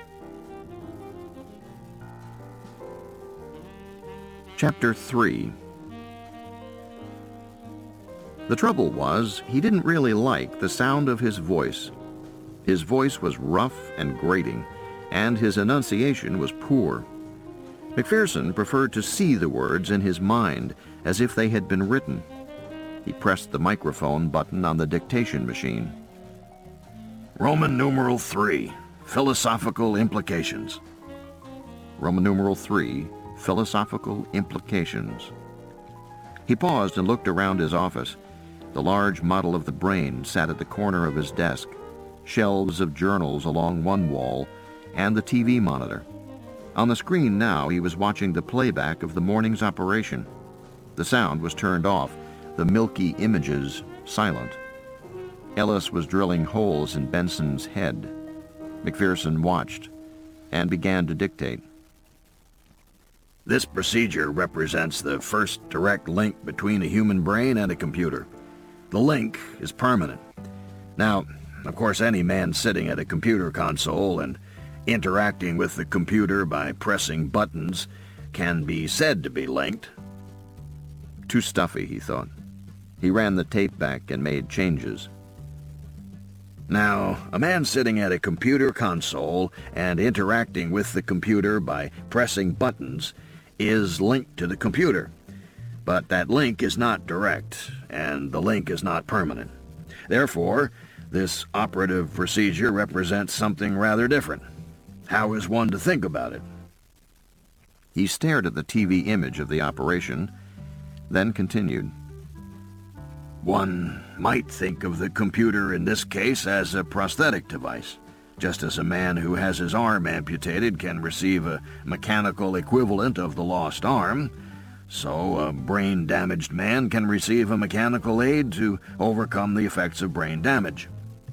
Chapter 3. The trouble was, he didn't really like the sound of his voice. His voice was rough and grating, and his enunciation was poor. McPherson preferred to see the words in his mind as if they had been written. He pressed the microphone button on the dictation machine. Roman numeral 3, philosophical implications. Roman numeral 3, philosophical implications. He paused and looked around his office. The large model of the brain sat at the corner of his desk, shelves of journals along one wall, and the TV monitor. On the screen now he was watching the playback of the morning's operation. The sound was turned off, the milky images silent. Ellis was drilling holes in Benson's head. McPherson watched and began to dictate. This procedure represents the first direct link between a human brain and a computer. The link is permanent. Now, of course, any man sitting at a computer console and interacting with the computer by pressing buttons can be said to be linked. Too stuffy, he thought. He ran the tape back and made changes. Now, a man sitting at a computer console and interacting with the computer by pressing buttons is linked to the computer. But that link is not direct, and the link is not permanent. Therefore, this operative procedure represents something rather different. How is one to think about it? He stared at the TV image of the operation, then continued. One might think of the computer in this case as a prosthetic device, just as a man who has his arm amputated can receive a mechanical equivalent of the lost arm, so a brain-damaged man can receive a mechanical aid to overcome the effects of brain damage.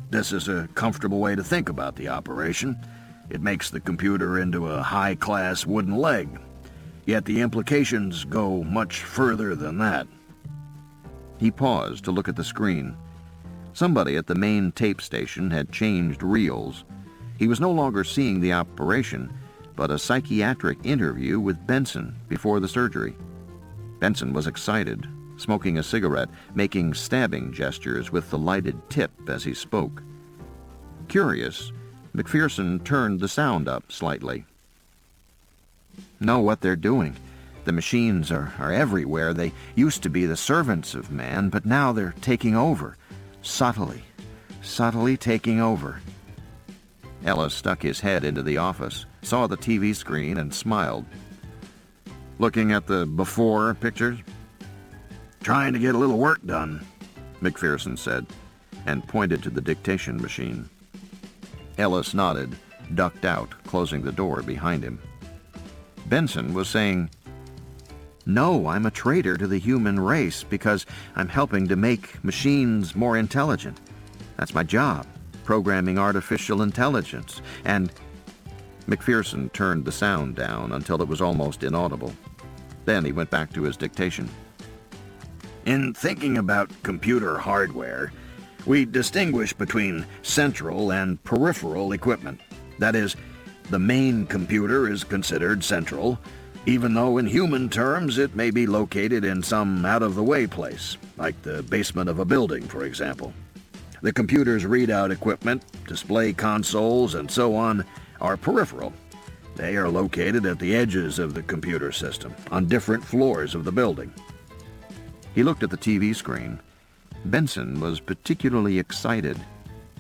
This is a comfortable way to think about the operation. It makes the computer into a high-class wooden leg. Yet the implications go much further than that. He paused to look at the screen. Somebody at the main tape station had changed reels. He was no longer seeing the operation, but a psychiatric interview with Benson before the surgery. Benson was excited, smoking a cigarette, making stabbing gestures with the lighted tip as he spoke. Curious, McPherson turned the sound up slightly. Know what they're doing. The machines are everywhere. They used to be the servants of man, but now they're taking over. Subtly taking over. Ellis stuck his head into the office, saw the TV screen, and smiled. Looking at the before pictures? Trying to get a little work done, McPherson said, and pointed to the dictation machine. Ellis nodded, ducked out, closing the door behind him. Benson was saying, "No, I'm a traitor to the human race because I'm helping to make machines more intelligent. That's my job, programming artificial intelligence, and..." McPherson turned the sound down until it was almost inaudible. Then he went back to his dictation. In thinking about computer hardware, we distinguish between central and peripheral equipment. That is, the main computer is considered central, even though in human terms it may be located in some out-of-the-way place, like the basement of a building, for example. The computer's readout equipment, display consoles, and so on are peripheral. They are located at the edges of the computer system, on different floors of the building. He looked at the TV screen. Benson was particularly excited.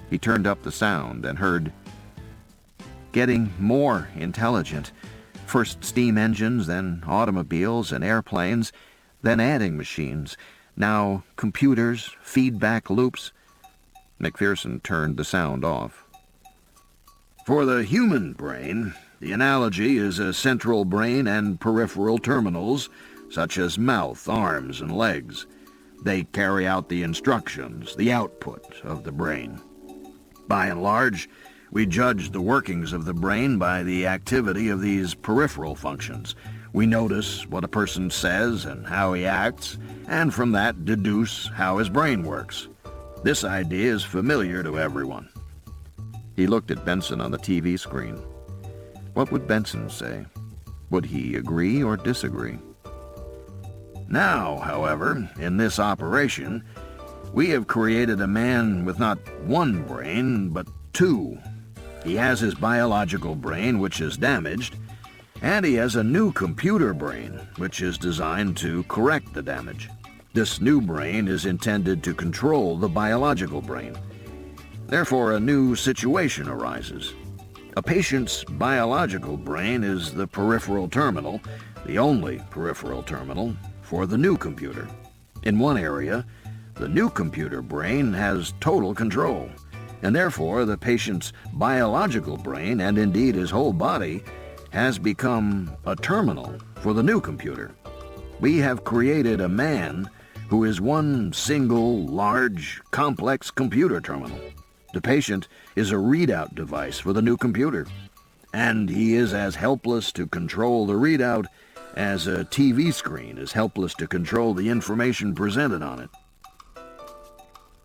He turned up the sound and heard, "Getting more intelligent. First steam engines, then automobiles and airplanes, then adding machines. Now computers, feedback loops." McPherson turned the sound off. For the human brain, the analogy is a central brain and peripheral terminals, such as mouth, arms, and legs. They carry out the instructions, the output of the brain. By and large, we judge the workings of the brain by the activity of these peripheral functions. We notice what a person says and how he acts, and from that deduce how his brain works. This idea is familiar to everyone. He looked at Benson on the TV screen. What would Benson say? Would he agree or disagree? Now, however, in this operation, we have created a man with not one brain, but two. He has his biological brain, which is damaged, and he has a new computer brain, which is designed to correct the damage. This new brain is intended to control the biological brain. Therefore, a new situation arises. A patient's biological brain is the peripheral terminal, the only peripheral terminal, for the new computer. In one area, the new computer brain has total control, and therefore the patient's biological brain, and indeed his whole body, has become a terminal for the new computer. We have created a man who is one single, large, complex computer terminal. The patient is a readout device for the new computer, and he is as helpless to control the readout as a TV screen is helpless to control the information presented on it.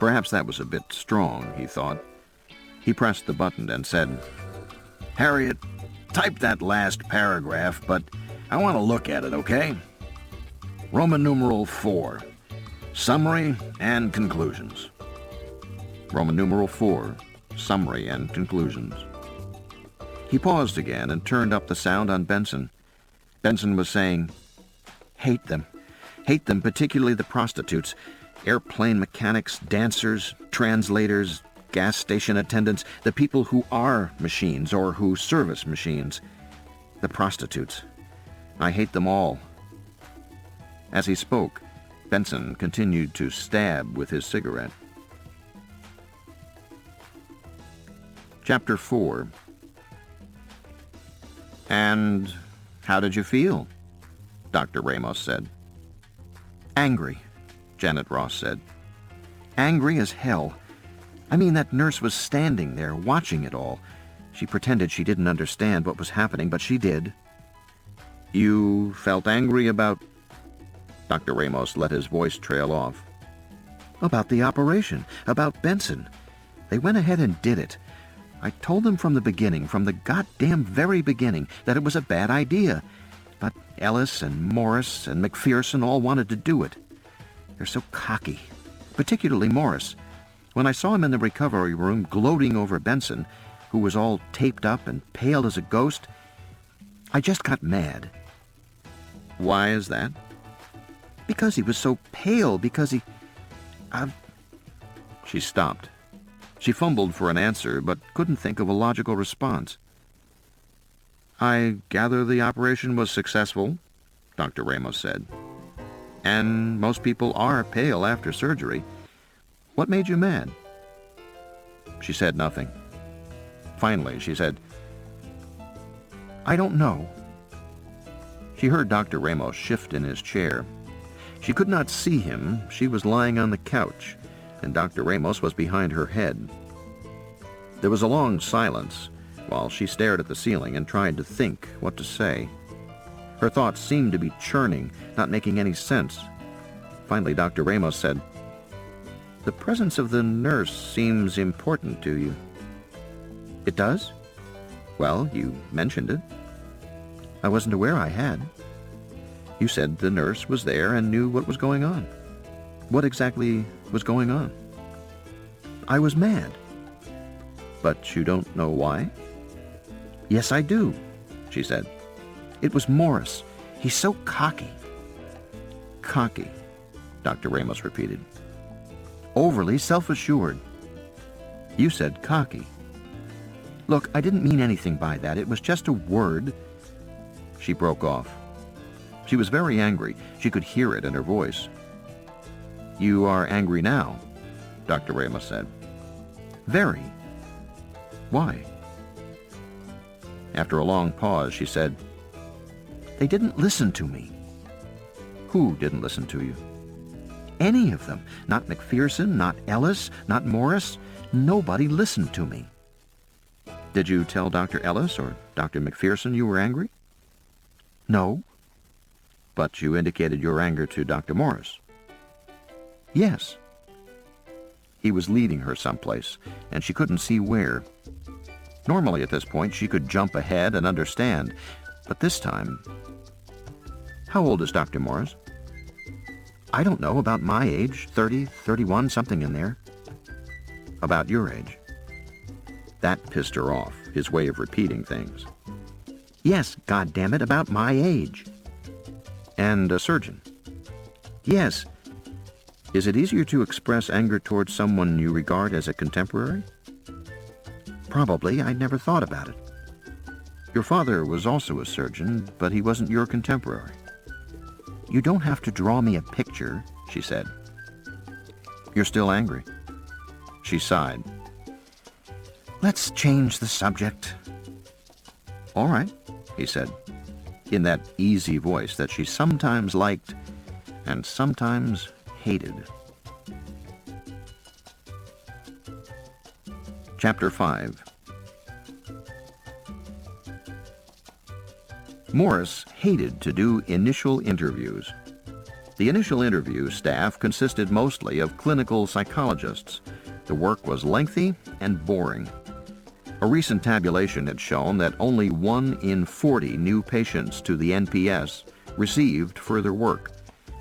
Perhaps that was a bit strong, he thought. He pressed the button and said, "Harriet, type that last paragraph, but I want to look at it, okay? Roman numeral 4, summary and conclusions." Roman numeral 4, summary and conclusions. He paused again and turned up the sound on Benson. Benson was saying, hate them, particularly the prostitutes, airplane mechanics, dancers, translators, gas station attendants, the people who are machines or who service machines. The prostitutes. I hate them all. As he spoke, Benson continued to stab with his cigarette. Chapter 4. And how did you feel? Dr. Ramos said. Angry, Janet Ross said. Angry as hell. I mean, that nurse was standing there, watching it all. She pretended she didn't understand what was happening, but she did. You felt angry about... Dr. Ramos let his voice trail off. About the operation, about Benson. They went ahead and did it. I told them from the beginning, from the goddamn very beginning, that it was a bad idea. But Ellis and Morris and McPherson all wanted to do it. They're so cocky, particularly Morris. When I saw him in the recovery room gloating over Benson, who was all taped up and pale as a ghost, I just got mad. Why is that? Because he was so pale, because he... She stopped. She fumbled for an answer, but couldn't think of a logical response. I gather the operation was successful, Dr. Ramos said. And most people are pale after surgery. What made you mad? She said nothing. Finally, she said, I don't know. She heard Dr. Ramos shift in his chair. She could not see him. She was lying on the couch, and Dr. Ramos was behind her head. There was a long silence while she stared at the ceiling and tried to think what to say. Her thoughts seemed to be churning, not making any sense. Finally, Dr. Ramos said, The presence of the nurse seems important to you. It does? Well, you mentioned it. I wasn't aware I had. You said the nurse was there and knew what was going on. What exactly was going on? I was mad. But you don't know why? Yes, I do, she said. It was Morris. He's so cocky. Cocky, Dr. Ramos repeated. Overly self-assured. You said cocky. Look, I didn't mean anything by that. It was just a word. She broke off. She was very angry. She could hear it in her voice. You are angry now, Dr. Ramos said. Very. Why? After a long pause, she said, "They didn't listen to me." "Who didn't listen to you?" Any of them. Not McPherson, not Ellis, not Morris. Nobody listened to me. "Did you tell Dr. Ellis or Dr. McPherson you were angry?" No. "But you indicated your anger to Dr. Morris." Yes. He was leading her someplace, and she couldn't see where. Normally at this point she could jump ahead and understand, but this time... "How old is Dr. Morris?" I don't know, about my age, 30, 31, something in there. "About your age." That pissed her off, his way of repeating things. Yes, goddammit, about my age. "And a surgeon?" Yes. "Is it easier to express anger towards someone you regard as a contemporary?" Probably. I never thought about it. "Your father was also a surgeon, but he wasn't your contemporary." You don't have to draw me a picture, she said. "You're still angry." She sighed. Let's change the subject. "All right," he said, in that easy voice that she sometimes liked and sometimes hated. Chapter 5. Morris hated to do initial interviews. The initial interview staff consisted mostly of clinical psychologists. The work was lengthy and boring. A recent tabulation had shown that only 1 in 40 new patients to the NPS received further work,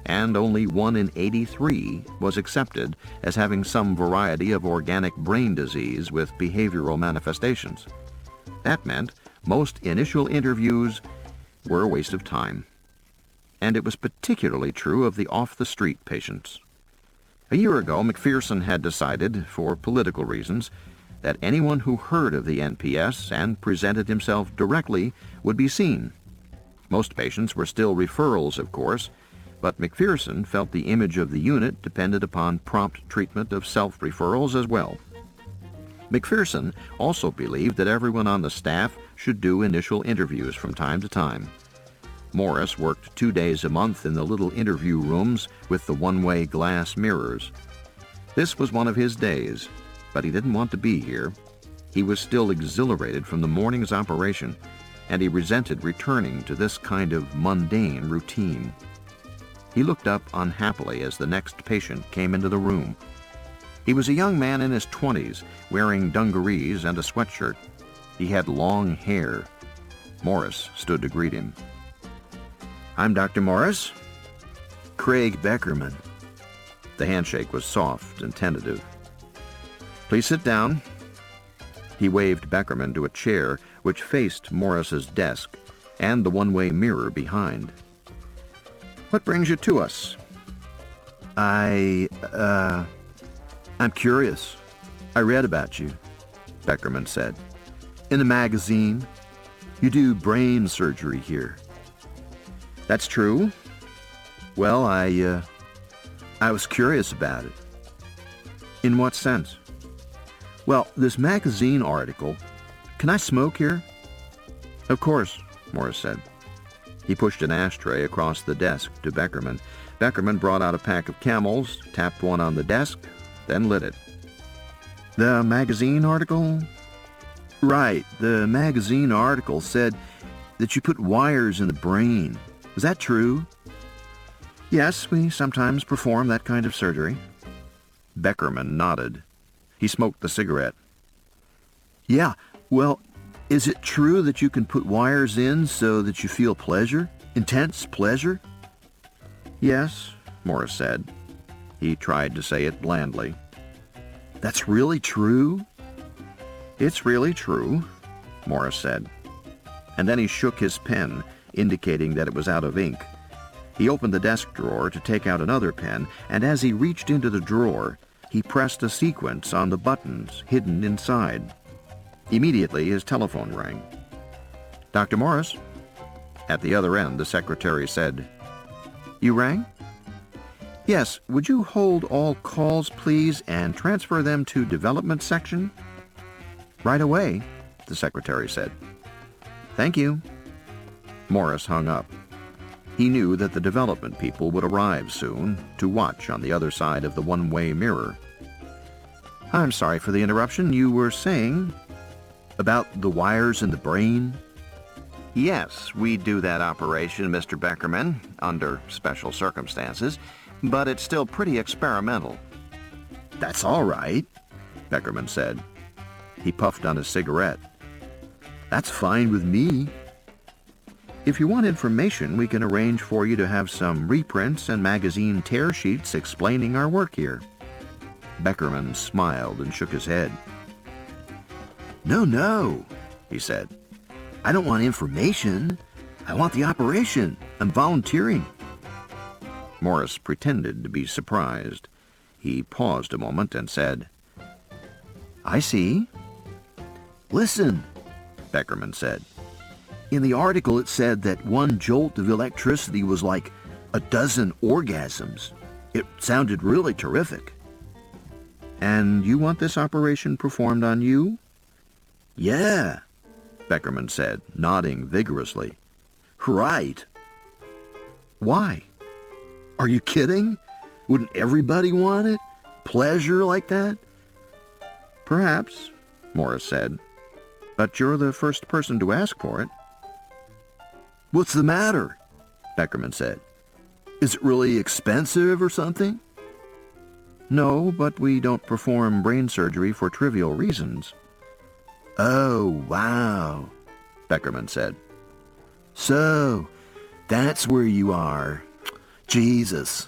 and only 1 in 83 was accepted as having some variety of organic brain disease with behavioral manifestations. That meant most initial interviews were a waste of time. And it was particularly true of the off-the-street patients. A year ago, McPherson had decided, for political reasons, that anyone who heard of the NPS and presented himself directly would be seen. Most patients were still referrals, of course, but McPherson felt the image of the unit depended upon prompt treatment of self-referrals as well. McPherson also believed that everyone on the staff should do initial interviews from time to time. Morris worked 2 days a month in the little interview rooms with the one-way glass mirrors. This was one of his days, but he didn't want to be here. He was still exhilarated from the morning's operation, and he resented returning to this kind of mundane routine. He looked up unhappily as the next patient came into the room. He was a young man in his 20s, wearing dungarees and a sweatshirt. He had long hair. Morris stood to greet him. I'm Dr. Morris. Craig Beckerman. The handshake was soft and tentative. Please sit down. He waved Beckerman to a chair which faced Morris's desk and the one-way mirror behind. What brings you to us? I'm curious. I read about you, Beckerman said. In the magazine. You do brain surgery here. That's true. Well, I was curious about it. In what sense? Well, this magazine article... Can I smoke here? Of course, Morris said. He pushed an ashtray across the desk to Beckerman. Beckerman brought out a pack of Camels, tapped one on the desk, then lit it. The magazine article? Right, the magazine article said that you put wires in the brain. Is that true? Yes, we sometimes perform that kind of surgery. Beckerman nodded. He smoked the cigarette. Yeah, well, is it true that you can put wires in so that you feel pleasure? Intense pleasure? Yes, Morris said. He tried to say it blandly. That's really true? It's really true, Morris said. And then he shook his pen, indicating that it was out of ink. He opened the desk drawer to take out another pen, and as he reached into the drawer, he pressed a sequence on the buttons hidden inside. Immediately, his telephone rang. Dr. Morris? At the other end, the secretary said, You rang? Yes, would you hold all calls, please, and transfer them to development section? Right away, the secretary said. Thank you. Morris hung up. He knew that the development people would arrive soon to watch on the other side of the one-way mirror. I'm sorry for the interruption. You were saying about the wires in the brain? Yes, we do that operation, Mr. Beckerman, under special circumstances, but it's still pretty experimental. That's all right, Beckerman said. He puffed on his cigarette. That's fine with me. If you want information, we can arrange for you to have some reprints and magazine tear sheets explaining our work here. Beckerman smiled and shook his head. No, he said. I don't want information. I want the operation. I'm volunteering. Morris pretended to be surprised. He paused a moment and said, I see. Listen, Beckerman said. In the article it said that one jolt of electricity was like a dozen orgasms. It sounded really terrific. And you want this operation performed on you? Yeah, Beckerman said, nodding vigorously. Right. Why? Are you kidding? Wouldn't everybody want it? Pleasure like that? Perhaps, Morris said. But you're the first person to ask for it. What's the matter? Beckerman said. Is it really expensive or something? No, but we don't perform brain surgery for trivial reasons. Oh, wow, Beckerman said. So, that's where you are. Jesus.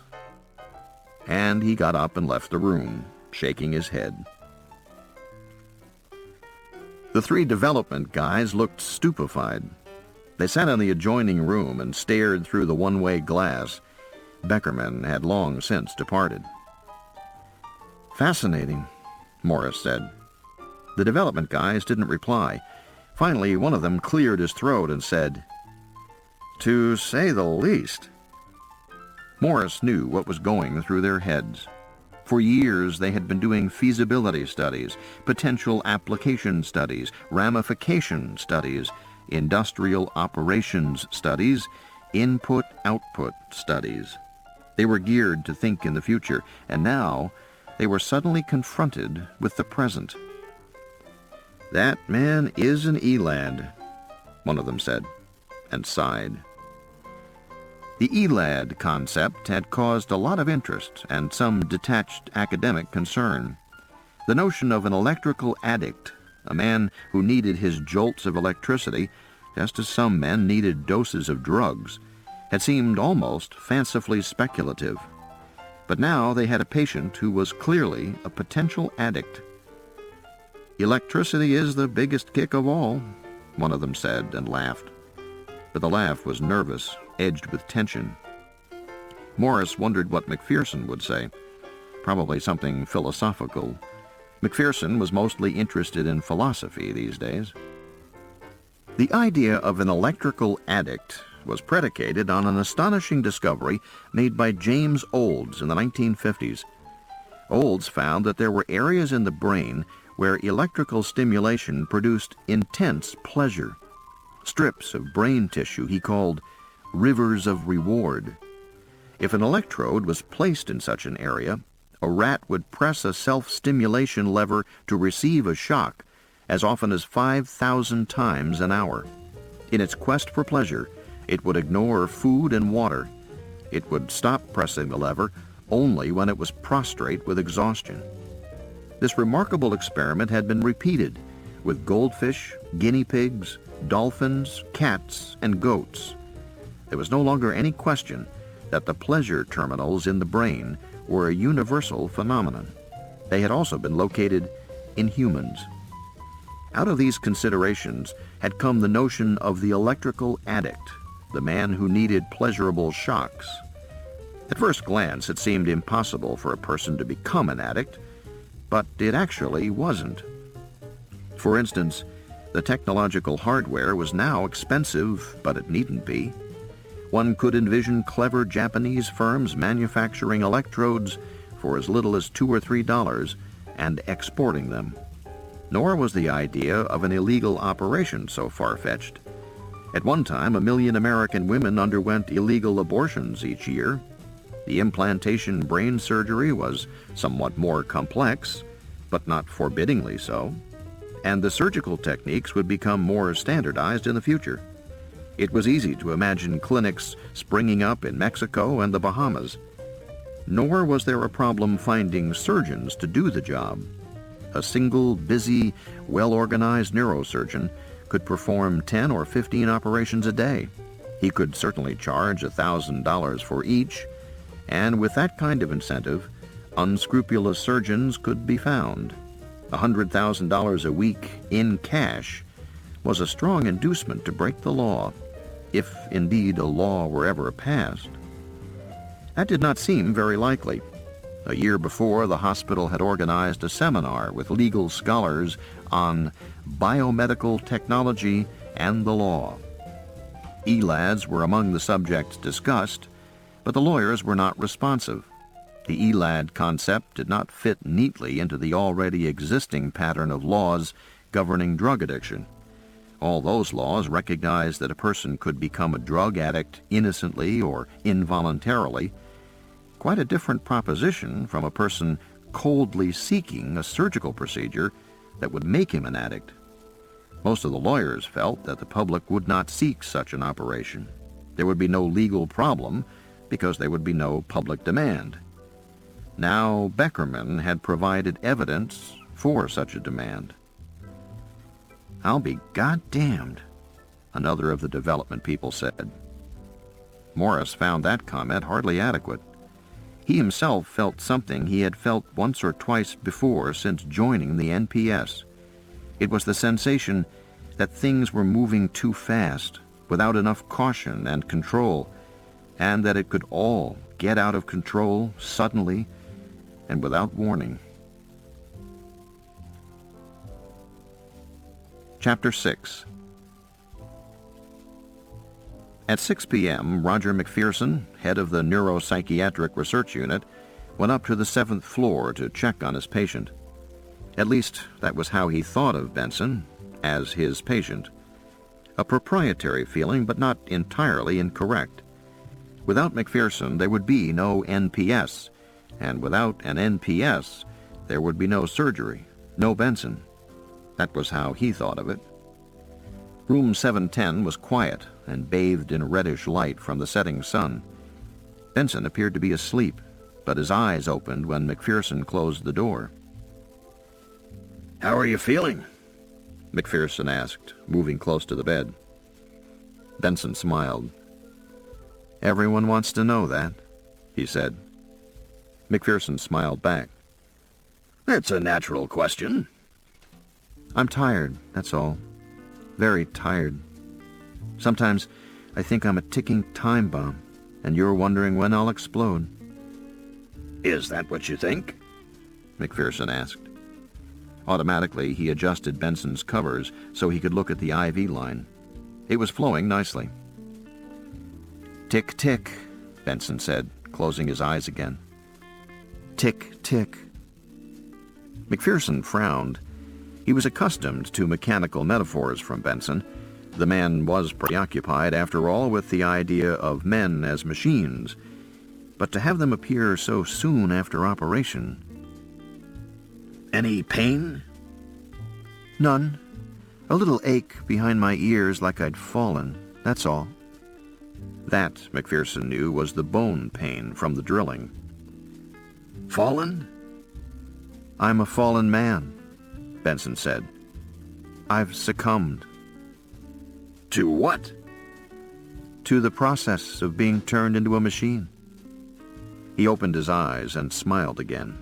And he got up and left the room, shaking his head. The three development guys looked stupefied. They sat in the adjoining room and stared through the one-way glass. Beckerman had long since departed. Fascinating, Morris said. The development guys didn't reply. Finally, one of them cleared his throat and said, To say the least. Morris knew what was going through their heads. For years, they had been doing feasibility studies, potential application studies, ramification studies, industrial operations studies, input-output studies. They were geared to think in the future, and now they were suddenly confronted with the present. That man is an eLad, one of them said, and sighed. The eLad concept had caused a lot of interest and some detached academic concern. The notion of an electrical addict, a man who needed his jolts of electricity, just as some men needed doses of drugs, had seemed almost fancifully speculative. But now they had a patient who was clearly a potential addict. Electricity is the biggest kick of all, one of them said and laughed. But the laugh was nervous, edged with tension. Morris wondered what McPherson would say. Probably something philosophical. McPherson was mostly interested in philosophy these days. The idea of an electrical addict was predicated on an astonishing discovery made by James Olds in the 1950s. Olds found that there were areas in the brain where electrical stimulation produced intense pleasure. Strips of brain tissue he called rivers of reward. If an electrode was placed in such an area, a rat would press a self-stimulation lever to receive a shock as often as 5,000 times an hour. In its quest for pleasure, it would ignore food and water. It would stop pressing the lever only when it was prostrate with exhaustion. This remarkable experiment had been repeated with goldfish, guinea pigs, dolphins, cats, and goats. There was no longer any question that the pleasure terminals in the brain were a universal phenomenon. They had also been located in humans. Out of these considerations had come the notion of the electrical addict, the man who needed pleasurable shocks. At first glance, it seemed impossible for a person to become an addict, but it actually wasn't. For instance, the technological hardware was now expensive, but it needn't be. One could envision clever Japanese firms manufacturing electrodes for as little as $2 or $3 and exporting them. Nor was the idea of an illegal operation so far-fetched. At one time, 1 million American women underwent illegal abortions each year. The implantation brain surgery was somewhat more complex, but not forbiddingly so, and the surgical techniques would become more standardized in the future. It was easy to imagine clinics springing up in Mexico and the Bahamas. Nor was there a problem finding surgeons to do the job. A single, busy, well-organized neurosurgeon could perform 10 or 15 operations a day. He could certainly charge $1,000 for each, and with that kind of incentive, unscrupulous surgeons could be found. $100,000 a week in cash was a strong inducement to break the law, if indeed a law were ever passed. That did not seem very likely. A year before, the hospital had organized a seminar with legal scholars on biomedical technology and the law. ELADs were among the subjects discussed, but the lawyers were not responsive. The ELAD concept did not fit neatly into the already existing pattern of laws governing drug addiction. All those laws recognized that a person could become a drug addict innocently or involuntarily, quite a different proposition from a person coldly seeking a surgical procedure that would make him an addict. Most of the lawyers felt that the public would not seek such an operation. There would be no legal problem because there would be no public demand. Now Beckerman had provided evidence for such a demand. "I'll be goddamned," another of the development people said. Morris found that comment hardly adequate. He himself felt something he had felt once or twice before since joining the NPS. It was the sensation that things were moving too fast, without enough caution and control, and that it could all get out of control suddenly and without warning. Chapter 6. At 6 p.m., Roger McPherson, head of the Neuropsychiatric Research Unit, went up to the 7th floor to check on his patient. At least, that was how he thought of Benson, as his patient. A proprietary feeling, but not entirely incorrect. Without McPherson, there would be no NPS, and without an NPS, there would be no surgery, no Benson. That was how he thought of it. Room 710 was quiet and bathed in reddish light from the setting sun. Benson appeared to be asleep, but his eyes opened when McPherson closed the door. "How are you feeling?" McPherson asked, moving close to the bed. Benson smiled. "Everyone wants to know that," he said. McPherson smiled back. "That's a natural question." "I'm tired, that's all. Very tired. Sometimes I think I'm a ticking time bomb, and you're wondering when I'll explode." "Is that what you think?" McPherson asked. Automatically, he adjusted Benson's covers so he could look at the IV line. It was flowing nicely. "Tick, tick," Benson said, closing his eyes again. "Tick, tick." McPherson frowned. He was accustomed to mechanical metaphors from Benson. The man was preoccupied, after all, with the idea of men as machines. But to have them appear so soon after operation... "Any pain?" "None. A little ache behind my ears like I'd fallen, that's all." That, McPherson knew, was the bone pain from the drilling. "Fallen?" "I'm a fallen man," Benson said. "I've succumbed." "To what?" "To the process of being turned into a machine." He opened his eyes and smiled again.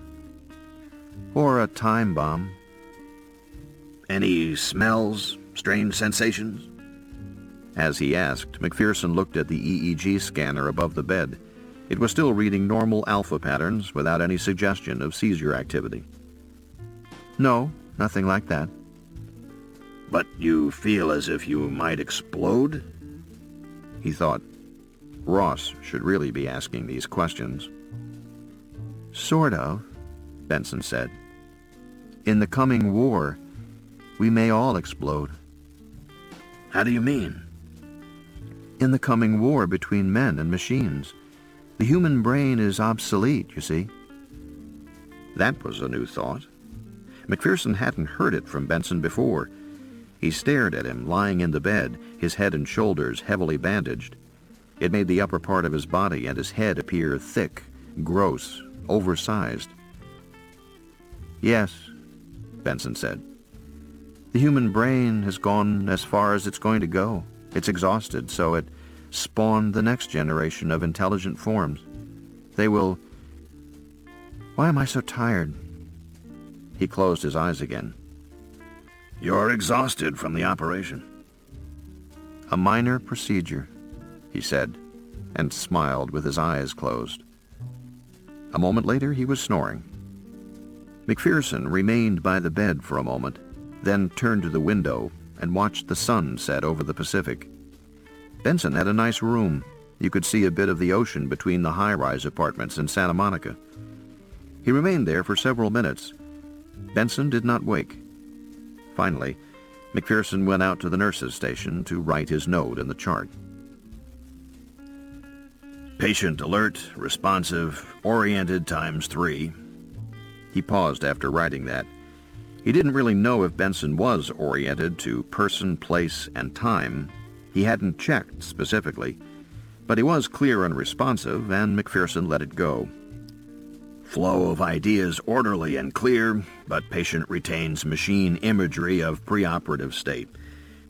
"Or a time bomb." "Any smells, strange sensations?" As he asked, McPherson looked at the EEG scanner above the bed. It was still reading normal alpha patterns without any suggestion of seizure activity. "No, nothing like that." "But you feel as if you might explode?" He thought, Ross should really be asking these questions. "Sort of," Benson said. "In the coming war, we may all explode." "How do you mean?" in the coming war between men and machines. The human brain is obsolete, you see. That was a new thought. McPherson hadn't heard it from Benson before. He stared at him, lying in the bed, his head and shoulders heavily bandaged. It made the upper part of his body and his head appear thick, gross, oversized. Yes, Benson said. The human brain has gone as far as it's going to go. It's exhausted, so it spawned the next generation of intelligent forms. They will... Why am I so tired? He closed his eyes again. You're exhausted from the operation. A minor procedure, he said, and smiled with his eyes closed. A moment later, he was snoring. McPherson remained by the bed for a moment, then turned to the window and watched the sun set over the Pacific. Benson had a nice room. You could see a bit of the ocean between the high-rise apartments in Santa Monica. He remained there for several minutes. Benson did not wake. Finally, McPherson went out to the nurse's station to write his note in the chart. Patient alert, responsive, oriented ×3. He paused after writing that. He didn't really know if Benson was oriented to person, place, and time. He hadn't checked specifically, but he was clear and responsive, and McPherson let it go. Flow of ideas orderly and clear, but patient retains machine imagery of preoperative state.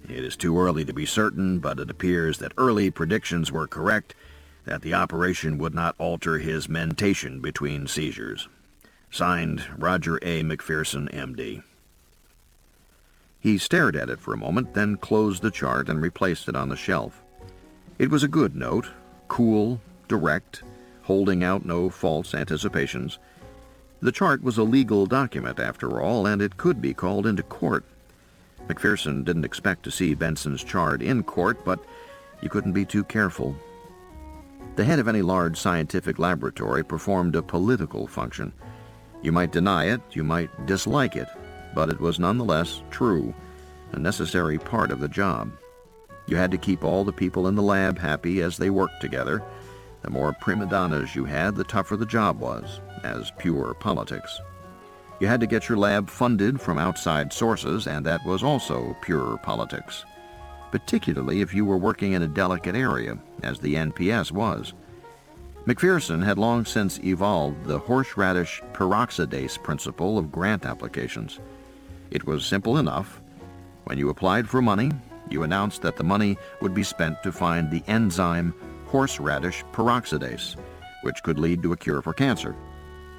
It is too early to be certain, but it appears that early predictions were correct, that the operation would not alter his mentation between seizures. Signed, Roger A. McPherson, M.D. He stared at it for a moment, then closed the chart and replaced it on the shelf. It was a good note, cool, direct, holding out no false anticipations. The chart was a legal document, after all, and it could be called into court. McPherson didn't expect to see Benson's chart in court, but you couldn't be too careful. The head of any large scientific laboratory performed a political function. You might deny it, you might dislike it, but it was nonetheless true, a necessary part of the job. You had to keep all the people in the lab happy as they worked together. The more prima donnas you had, the tougher the job was, as pure politics. You had to get your lab funded from outside sources, and that was also pure politics, particularly if you were working in a delicate area, as the NPS was. McPherson had long since evolved the horseradish peroxidase principle of grant applications. It was simple enough. When you applied for money, you announced that the money would be spent to find the enzyme horseradish peroxidase, which could lead to a cure for cancer.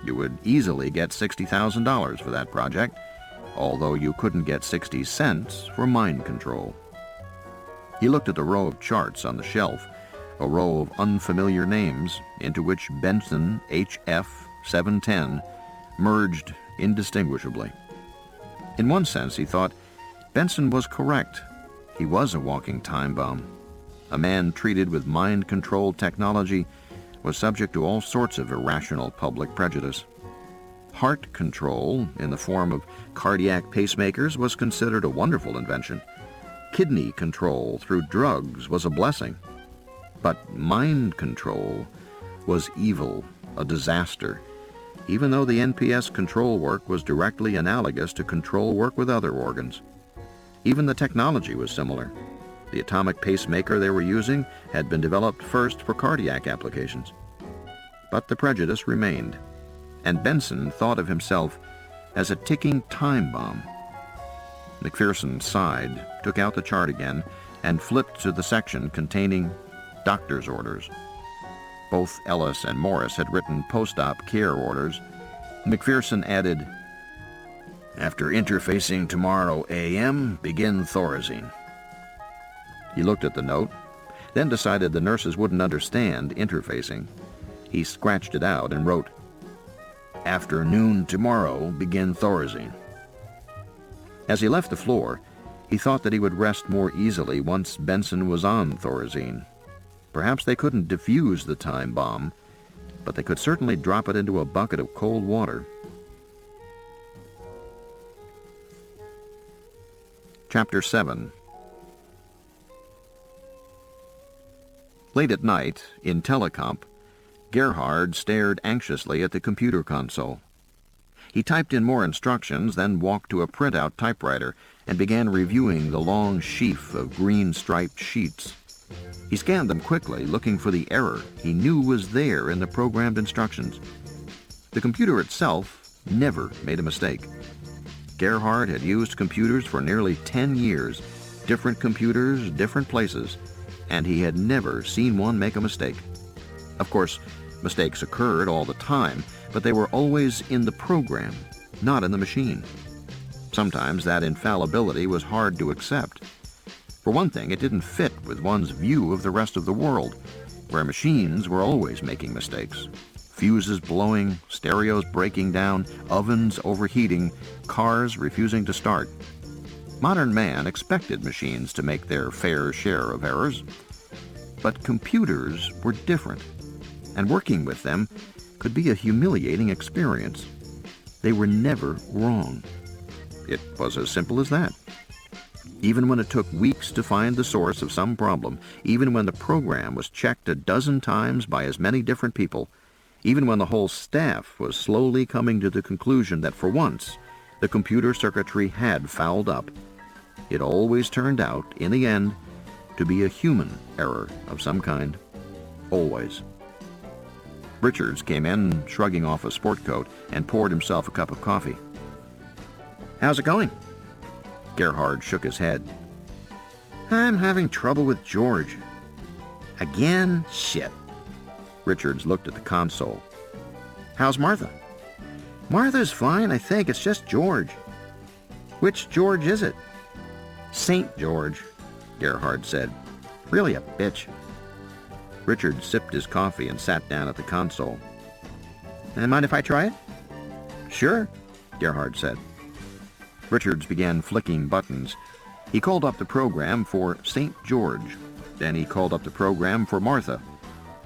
You would easily get $60,000 for that project, although you couldn't get 60 cents for mind control. He looked at the row of charts on the shelf, a row of unfamiliar names into which Benson HF 710 merged indistinguishably. In one sense, he thought, Benson was correct. He was a walking time bomb. A man treated with mind-controlled technology was subject to all sorts of irrational public prejudice. Heart control, in the form of cardiac pacemakers, was considered a wonderful invention. Kidney control through drugs was a blessing. But mind control was evil, a disaster, even though the NPS control work was directly analogous to control work with other organs. Even the technology was similar. The atomic pacemaker they were using had been developed first for cardiac applications. But the prejudice remained, and Benson thought of himself as a ticking time bomb. McPherson sighed, took out the chart again, and flipped to the section containing doctor's orders. Both Ellis and Morris had written post-op care orders. McPherson added, "After interfacing tomorrow a.m., begin Thorazine." He looked at the note, then decided the nurses wouldn't understand interfacing. He scratched it out and wrote, "After noon tomorrow, begin Thorazine." As he left the floor, he thought that he would rest more easily once Benson was on Thorazine. Perhaps they couldn't defuse the time bomb, but they could certainly drop it into a bucket of cold water. Chapter 7. Late at night, in telecomp, Gerhard stared anxiously at the computer console. He typed in more instructions, then walked to a printout typewriter and began reviewing the long sheaf of green-striped sheets. He scanned them quickly, looking for the error he knew was there in the programmed instructions. The computer itself never made a mistake. Gerhard had used computers for nearly 10 years, different computers, different places, and he had never seen one make a mistake. Of course, mistakes occurred all the time, but they were always in the program, not in the machine. Sometimes that infallibility was hard to accept. For one thing, it didn't fit with one's view of the rest of the world, where machines were always making mistakes. Fuses blowing, stereos breaking down, ovens overheating, cars refusing to start. Modern man expected machines to make their fair share of errors. But computers were different, and working with them could be a humiliating experience. They were never wrong. It was as simple as that. Even when it took weeks to find the source of some problem, even when the program was checked a dozen times by as many different people, even when the whole staff was slowly coming to the conclusion that for once the computer circuitry had fouled up, it always turned out, in the end, to be a human error of some kind. Always. Richards came in, shrugging off a sport coat, and poured himself a cup of coffee. "How's it going?" Gerhard shook his head. "I'm having trouble with George." "Again? Shit." Richards looked at the console. "How's Martha?" "Martha's fine, I think. It's just George." "Which George is it?" "St. George," Gerhard said. "Really a bitch." Richard sipped his coffee and sat down at the console. "Mind if I try it?" "Sure," Gerhard said. Richards began flicking buttons. He called up the program for St. George. Then he called up the program for Martha.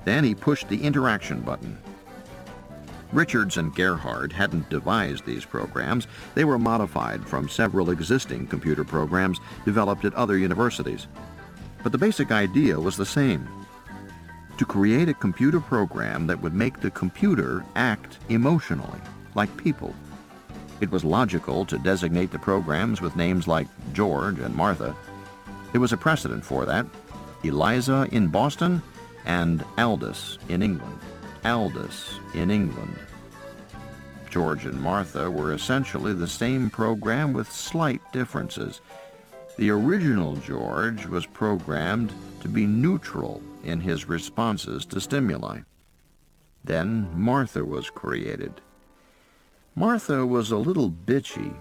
Then he pushed the interaction button. Richards and Gerhard hadn't devised these programs. They were modified from several existing computer programs developed at other universities. But the basic idea was the same: to create a computer program that would make the computer act emotionally, like people. It was logical to designate the programs with names like George and Martha. There was a precedent for that: Eliza in Boston and Aldous in England. Aldous in England. George and Martha were essentially the same program with slight differences. The original George was programmed to be neutral in his responses to stimuli. Then Martha was created. Martha was a little bitchy.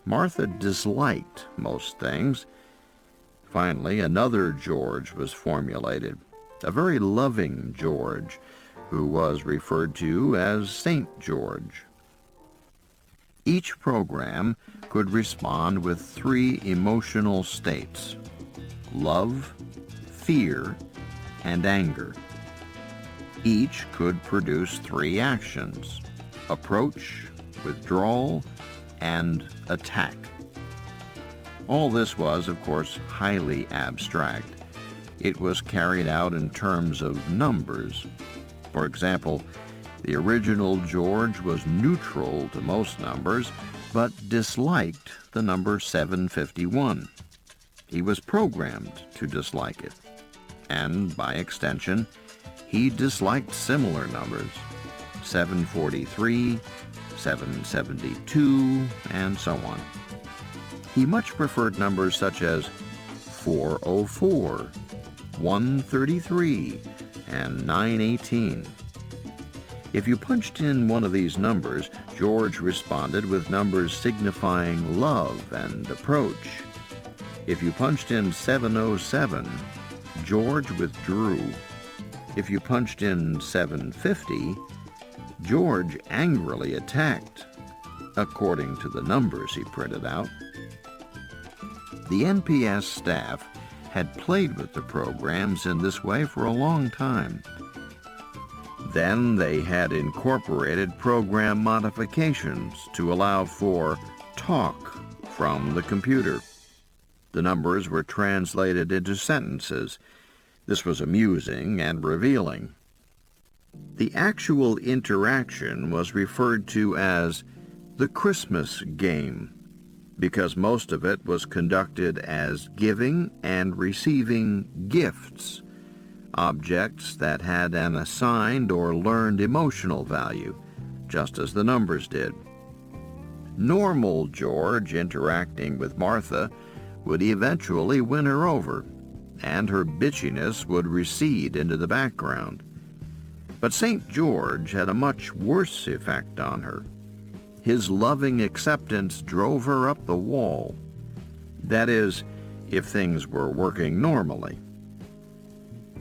Martha disliked most things. Finally, another George was formulated, a very loving George, who was referred to as St. George. Each program could respond with 3 emotional states: love, fear, and anger. Each could produce 3 actions: approach, withdrawal, and attack. All this was, of course, highly abstract. It was carried out in terms of numbers. For example, the original George was neutral to most numbers, but disliked the number 751. He was programmed to dislike it. And, by extension, he disliked similar numbers: 743, 772, and so on. He much preferred numbers such as 404, 133, and 918. If you punched in one of these numbers, George responded with numbers signifying love and approach. If you punched in 707, George withdrew. If you punched in 750, George angrily attacked, according to the numbers he printed out. The NPS staff had played with the programs in this way for a long time. Then they had incorporated program modifications to allow for talk from the computer. The numbers were translated into sentences. This was amusing and revealing. The actual interaction was referred to as the Christmas game, because most of it was conducted as giving and receiving gifts, objects that had an assigned or learned emotional value, just as the numbers did. Normal George interacting with Martha would eventually win her over, and her bitchiness would recede into the background. But St. George had a much worse effect on her. His loving acceptance drove her up the wall. That is, if things were working normally.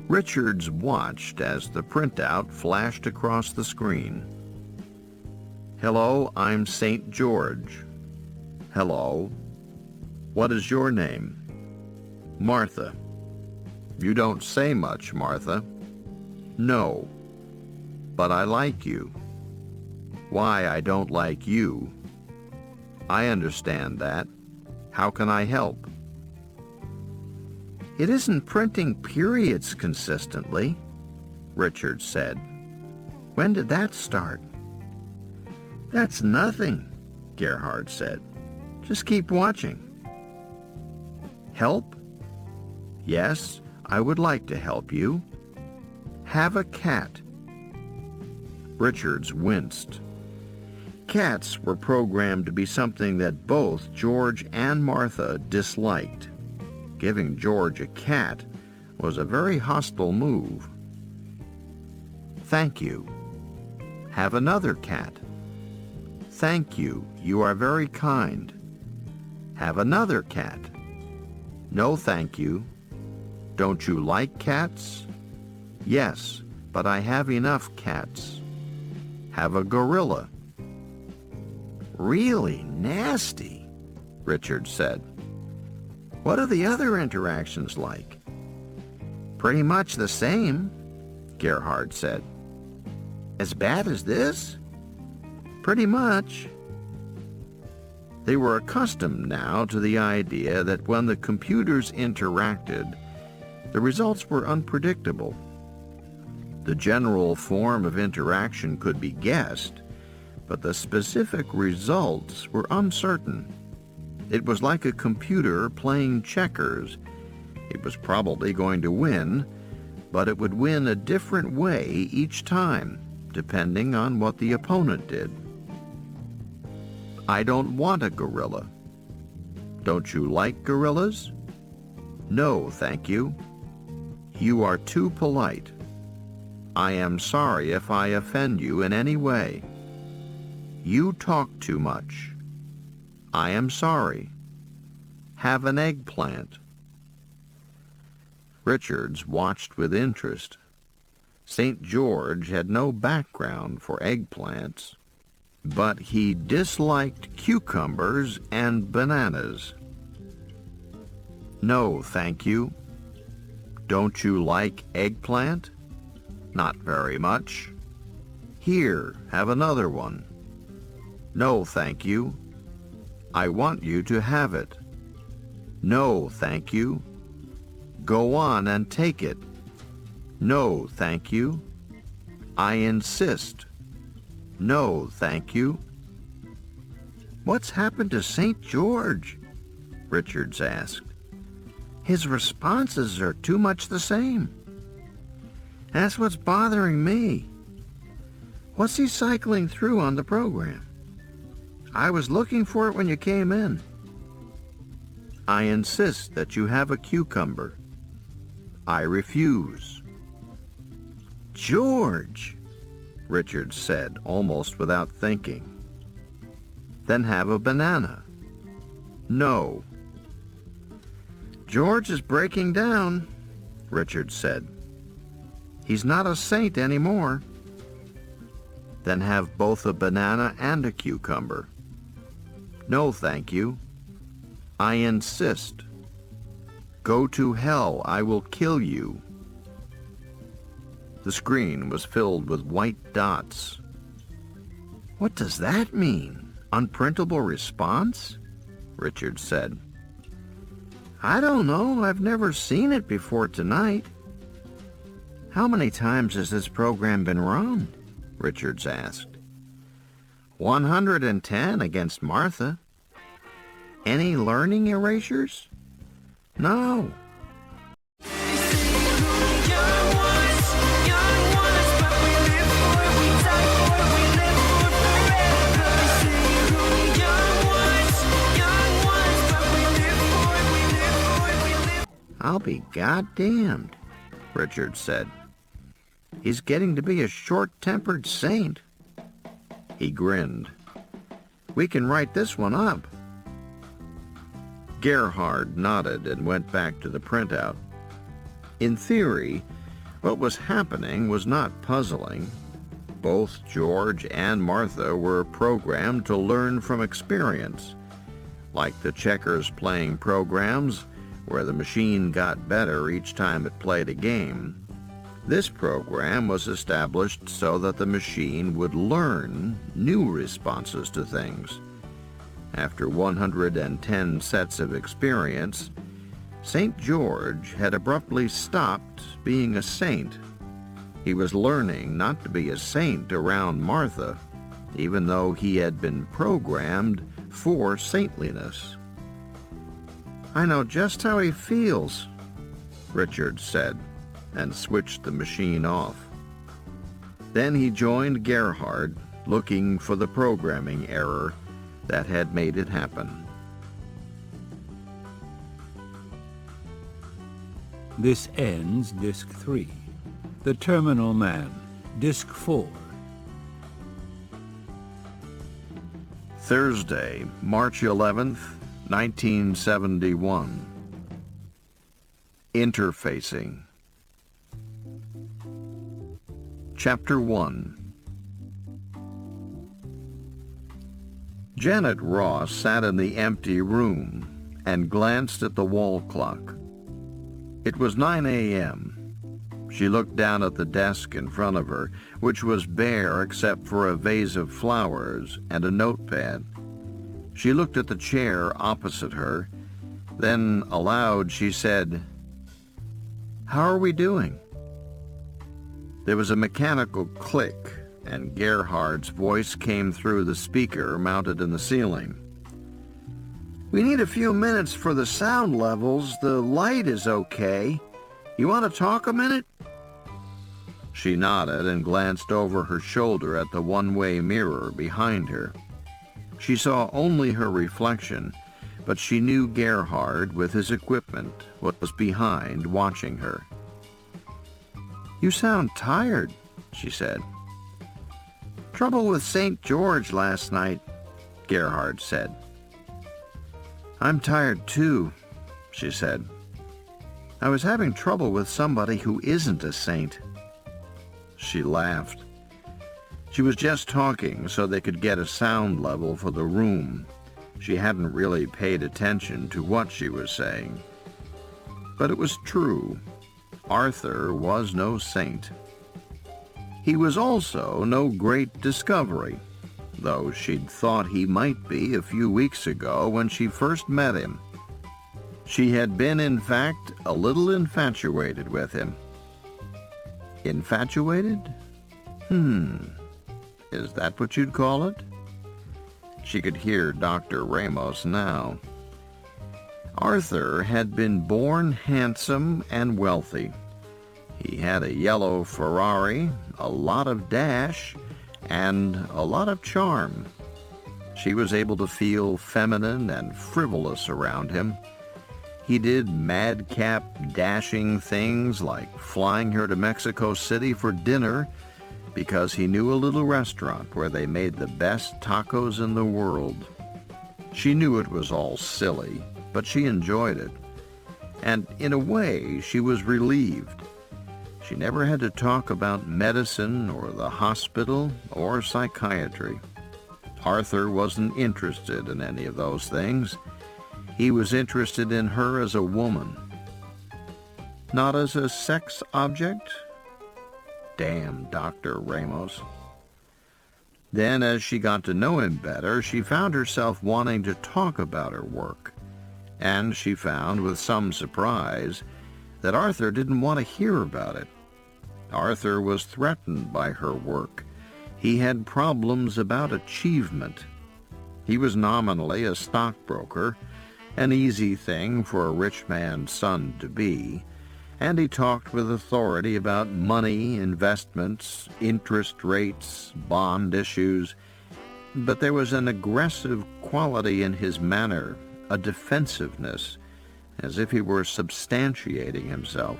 Richards watched as the printout flashed across the screen. "Hello, I'm St. George." "Hello. What is your name?" "Martha." "You don't say much, Martha." "No. But I like you." "Why I don't like you?" "I understand that. How can I help?" "It isn't printing periods consistently," Richards said. "When did that start?" "That's nothing," Gerhard said. "Just keep watching." "Help?" "Yes, I would like to help you." "Have a cat." Richards winced. Cats were programmed to be something that both George and Martha disliked. Giving George a cat was a very hostile move. "Thank you." "Have another cat." "Thank you. You are very kind." "Have another cat." "No, thank you." "Don't you like cats?" "Yes, but I have enough cats." "Have a gorilla." "Really nasty," Richard said. "What are the other interactions like?" "Pretty much the same," Gerhard said. "As bad as this?" "Pretty much." They were accustomed now to the idea that when the computers interacted, the results were unpredictable. The general form of interaction could be guessed, but the specific results were uncertain. It was like a computer playing checkers. It was probably going to win, but it would win a different way each time, depending on what the opponent did. "I don't want a gorilla." "Don't you like gorillas?" "No, thank you." "You are too polite." "I am sorry if I offend you in any way." "You talk too much." "I am sorry." "Have an eggplant." Richards watched with interest. St. George had no background for eggplants, but he disliked cucumbers and bananas. "No, thank you." "Don't you like eggplant?" "Not very much." "Here, have another one." "No, thank you." "I want you to have it." "No, thank you." "Go on and take it." "No, thank you." "I insist." "No, thank you." "What's happened to St. George?" Richards asked. "His responses are too much the same." "That's what's bothering me." "What's he cycling through on the program?" "I was looking for it when you came in." "I insist that you have a cucumber." "I refuse." "George," Richards said, almost without thinking. "Then have a banana." "No." "George is breaking down," Richards said. "He's not a saint anymore." "Then have both a banana and a cucumber." "No, thank you." "I insist." "Go to hell, I will kill you." The screen was filled with white dots. "What does that mean? Unprintable response?" Richard said. "I don't know. I've never seen it before tonight." How many times has this program been run? Richards asked. 110 against Martha. Any learning erasures? No. I'll be goddamned, Richards said. He's getting to be a short-tempered saint. He grinned. We can write this one up. Gerhard nodded and went back to the printout. In theory, what was happening was not puzzling. Both George and Martha were programmed to learn from experience, like the checkers playing programs where the machine got better each time it played a game. This program was established so that the machine would learn new responses to things. After 110 sets of experience, St. George had abruptly stopped being a saint. He was learning not to be a saint around Martha, even though he had been programmed for saintliness. I know just how he feels, Richards said, and switched the machine off. Then he joined Gerhard, looking for the programming error that had made it happen. This ends Disc 3. The Terminal Man, Disc 4. Thursday, March 11th, 1971. Interfacing. Chapter 1. Janet Ross sat in the empty room and glanced at the wall clock. It was 9 a.m. She looked down at the desk in front of her, which was bare except for a vase of flowers and a notepad. She looked at the chair opposite her. Then, aloud, she said, "How are we doing?" There was a mechanical click, and Gerhard's voice came through the speaker mounted in the ceiling. "We need a few minutes for the sound levels. The light is okay. You want to talk a minute?" She nodded and glanced over her shoulder at the one-way mirror behind her. She saw only her reflection, but she knew Gerhard, with his equipment, was behind, watching her. "You sound tired," she said. "Trouble with St. George last night," Gerhard said. "I'm tired too," she said. "I was having trouble with somebody who isn't a saint." She laughed. She was just talking so they could get a sound level for the room. She hadn't really paid attention to what she was saying. But it was true. Arthur was no saint. He was also no great discovery, though she'd thought he might be a few weeks ago when she first met him. She had been, in fact, a little infatuated with him. Infatuated? Is that what you'd call it? She could hear Dr. Ramos now. Arthur had been born handsome and wealthy. He had a yellow Ferrari, a lot of dash, and a lot of charm. She was able to feel feminine and frivolous around him. He did madcap, dashing things like flying her to Mexico City for dinner because he knew a little restaurant where they made the best tacos in the world. She knew it was all silly, but she enjoyed it. And in a way, she was relieved. She never had to talk about medicine or the hospital or psychiatry. Arthur wasn't interested in any of those things. He was interested in her as a woman. Not as a sex object? Damn Dr. Ramos. Then, as she got to know him better, she found herself wanting to talk about her work. And she found, with some surprise, that Arthur didn't want to hear about it. Arthur was threatened by her work. He had problems about achievement. He was nominally a stockbroker, an easy thing for a rich man's son to be, and he talked with authority about money, investments, interest rates, bond issues, but there was an aggressive quality in his manner, a defensiveness, as if he were substantiating himself.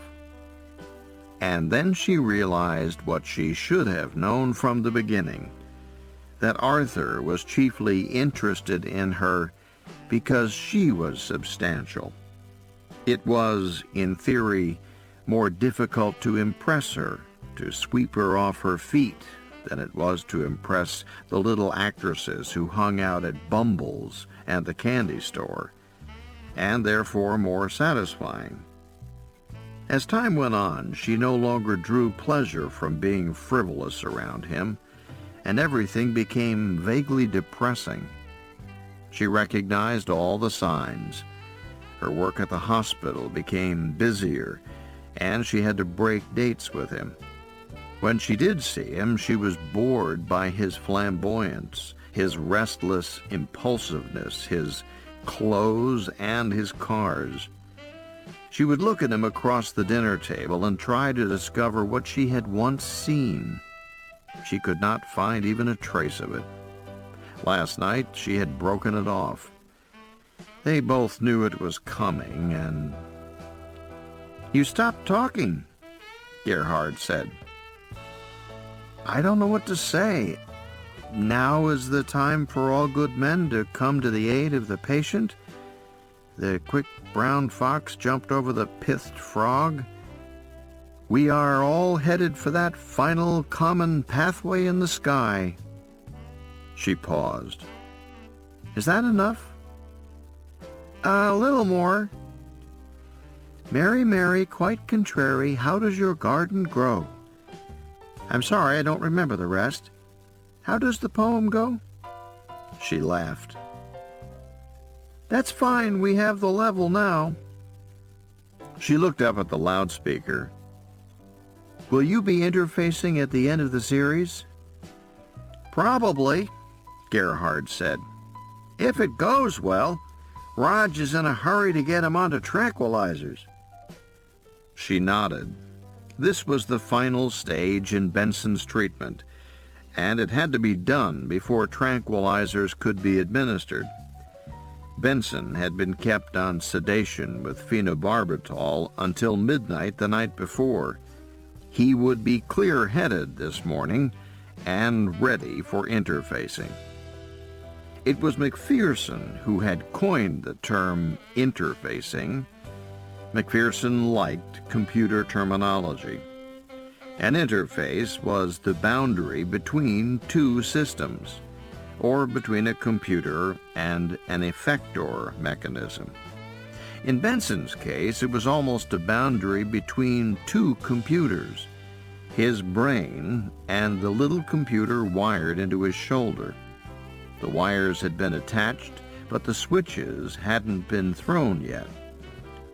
And then she realized what she should have known from the beginning, that Arthur was chiefly interested in her because she was substantial. It was, in theory, more difficult to impress her, to sweep her off her feet, than it was to impress the little actresses who hung out at Bumble's and the candy store, and therefore more satisfying. As time went on, she no longer drew pleasure from being frivolous around him, and everything became vaguely depressing. She recognized all the signs. Her work at the hospital became busier, and she had to break dates with him. When she did see him, she was bored by his flamboyance, his restless impulsiveness, his clothes, and his cars. She would look at him across the dinner table and try to discover what she had once seen. She could not find even a trace of it. Last night, she had broken it off. They both knew it was coming, and... "You stopped talking," Gerhard said. "I don't know what to say. Now is the time for all good men to come to the aid of the patient. The quick brown fox jumped over the pithed frog. We are all headed for that final common pathway in the sky." She paused. "Is that enough?" "A little more." "Mary, Mary, quite contrary, how does your garden grow?" "I'm sorry, I don't remember the rest. How does the poem go?" She laughed. "That's fine, we have the level now." She looked up at the loudspeaker. "Will you be interfacing at the end of the series?" "Probably," Gerhard said. "If it goes well. Raj is in a hurry to get him onto tranquilizers." She nodded. This was the final stage in Benson's treatment, and it had to be done before tranquilizers could be administered. Benson had been kept on sedation with phenobarbital until midnight the night before. He would be clear-headed this morning and ready for interfacing. It was McPherson who had coined the term interfacing. McPherson liked computer terminology. An interface was the boundary between two systems, or between a computer and an effector mechanism. In Benson's case, it was almost a boundary between two computers, his brain and the little computer wired into his shoulder. The wires had been attached, but the switches hadn't been thrown yet.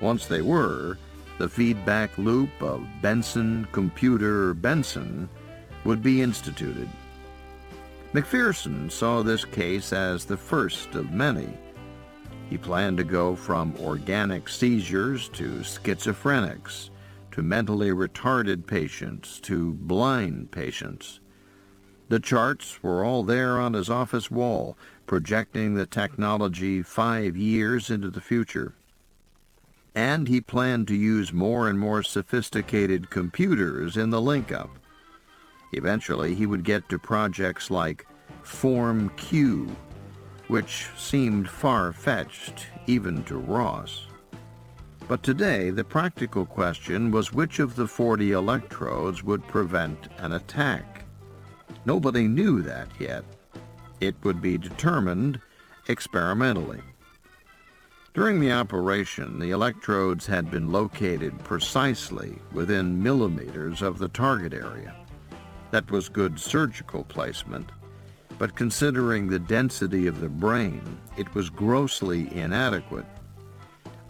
Once they were, the feedback loop of Benson, computer, Benson would be instituted. McPherson saw this case as the first of many. He planned to go from organic seizures to schizophrenics, to mentally retarded patients, to blind patients. The charts were all there on his office wall, projecting the technology 5 years into the future. And he planned to use more and more sophisticated computers in the link-up. Eventually, he would get to projects like Form Q, which seemed far-fetched even to Ross. But today, the practical question was which of the 40 electrodes would prevent an attack. Nobody knew that yet. It would be determined experimentally. During the operation, the electrodes had been located precisely within millimeters of the target area. That was good surgical placement, but considering the density of the brain, it was grossly inadequate.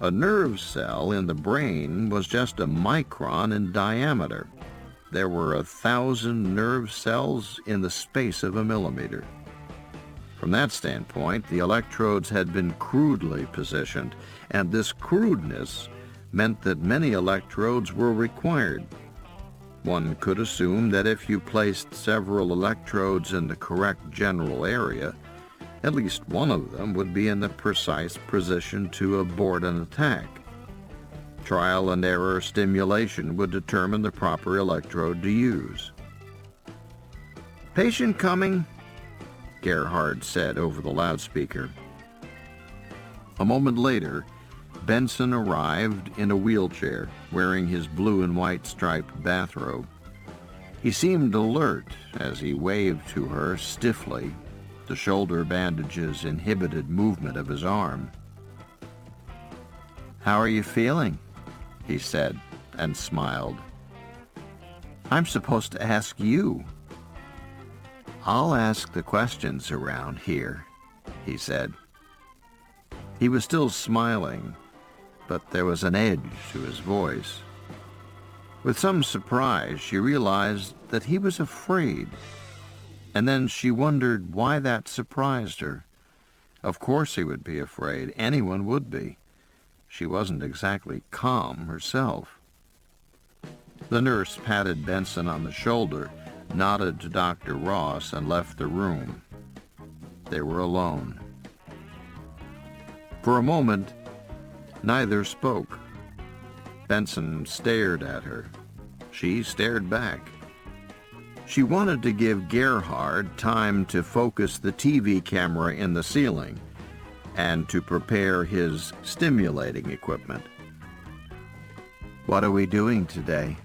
A nerve cell in the brain was just a micron in diameter. there were 1,000 nerve cells in the space of a millimeter. From that standpoint, the electrodes had been crudely positioned, and this crudeness meant that many electrodes were required. One could assume that if you placed several electrodes in the correct general area, at least one of them would be in the precise position to abort an attack. Trial and error stimulation would determine the proper electrode to use. "Patient coming," Gerhard said over the loudspeaker. A moment later, Benson arrived in a wheelchair, wearing his blue and white striped bathrobe. He seemed alert as he waved to her stiffly. The shoulder bandages inhibited movement of his arm. "How are you feeling?" he said, and smiled. "I'm supposed to ask you." "I'll ask the questions around here," he said. He was still smiling, but there was an edge to his voice. With some surprise, she realized that he was afraid, and then she wondered why that surprised her. Of course he would be afraid. Anyone would be. She wasn't exactly calm herself. The nurse patted Benson on the shoulder, nodded to Dr. Ross, and left the room. They were alone. For a moment, neither spoke. Benson stared at her. She stared back. She wanted to give Gerhard time to focus the TV camera in the ceiling and to prepare his stimulating equipment. "What are we doing today?"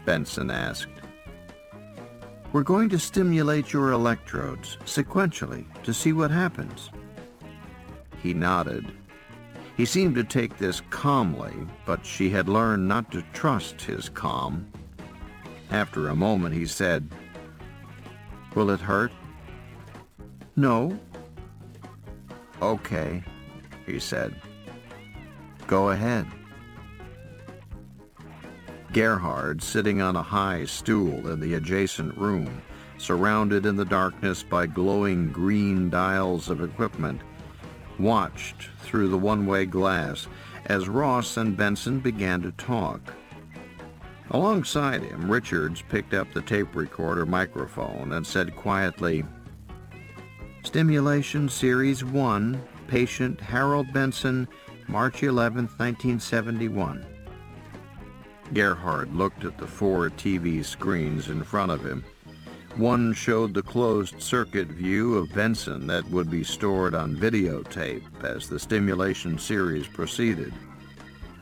Benson asked. "We're going to stimulate your electrodes sequentially to see what happens." He nodded. He seemed to take this calmly, but she had learned not to trust his calm. After a moment, he said, "Will it hurt?" "No." "Okay," he said. "Go ahead." Gerhard, sitting on a high stool in the adjacent room, surrounded in the darkness by glowing green dials of equipment, watched through the one-way glass as Ross and Benson began to talk. Alongside him, Richards picked up the tape recorder microphone and said quietly, "Stimulation Series 1, patient Harold Benson, March 11, 1971. Gerhard looked at the 4 TV screens in front of him. One showed the closed-circuit view of Benson that would be stored on videotape as the stimulation series proceeded.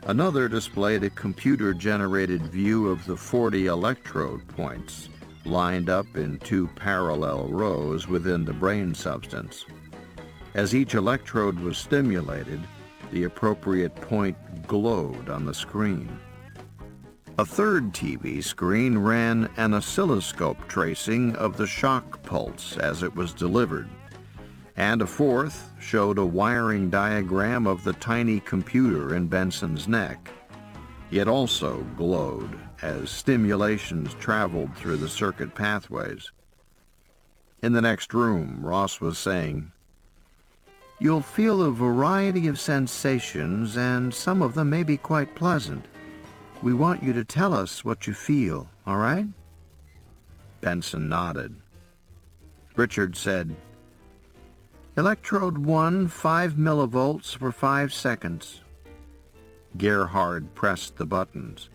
Another displayed a computer-generated view of the 40 electrode points, lined up in 2 parallel rows within the brain substance. As each electrode was stimulated, the appropriate point glowed on the screen. A third TV screen ran an oscilloscope tracing of the shock pulse as it was delivered, and a fourth showed a wiring diagram of the tiny computer in Benson's neck. It also glowed as stimulations traveled through the circuit pathways. In the next room, Ross was saying, "You'll feel a variety of sensations, and some of them may be quite pleasant. We want you to tell us what you feel, all right?" Benson nodded. Richard said, "Electrode 1, 5 millivolts for 5 seconds. Gerhard pressed the buttons.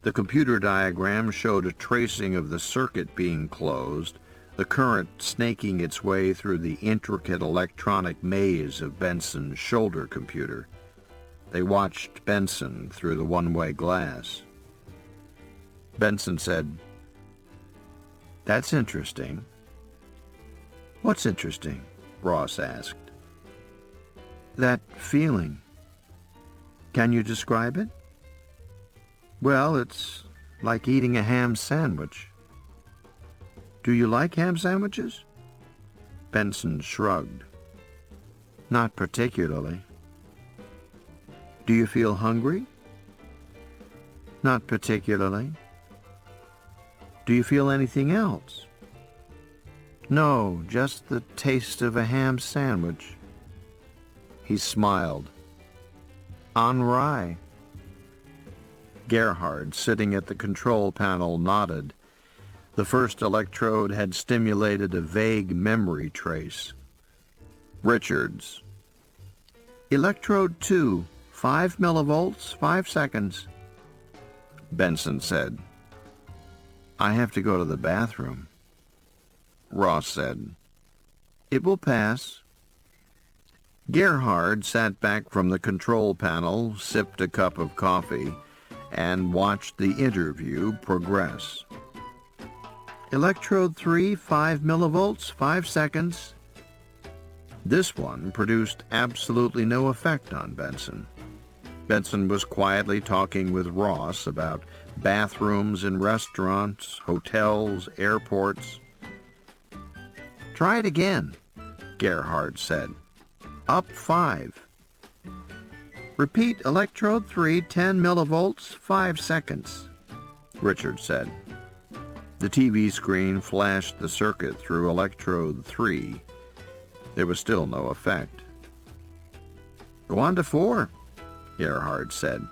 The computer diagram showed a tracing of the circuit being closed, the current snaking its way through the intricate electronic maze of Benson's shoulder computer. They watched Benson through the one-way glass. Benson said, "That's interesting." "What's interesting?" Ross asked. "That feeling. Can you describe it?" "Well, it's like eating a ham sandwich." "Do you like ham sandwiches?" Benson shrugged. "Not particularly." "Do you feel hungry?" "Not particularly." Do you feel anything else? No, just the taste of a ham sandwich. He smiled. On rye. Gerhard, sitting at the control panel, nodded. The first electrode had stimulated a vague memory trace. Richards. Electrode 2, 5 millivolts, 5 seconds. Benson said, I have to go to the bathroom. Ross said, It will pass. Gerhard sat back from the control panel, sipped a cup of coffee, and watched the interview progress. Electrode 3, 5 millivolts, 5 seconds. This one produced absolutely no effect on Benson. Benson was quietly talking with Ross about bathrooms in restaurants, hotels, airports. Try it again, Gerhard said. Up 5. Repeat electrode 3, 10 millivolts, 5 seconds, Richard said. The TV screen flashed the circuit through electrode 3. There was still no effect. Go on to 4, Gerhard said.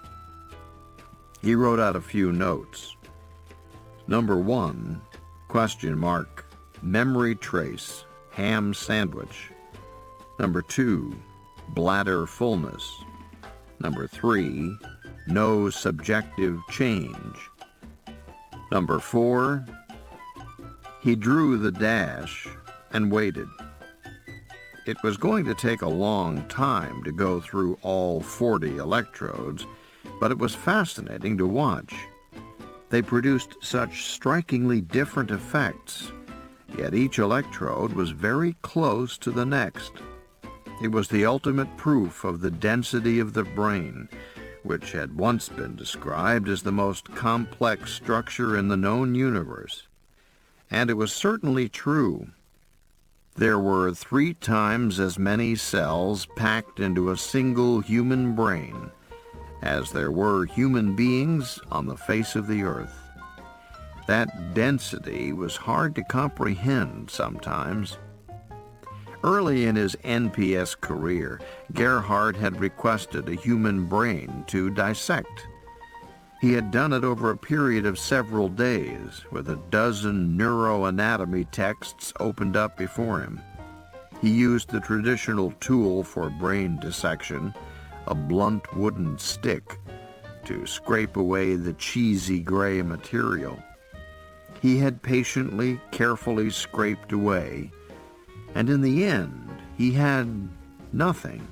He wrote out a few notes. Number 1, question mark, memory trace, ham sandwich. Number 2, bladder fullness. Number 3, no subjective change. Number 4, he drew the dash and waited. It was going to take a long time to go through all 40 electrodes, but it was fascinating to watch. They produced such strikingly different effects, yet each electrode was very close to the next. It was the ultimate proof of the density of the brain, which had once been described as the most complex structure in the known universe. And it was certainly true. There were 3 times as many cells packed into a single human brain as there were human beings on the face of the earth. That density was hard to comprehend sometimes. Early in his NPS career, Gerhard had requested a human brain to dissect. He had done it over a period of several days, with a dozen neuroanatomy texts opened up before him. He used the traditional tool for brain dissection, a blunt wooden stick, to scrape away the cheesy gray material. He had patiently, carefully scraped away, and in the end, he had nothing.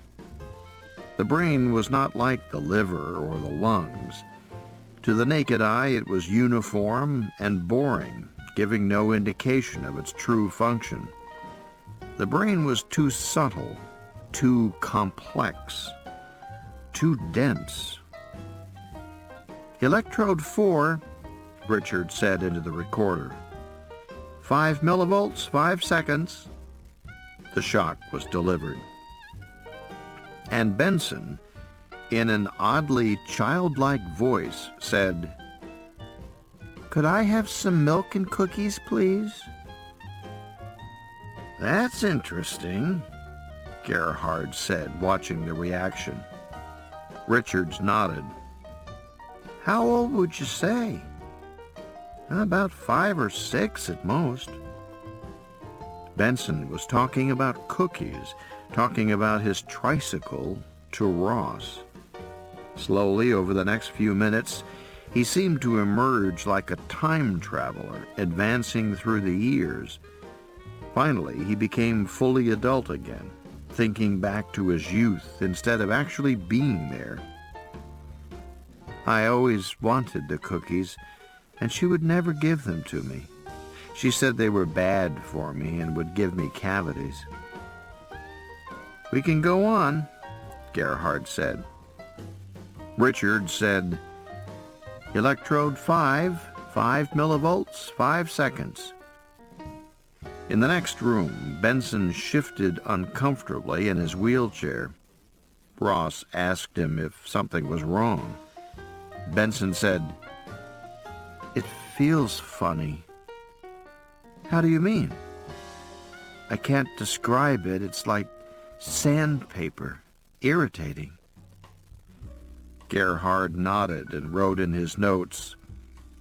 The brain was not like the liver or the lungs. To the naked eye, it was uniform and boring, giving no indication of its true function. The brain was too subtle, too complex, too dense. Electrode 4, Richard said into the recorder. 5 millivolts, 5 seconds. The shock was delivered. And Benson, in an oddly childlike voice, said, "Could I have some milk and cookies, please?" "That's interesting," Gerhard said, watching the reaction. Richards nodded. "How old would you say?" "About 5 or 6 at most." Benson was talking about cookies, talking about his tricycle to Ross. Slowly, over the next few minutes, he seemed to emerge like a time traveler, advancing through the years. Finally, he became fully adult again, thinking back to his youth instead of actually being there. "I always wanted the cookies, and she would never give them to me. She said they were bad for me and would give me cavities." "We can go on," Gerhard said. Richard said, "Electrode 5, 5 millivolts, 5 seconds." In the next room, Benson shifted uncomfortably in his wheelchair. Ross asked him if something was wrong. Benson said, "It feels funny." How do you mean? I can't describe it. It's like sandpaper, irritating. Gerhard nodded and wrote in his notes,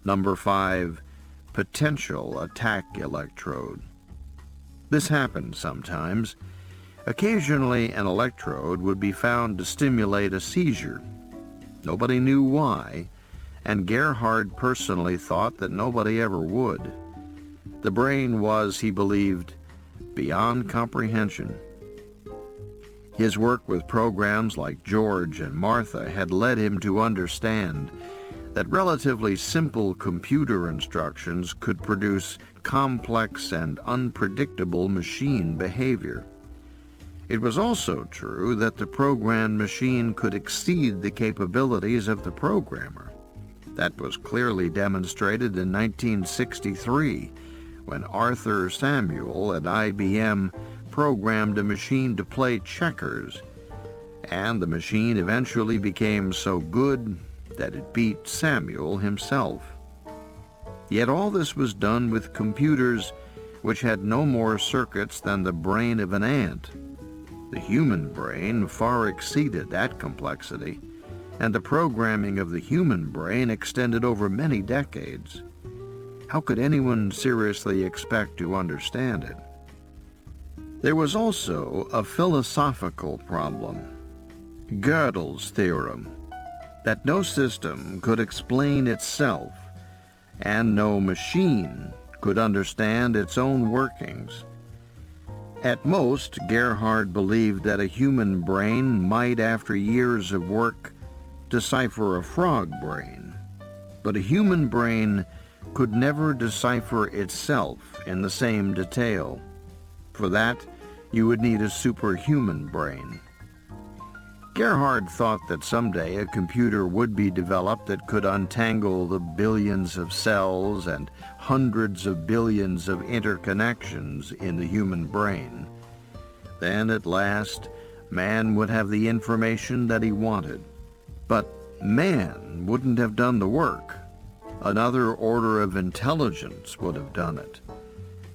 Number 5, potential attack electrode. This happened sometimes. Occasionally an electrode would be found to stimulate a seizure. Nobody knew why, and Gerhard personally thought that nobody ever would. The brain was, he believed, beyond comprehension. His work with programs like George and Martha had led him to understand that relatively simple computer instructions could produce complex and unpredictable machine behavior. It was also true that the programmed machine could exceed the capabilities of the programmer. That was clearly demonstrated in 1963 when Arthur Samuel at IBM programmed a machine to play checkers, and the machine eventually became so good that it beat Samuel himself. Yet all this was done with computers which had no more circuits than the brain of an ant. The human brain far exceeded that complexity, and the programming of the human brain extended over many decades. How could anyone seriously expect to understand it? There was also a philosophical problem, Gödel's theorem, that no system could explain itself, and no machine could understand its own workings. At most, Gerhard believed that a human brain might, after years of work, decipher a frog brain, but a human brain could never decipher itself in the same detail. For that, you would need a superhuman brain. Gerhard thought that someday a computer would be developed that could untangle the billions of cells and hundreds of billions of interconnections in the human brain. Then, at last, man would have the information that he wanted. But man wouldn't have done the work. Another order of intelligence would have done it.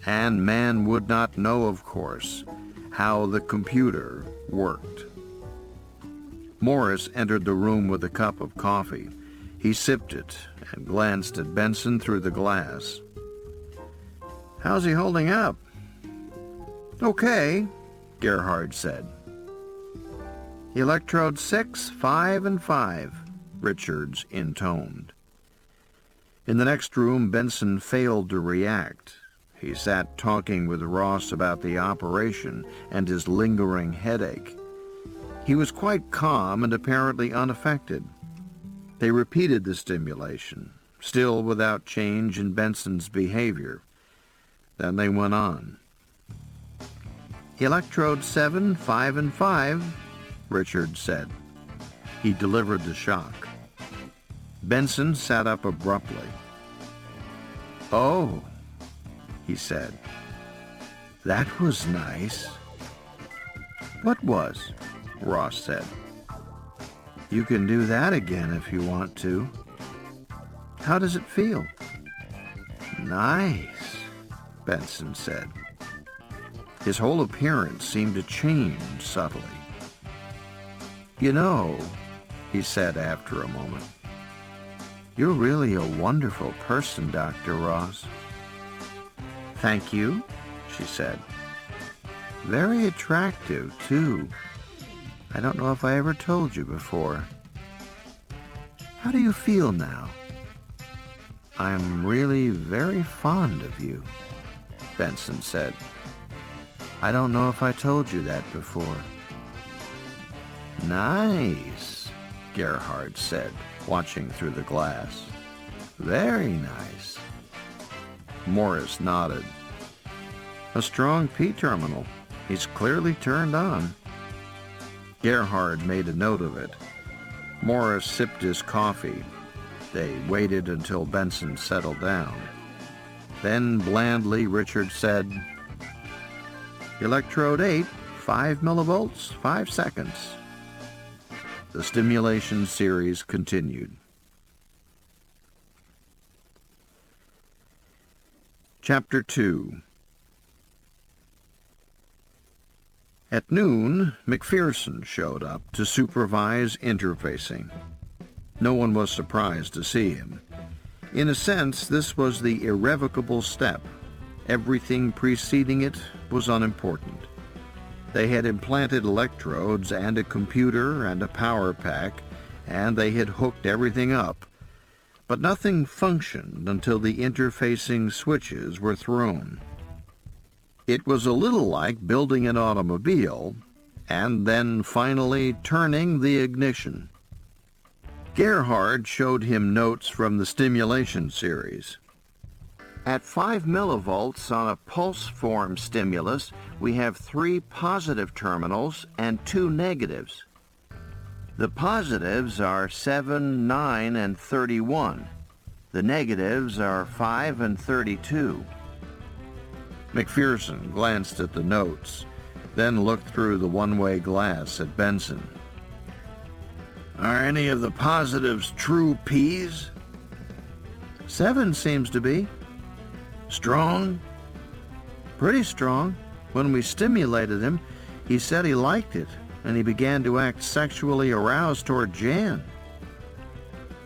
And man would not know, of course, how the computer worked. Morris entered the room with a cup of coffee. He sipped it and glanced at Benson through the glass. "How's he holding up?" "Okay," Gerhard said. "Electrode 6, 5, and 5, Richards intoned. In the next room, Benson failed to react. He sat talking with Ross about the operation and his lingering headache. He was quite calm and apparently unaffected. They repeated the stimulation, still without change in Benson's behavior. Then they went on. "Electrode 7, 5, and 5, Richard said. He delivered the shock. Benson sat up abruptly. "Oh," he said. "That was nice." "What was?" Ross said. "You can do that again if you want to." "How does it feel?" "Nice," Benson said. His whole appearance seemed to change subtly. "You know," he said after a moment, "you're really a wonderful person, Dr. Ross." "Thank you," she said. "Very attractive, too. I don't know if I ever told you before. How do you feel now?" "I'm really very fond of you," Benson said. "I don't know if I told you that before." "Nice," Gerhard said, watching through the glass. "Very nice." Morris nodded. "A strong P-terminal. He's clearly turned on." Gerhard made a note of it. Morris sipped his coffee. They waited until Benson settled down. Then blandly Richard said, "Electrode 8, 5 millivolts, 5 seconds." The stimulation series continued. Chapter 2. At noon, McPherson showed up to supervise interfacing. No one was surprised to see him. In a sense, this was the irrevocable step. Everything preceding it was unimportant. They had implanted electrodes and a computer and a power pack, and they had hooked everything up. But nothing functioned until the interfacing switches were thrown. It was a little like building an automobile and then finally turning the ignition. Gerhard showed him notes from the stimulation series. At 5 millivolts on a pulse-form stimulus, we have 3 positive terminals and 2 negatives. The positives are 7, 9, and 31. The negatives are 5 and 32. McPherson glanced at the notes, then looked through the one-way glass at Benson. Are any of the positives true P's? 7 seems to be. Strong? Pretty strong. When we stimulated him, he said he liked it, and he began to act sexually aroused toward Jan.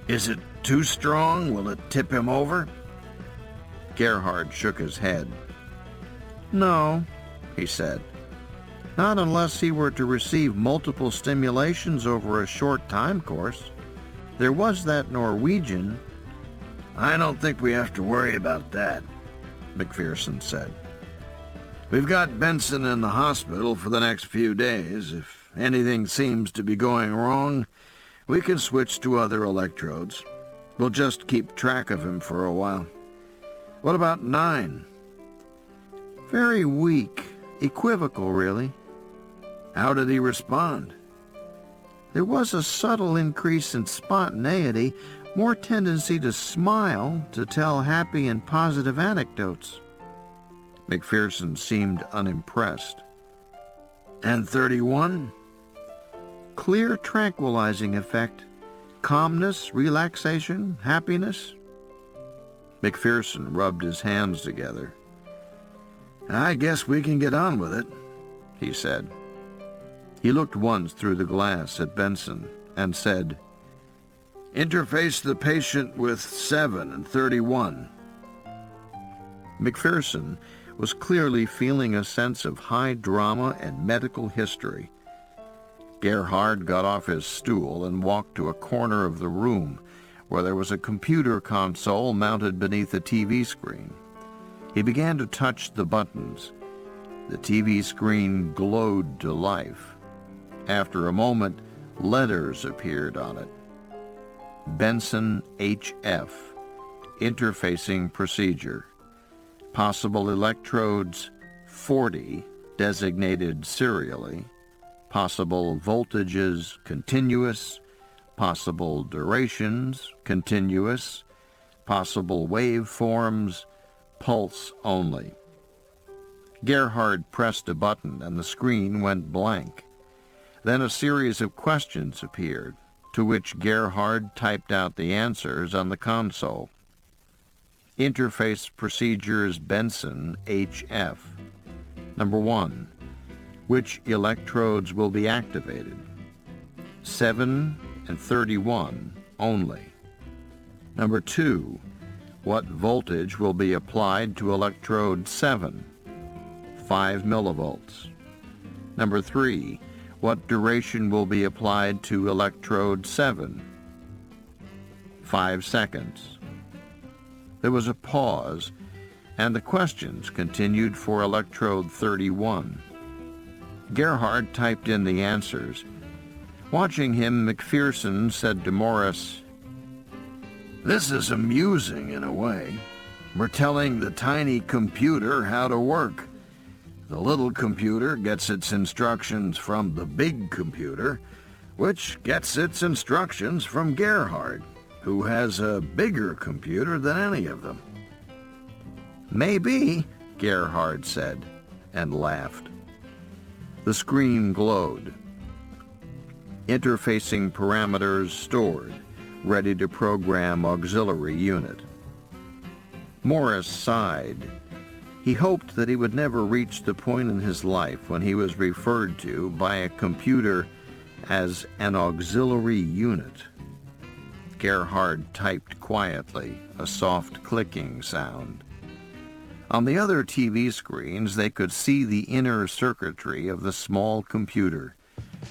Is it too strong? Will it tip him over? Gerhard shook his head. No, he said. Not unless he were to receive multiple stimulations over a short time course. There was that Norwegian. I don't think we have to worry about that, McPherson said. We've got Benson in the hospital for the next few days. If anything seems to be going wrong, we can switch to other electrodes. We'll just keep track of him for a while. What about 9? Very weak, equivocal, really. How did he respond? There was a subtle increase in spontaneity, more tendency to smile, to tell happy and positive anecdotes. McPherson seemed unimpressed. And 31? Clear tranquilizing effect. Calmness, relaxation, happiness. McPherson rubbed his hands together. I guess we can get on with it, he said. He looked once through the glass at Benson and said, Interface the patient with 7 and 31. McPherson was clearly feeling a sense of high drama and medical history. Gerhard got off his stool and walked to a corner of the room where there was a computer console mounted beneath a TV screen. He began to touch the buttons. The TV screen glowed to life. After a moment, letters appeared on it. Benson HF, interfacing procedure. Possible electrodes 40, designated serially. Possible voltages continuous. Possible durations continuous. Possible waveforms pulse only. Gerhard pressed a button and the screen went blank. Then a series of questions appeared, to which Gerhard typed out the answers on the console. Interface procedures Benson HF. Number 1. Which electrodes will be activated? 7 and 31 only. Number 2. What voltage will be applied to electrode 7? 5 millivolts. Number 3. What duration will be applied to electrode 7? 5 seconds. There was a pause, and the questions continued for electrode 31. Gerhard typed in the answers. Watching him, McPherson said to Morris, This is amusing in a way. We're telling the tiny computer how to work. The little computer gets its instructions from the big computer, which gets its instructions from Gerhard, who has a bigger computer than any of them. Maybe, Gerhard said, and laughed. The screen glowed. Interfacing parameters stored, ready to program auxiliary unit. Morris sighed. He hoped that he would never reach the point in his life when he was referred to by a computer as an auxiliary unit. Gerhard typed quietly, a soft clicking sound. On the other TV screens, they could see the inner circuitry of the small computer.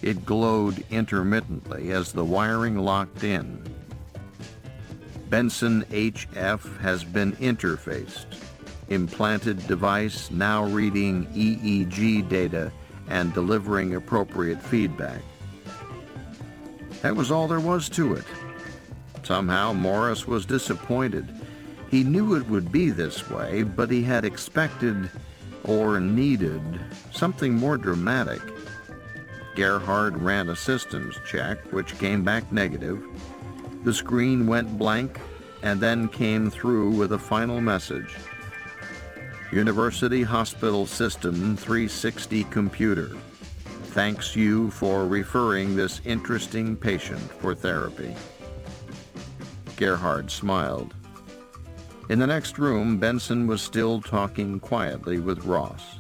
It glowed intermittently as the wiring locked in. Benson HF has been interfaced. Implanted device now reading EEG data and delivering appropriate feedback. That was all there was to it. Somehow Morris was disappointed. He knew it would be this way, but he had expected or needed something more dramatic. Gerhard ran a systems check, which came back negative. The screen went blank and then came through with a final message. University Hospital System 360 computer. Thanks you for referring this interesting patient for therapy. Gerhard smiled. In the next room, Benson was still talking quietly with Ross.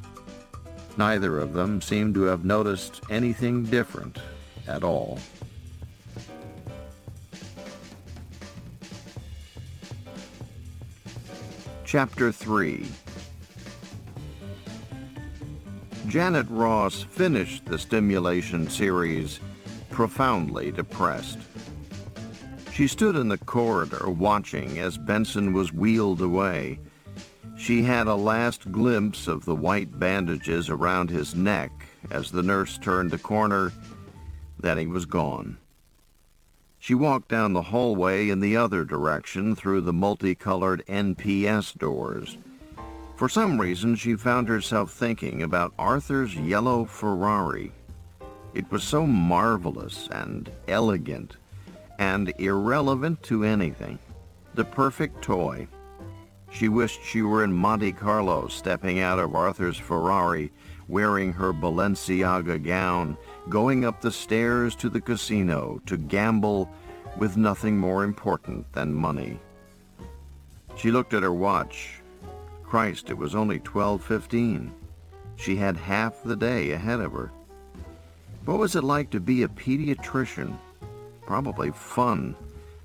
Neither of them seemed to have noticed anything different at all. Chapter 3. Janet Ross finished the stimulation series profoundly depressed. She stood in the corridor watching as Benson was wheeled away. She had a last glimpse of the white bandages around his neck as the nurse turned the corner. Then he was gone. She walked down the hallway in the other direction through the multicolored NPS doors. For some reason, she found herself thinking about Arthur's yellow Ferrari. It was so marvelous and elegant and irrelevant to anything. The perfect toy. She wished she were in Monte Carlo, stepping out of Arthur's Ferrari, wearing her Balenciaga gown, going up the stairs to the casino to gamble with nothing more important than money. She looked at her watch. Christ, it was only 12:15. She had half the day ahead of her. What was it like to be a pediatrician? Probably fun,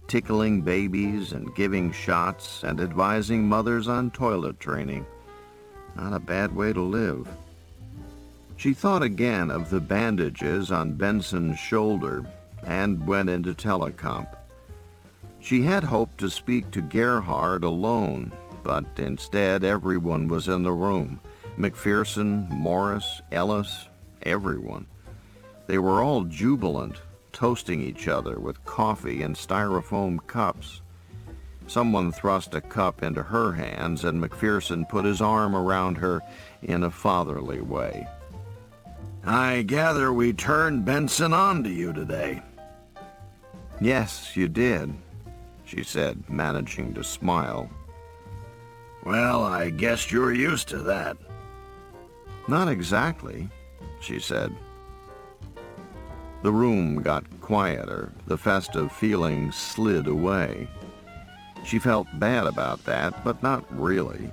tickling babies and giving shots and advising mothers on toilet training. Not a bad way to live. She thought again of the bandages on Benson's shoulder and went into telecomp. She had hoped to speak to Gerhard alone, but instead everyone was in the room. McPherson, Morris, Ellis, everyone. They were all jubilant, toasting each other with coffee in styrofoam cups. Someone thrust a cup into her hands, and McPherson put his arm around her in a fatherly way. I gather we turned Benson on to you today. Yes, you did, she said, managing to smile. Well, I guess you're used to that. Not exactly, she said. The room got quieter. The festive feeling slid away. She felt bad about that, but not really.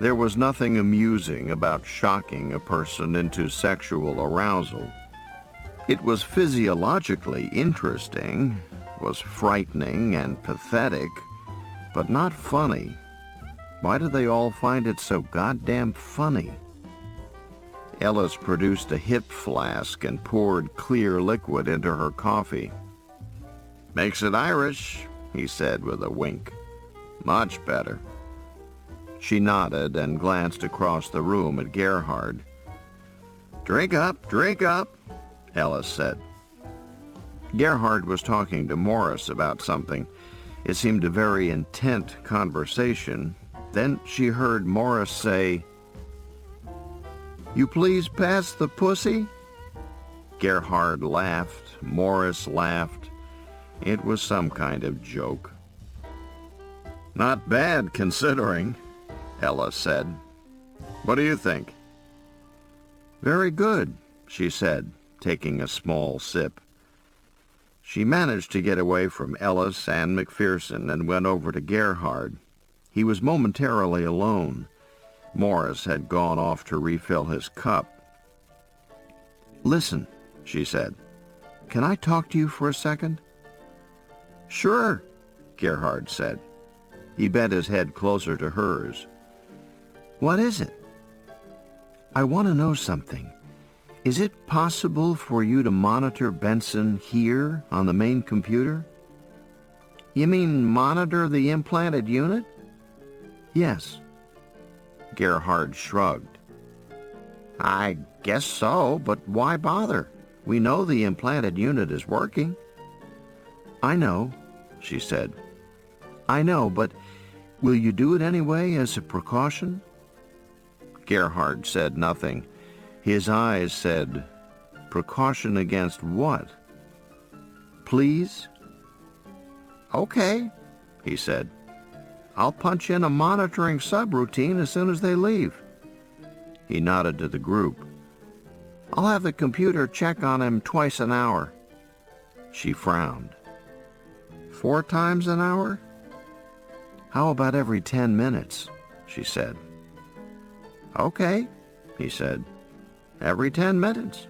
There was nothing amusing about shocking a person into sexual arousal. It was physiologically interesting, was frightening and pathetic, but not funny. Why do they all find it so goddamn funny? Ellis produced a hip flask and poured clear liquid into her coffee. Makes it Irish, he said with a wink. Much better. She nodded and glanced across the room at Gerhard. Drink up, Ellis said. Gerhard was talking to Morris about something. It seemed a very intent conversation. Then she heard Morris say, You please pass the pussy? Gerhard laughed. Morris laughed. It was some kind of joke. Not bad, considering, Ellis said. What do you think? Very good, she said, taking a small sip. She managed to get away from Ellis and McPherson and went over to Gerhard. He was momentarily alone. Morris had gone off to refill his cup. "Listen," she said. "Can I talk to you for a second?" "Sure," Gerhard said. He bent his head closer to hers. "What is it?" "I want to know something. Is it possible for you to monitor Benson here on the main computer?" "You mean monitor the implanted unit?" "Yes." Gerhard shrugged. "I guess so, but why bother? We know the implanted unit is working." "I know," she said. "I know, but will you do it anyway as a precaution?" Gerhard said nothing. His eyes said, "Precaution against what?" "Please?" "Okay," he said. "I'll punch in a monitoring subroutine as soon as they leave." He nodded to the group. "I'll have the computer check on him twice an hour." She frowned. 4 times an hour? "How about every 10 minutes?" she said. "Okay," he said. "Every 10 minutes."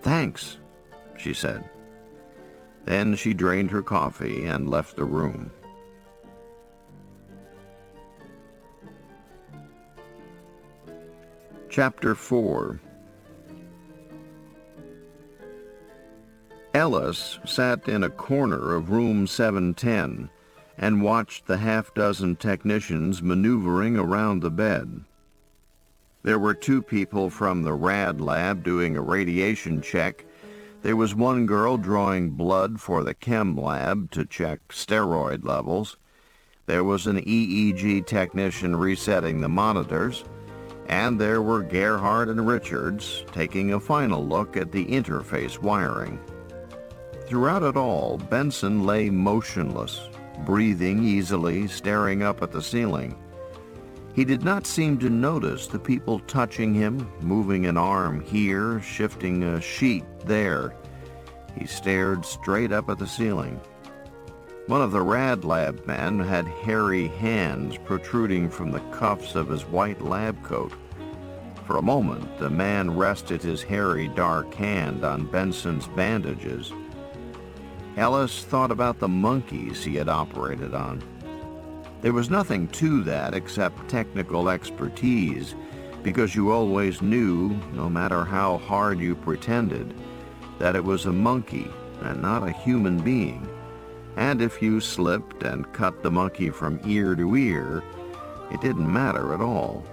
"Thanks," she said. Then she drained her coffee and left the room. Chapter 4. Ellis sat in a corner of room 710 and watched the half-dozen technicians maneuvering around the bed. There were 2 people from the RAD lab doing a radiation check. There was one girl drawing blood for the chem lab to check steroid levels. There was an EEG technician resetting the monitors. And there were Gerhard and Richards taking a final look at the interface wiring. Throughout it all, Benson lay motionless, breathing easily, staring up at the ceiling. He did not seem to notice the people touching him, moving an arm here, shifting a sheet there. He stared straight up at the ceiling. One of the RAD lab men had hairy hands protruding from the cuffs of his white lab coat. For a moment, the man rested his hairy, dark hand on Benson's bandages. Ellis thought about the monkeys he had operated on. There was nothing to that except technical expertise, because you always knew, no matter how hard you pretended, that it was a monkey and not a human being. And if you slipped and cut the monkey from ear to ear, it didn't matter at all.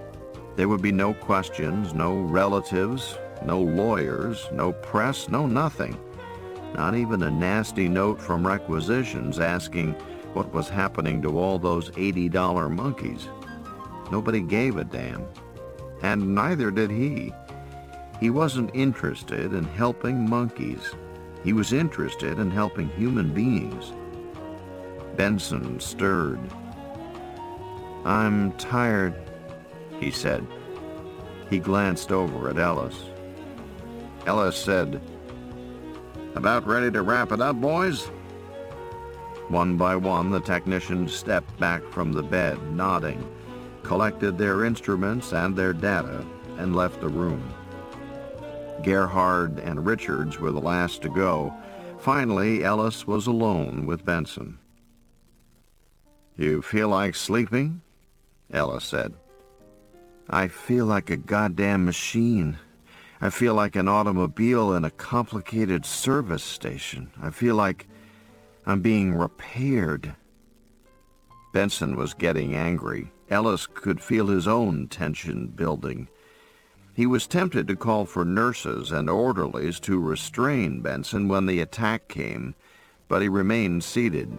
There would be no questions, no relatives, no lawyers, no press, no nothing. Not even a nasty note from requisitions asking what was happening to all those $80 monkeys. Nobody gave a damn. And neither did he. He wasn't interested in helping monkeys. He was interested in helping human beings. Benson stirred. "I'm tired," he said. He glanced over at Ellis. Ellis said, "About ready to wrap it up, boys?" One by one, the technicians stepped back from the bed, nodding, collected their instruments and their data, and left the room. Gerhard and Richards were the last to go. Finally, Ellis was alone with Benson. "You feel like sleeping?" Ellis said. "I feel like a goddamn machine. I feel like an automobile in a complicated service station. I feel like I'm being repaired." Benson was getting angry. Ellis could feel his own tension building. He was tempted to call for nurses and orderlies to restrain Benson when the attack came, but he remained seated.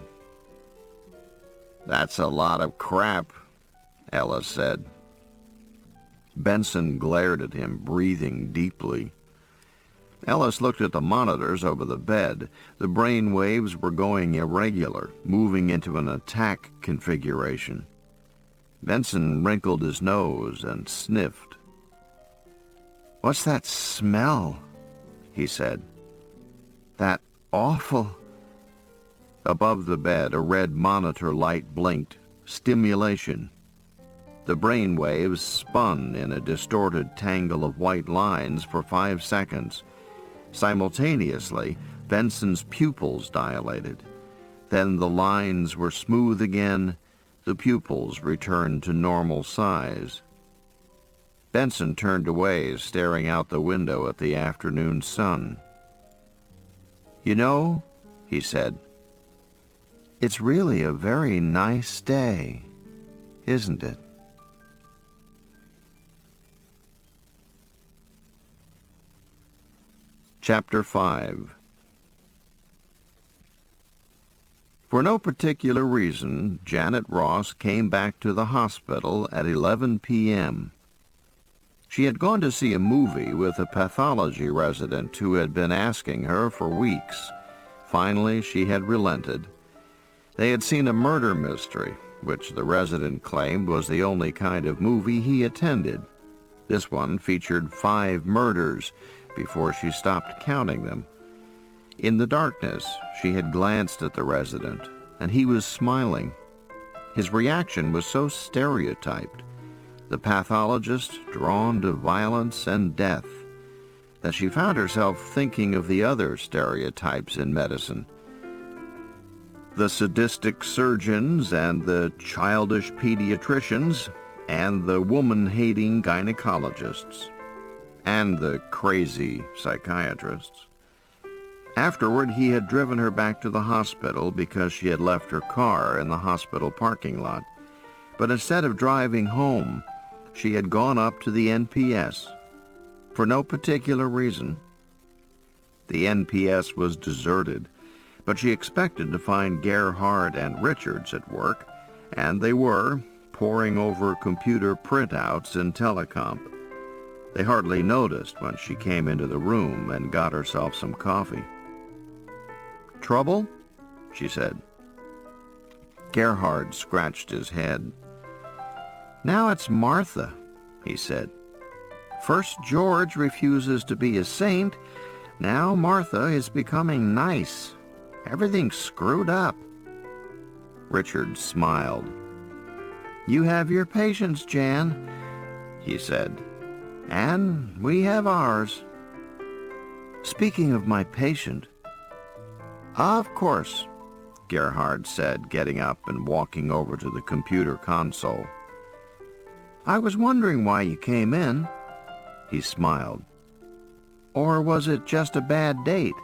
"That's a lot of crap," Ellis said. Benson glared at him, breathing deeply. Ellis looked at the monitors over the bed. The brain waves were going irregular, moving into an attack configuration. Benson wrinkled his nose and sniffed. "What's that smell?" he said. "That awful..." Above the bed, a red monitor light blinked. Stimulation. The brain waves spun in a distorted tangle of white lines for 5 seconds. Simultaneously, Benson's pupils dilated. Then the lines were smooth again. The pupils returned to normal size. Benson turned away, staring out the window at the afternoon sun. "You know," he said, "it's really a very nice day, isn't it?" Chapter 5. For no particular reason, Janet Ross came back to the hospital at 11 p.m. She had gone to see a movie with a pathology resident who had been asking her for weeks. Finally, she had relented. They had seen a murder mystery, which the resident claimed was the only kind of movie he attended. This one featured 5 murders before she stopped counting them. In the darkness, she had glanced at the resident, and he was smiling. His reaction was so stereotyped, the pathologist drawn to violence and death, that she found herself thinking of the other stereotypes in medicine. The sadistic surgeons and the childish pediatricians and the woman-hating gynecologists and the crazy psychiatrists. Afterward, he had driven her back to the hospital because she had left her car in the hospital parking lot. But instead of driving home, she had gone up to the NPS. For no particular reason. The NPS was deserted, but she expected to find Gerhard and Richards at work, and they were, poring over computer printouts in telecomp. They hardly noticed when she came into the room and got herself some coffee. "Trouble?" she said. Gerhard scratched his head. "Now it's Martha," he said. "First George refuses to be a saint. Now Martha is becoming nice. Everything's screwed up." Richard smiled. "You have your patients, Jan," he said, "and we have ours." "Speaking of my patient—" "Of course," Gerhard said, getting up and walking over to the computer console. "I was wondering why you came in." He smiled. "Or was it just a bad date?"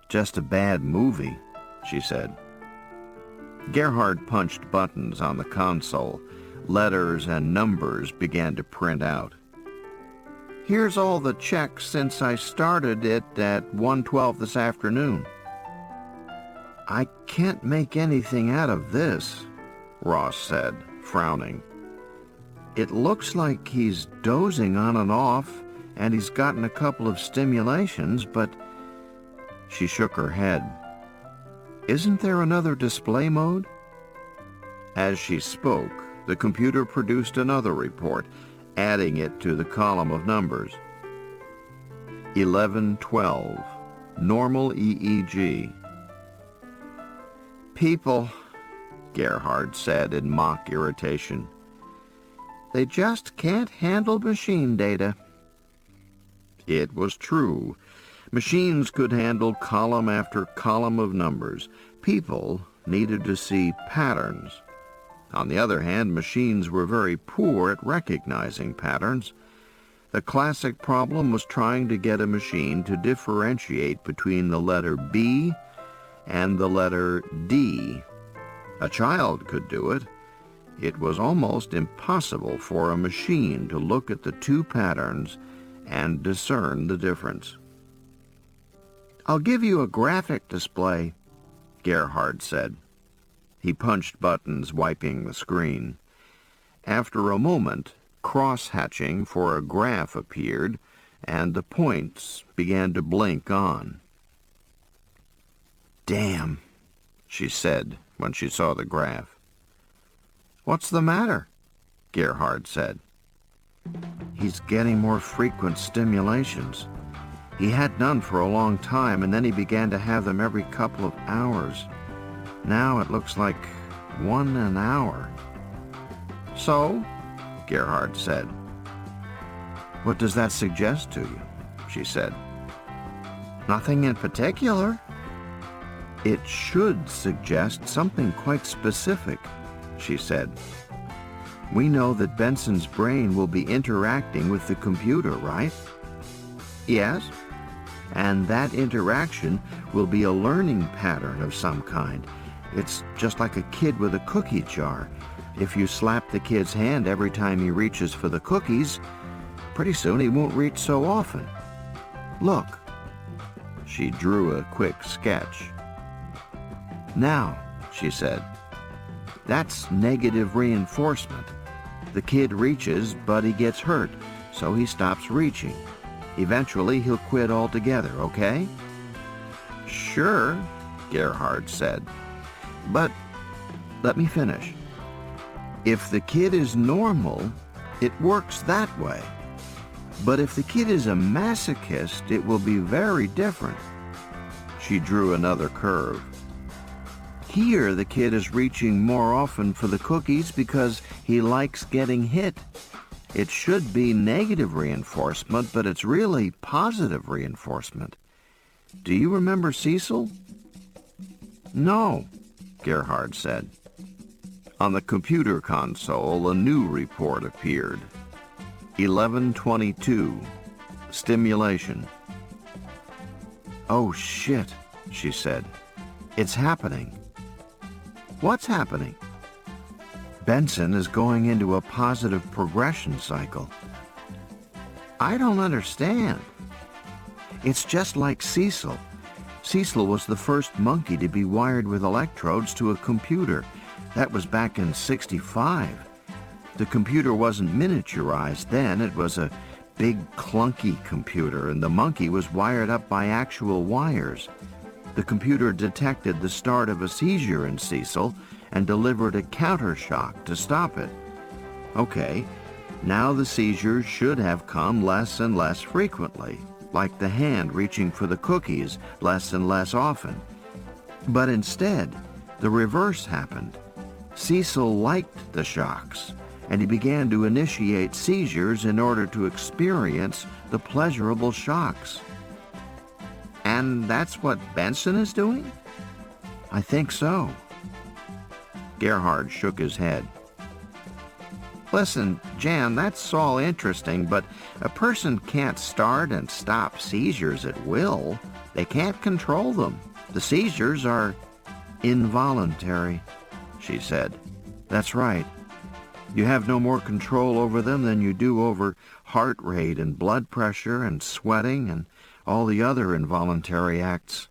"Just a bad movie," she said. Gerhard punched buttons on the console. Letters and numbers began to print out. "Here's all the checks since I started it at 1:12 this afternoon." "I can't make anything out of this," Ross said, frowning. "It looks like he's dozing on and off, and he's gotten a couple of stimulations, but—" She shook her head. "Isn't there another display mode?" As she spoke, the computer produced another report, adding it to the column of numbers. 11:12, normal EEG. "People," Gerhard said in mock irritation. "They just can't handle machine data." It was true. Machines could handle column after column of numbers. People needed to see patterns. On the other hand, machines were very poor at recognizing patterns. The classic problem was trying to get a machine to differentiate between the letter B and the letter D. A child could do it. It was almost impossible for a machine to look at the two patterns and discern the difference. "I'll give you a graphic display," Gerhard said. He punched buttons, wiping the screen. After a moment, cross-hatching for a graph appeared, and the points began to blink on. "Damn," she said when she saw the graph. "What's the matter?" Gerhard said. "He's getting more frequent stimulations. He had none for a long time, and then he began to have them every couple of hours. Now it looks like 1 an hour." So? Gerhard said. What does that suggest to you? She said. Nothing in particular. It should suggest something quite specific, she said. We know that Benson's brain will be interacting with the computer, right? Yes. And that interaction will be a learning pattern of some kind. It's just like a kid with a cookie jar. If you slap the kid's hand every time he reaches for the cookies, pretty soon he won't reach so often. Look. She drew a quick sketch. Now, she said, that's negative reinforcement. The kid reaches, but he gets hurt, so he stops reaching. Eventually, he'll quit altogether, okay? Sure, Gerhard said. But let me finish. If the kid is normal, it works that way. But if the kid is a masochist, it will be very different. She drew another curve. Here, the kid is reaching more often for the cookies because he likes getting hit. It should be negative reinforcement, but it's really positive reinforcement. Do you remember Cecil? No, Gerhard said. On the computer console, a new report appeared. 1122. Stimulation. Oh, shit, she said. It's happening. What's happening? Benson is going into a positive progression cycle. I don't understand. It's just like Cecil. Cecil was the first monkey to be wired with electrodes to a computer. That was back in '65. The computer wasn't miniaturized then. It was a big, clunky computer, and the monkey was wired up by actual wires. The computer detected the start of a seizure in Cecil and delivered a countershock to stop it. Okay, now the seizures should have come less and less frequently, like the hand reaching for the cookies less and less often. But instead, the reverse happened. Cecil liked the shocks, and he began to initiate seizures in order to experience the pleasurable shocks. And that's what Benson is doing? I think so. Gerhard shook his head. Listen, Jan, that's all interesting, but a person can't start and stop seizures at will. They can't control them. The seizures are involuntary, she said. That's right. You have no more control over them than you do over heart rate and blood pressure and sweating and all the other involuntary acts.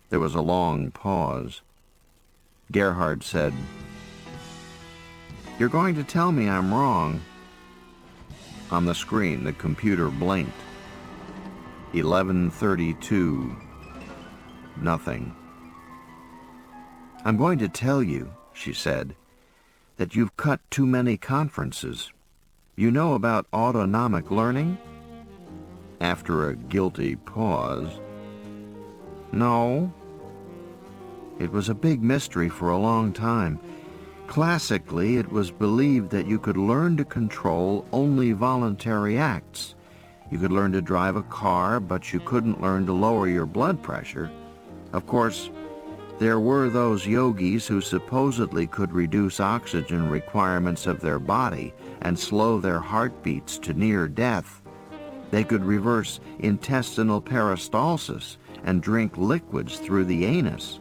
There was a long pause. Gerhard said, You're going to tell me I'm wrong. On the screen, the computer blinked. 11:32. Nothing. I'm going to tell you, she said, that you've cut too many conferences. You know about autonomic learning? After a guilty pause. No. It was a big mystery for a long time. Classically, it was believed that you could learn to control only voluntary acts. You could learn to drive a car, but you couldn't learn to lower your blood pressure. Of course, there were those yogis who supposedly could reduce oxygen requirements of their body and slow their heartbeats to near death. They could reverse intestinal peristalsis and drink liquids through the anus.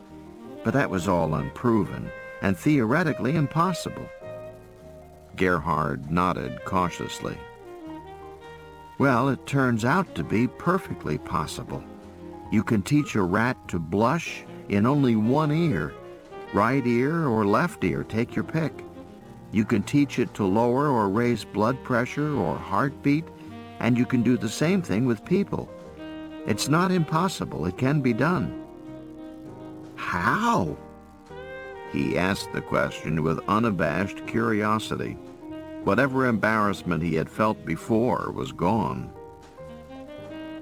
But that was all unproven and theoretically impossible. Gerhard nodded cautiously. Well, it turns out to be perfectly possible. You can teach a rat to blush in only one ear, right ear or left ear, take your pick. You can teach it to lower or raise blood pressure or heartbeat, and you can do the same thing with people. It's not impossible. It can be done. How? He asked the question with unabashed curiosity. Whatever embarrassment he had felt before was gone.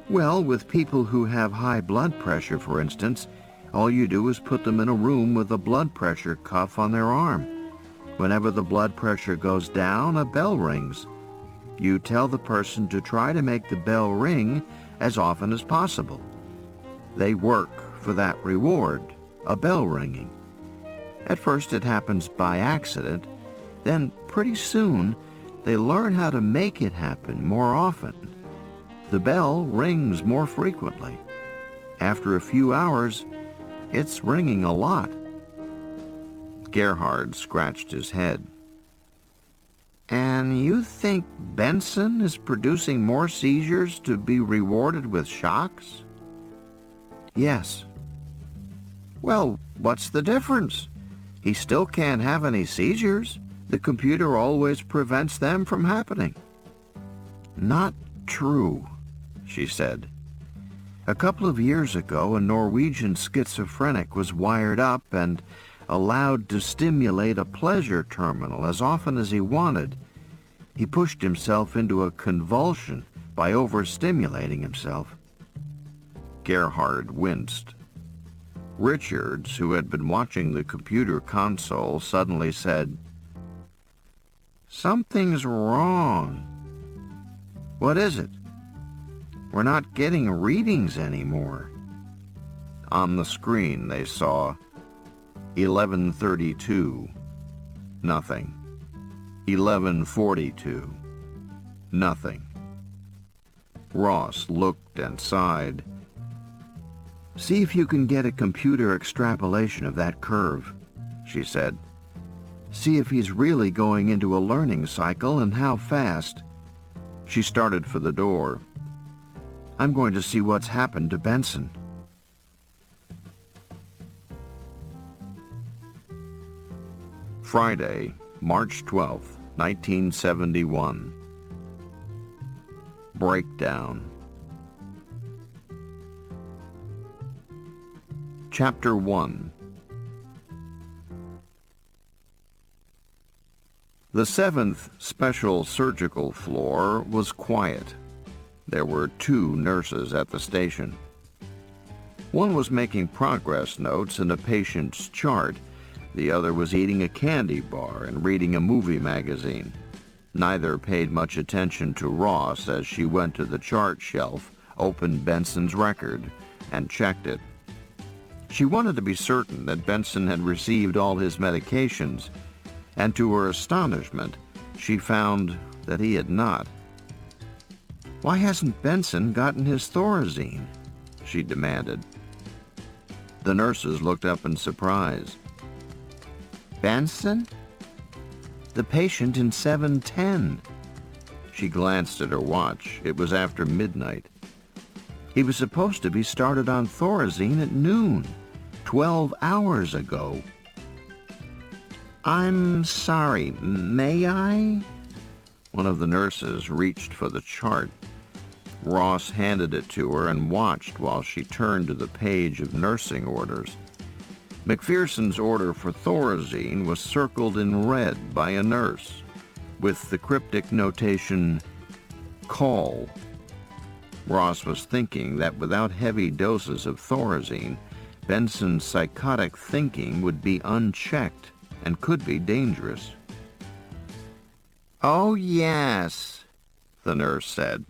Well, with people who have high blood pressure, for instance, all you do is put them in a room with a blood pressure cuff on their arm. Whenever the blood pressure goes down, a bell rings. You tell the person to try to make the bell ring as often as possible. They work for that reward, a bell ringing. At first it happens by accident, then pretty soon they learn how to make it happen more often. The bell rings more frequently. After a few hours, it's ringing a lot. Gerhard scratched his head. And you think Benson is producing more seizures to be rewarded with shocks? Yes. Well, what's the difference? He still can't have any seizures. The computer always prevents them from happening. Not true, she said. A couple of years ago, a Norwegian schizophrenic was wired up and allowed to stimulate a pleasure terminal as often as he wanted. He pushed himself into a convulsion by overstimulating himself. Gerhard winced. Richards, who had been watching the computer console, suddenly said, "Something's wrong." "What is it?" "We're not getting readings anymore." On the screen they saw 11:32, nothing. 11:42, nothing. Ross looked and sighed. "See if you can get a computer extrapolation of that curve," she said. "See if he's really going into a learning cycle and how fast." She started for the door. "I'm going to see what's happened to Benson." Friday, March 12th, 1971. Breakdown. Chapter 1. The 7th Special Surgical Floor was quiet. There were 2 nurses at the station. One was making progress notes in a patient's chart. The other was eating a candy bar and reading a movie magazine. Neither paid much attention to Ross as she went to the chart shelf, opened Benson's record, and checked it. She wanted to be certain that Benson had received all his medications, and to her astonishment, she found that he had not. "Why hasn't Benson gotten his Thorazine?" she demanded. The nurses looked up in surprise. "Benson? The patient in 710. She glanced at her watch. It was after midnight. He was supposed to be started on Thorazine at noon, 12 hours ago. "I'm sorry, may I?" One of the nurses reached for the chart. Ross handed it to her and watched while she turned to the page of nursing orders. McPherson's order for Thorazine was circled in red by a nurse, with the cryptic notation, "Call." Ross was thinking that without heavy doses of Thorazine, Benson's psychotic thinking would be unchecked and could be dangerous. "Oh, yes," the nurse said.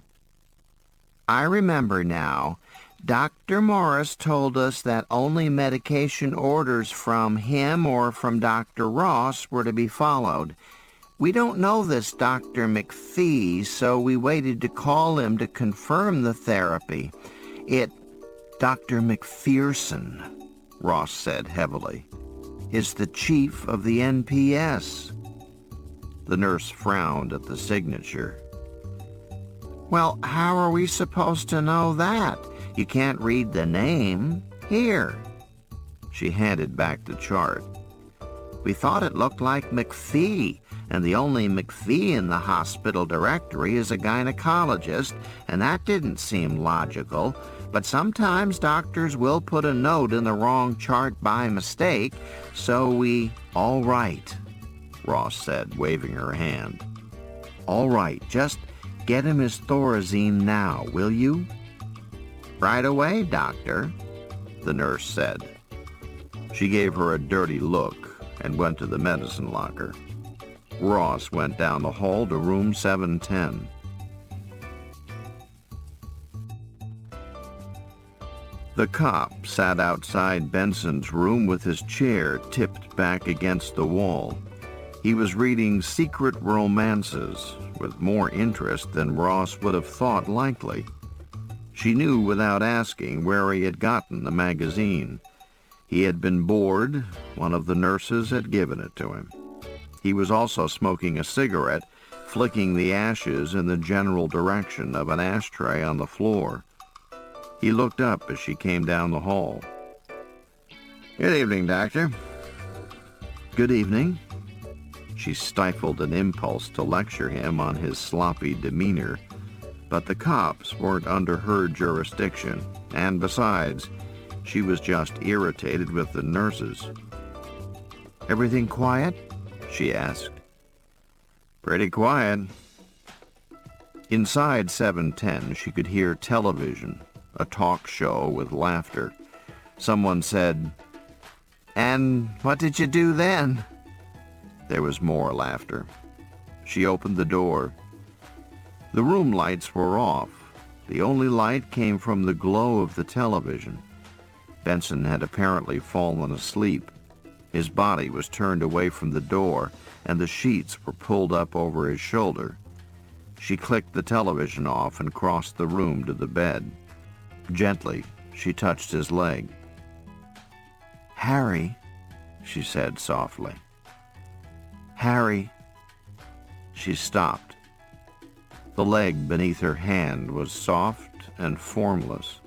"I remember now. Dr. Morris told us that only medication orders from him or from Dr. Ross were to be followed. We don't know this Dr. McPhee, so we waited to call him to confirm the therapy. Dr. McPherson," Ross said heavily, "is the chief of the NPS." The nurse frowned at the signature. "Well, how are we supposed to know that? You can't read the name. Here." She handed back the chart. "We thought it looked like McPhee, and the only McPhee in the hospital directory is a gynecologist, and that didn't seem logical. But sometimes doctors will put a note in the wrong chart by mistake, so we—" "All right," Ross said, waving her hand. "All right, just get him his Thorazine now, will you?" "Right away, doctor," the nurse said. She gave her a dirty look and went to the medicine locker. Ross went down the hall to room 710. The cop sat outside Benson's room with his chair tipped back against the wall. He was reading secret romances with more interest than Ross would have thought likely. She knew without asking where he had gotten the magazine. He had been bored. One of the nurses had given it to him. He was also smoking a cigarette, flicking the ashes in the general direction of an ashtray on the floor. He looked up as she came down the hall. "Good evening, Doctor." "Good evening." She stifled an impulse to lecture him on his sloppy demeanor, but the cops weren't under her jurisdiction, and besides, she was just irritated with the nurses. "Everything quiet?" she asked. "Pretty quiet." Inside 710, she could hear television, a talk show with laughter. Someone said, "And what did you do then?" There was more laughter. She opened the door. The room lights were off. The only light came from the glow of the television. Benson had apparently fallen asleep. His body was turned away from the door, and the sheets were pulled up over his shoulder. She clicked the television off and crossed the room to the bed. Gently, she touched his leg. "Harry," she said softly. "Harry." She stopped. The leg beneath her hand was soft and formless.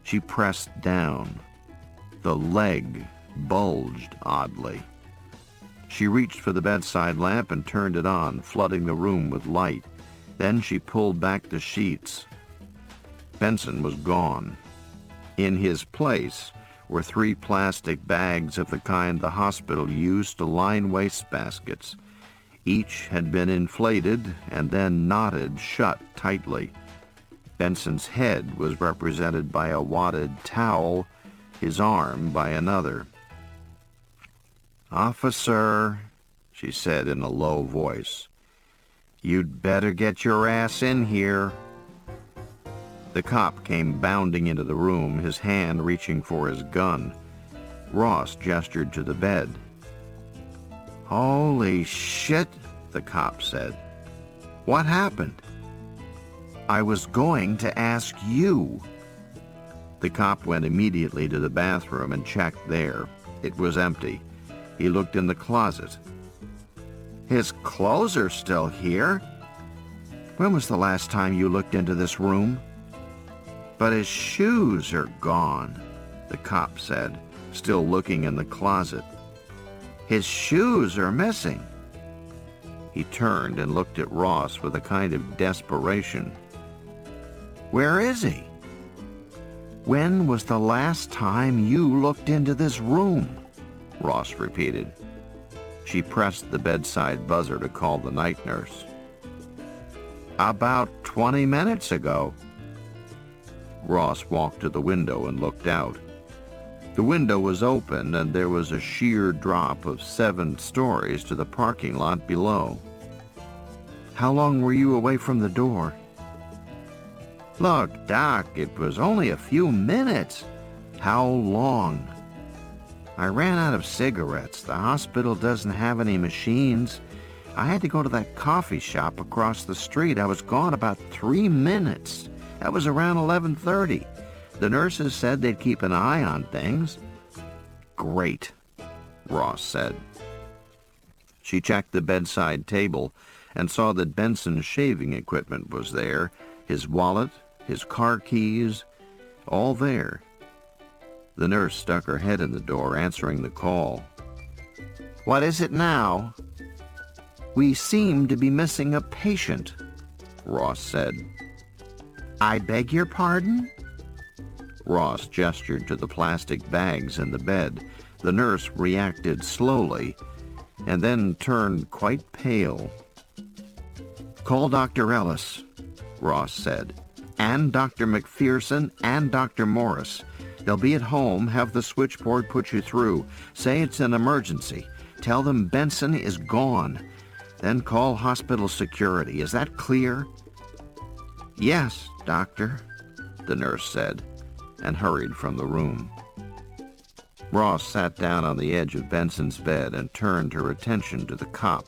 She pressed down. The leg bulged oddly. She reached for the bedside lamp and turned it on, flooding the room with light. Then she pulled back the sheets. Benson was gone. In his place were 3 plastic bags of the kind the hospital used to line wastebaskets. Each had been inflated and then knotted shut tightly. Benson's head was represented by a wadded towel, his arm by another. "Officer," she said in a low voice, "you'd better get your ass in here." The cop came bounding into the room, his hand reaching for his gun. Ross gestured to the bed. "Holy shit," the cop said. "What happened?" "I was going to ask you." The cop went immediately to the bathroom and checked there. It was empty. He looked in the closet. "His clothes are still here." "When was the last time you looked into this room?" "But his shoes are gone," the cop said, still looking in the closet. "His shoes are missing." He turned and looked at Ross with a kind of desperation. "Where is he?" "When was the last time you looked into this room?" Ross repeated. She pressed the bedside buzzer to call the night nurse. "About 20 minutes ago." Ross walked to the window and looked out. The window was open, and there was a sheer drop of 7 stories to the parking lot below. "How long were you away from the door?" "Look, Doc, it was only a few minutes." "How long?" "I ran out of cigarettes. The hospital doesn't have any machines. I had to go to that coffee shop across the street. I was gone about 3 minutes. That was around 11:30. The nurses said they'd keep an eye on things." "Great," Ross said. She checked the bedside table and saw that Benson's shaving equipment was there, his wallet, his car keys, all there. The nurse stuck her head in the door, answering the call. "What is it now?" "We seem to be missing a patient," Ross said. "I beg your pardon?" Ross gestured to the plastic bags in the bed. The nurse reacted slowly and then turned quite pale. "Call Dr. Ellis," Ross said, "and Dr. McPherson and Dr. Morris. They'll be at home. Have the switchboard put you through. Say it's an emergency. Tell them Benson is gone. Then call hospital security. Is that clear?" "Yes, doctor," the nurse said, and hurried from the room. Ross sat down on the edge of Benson's bed and turned her attention to the cop.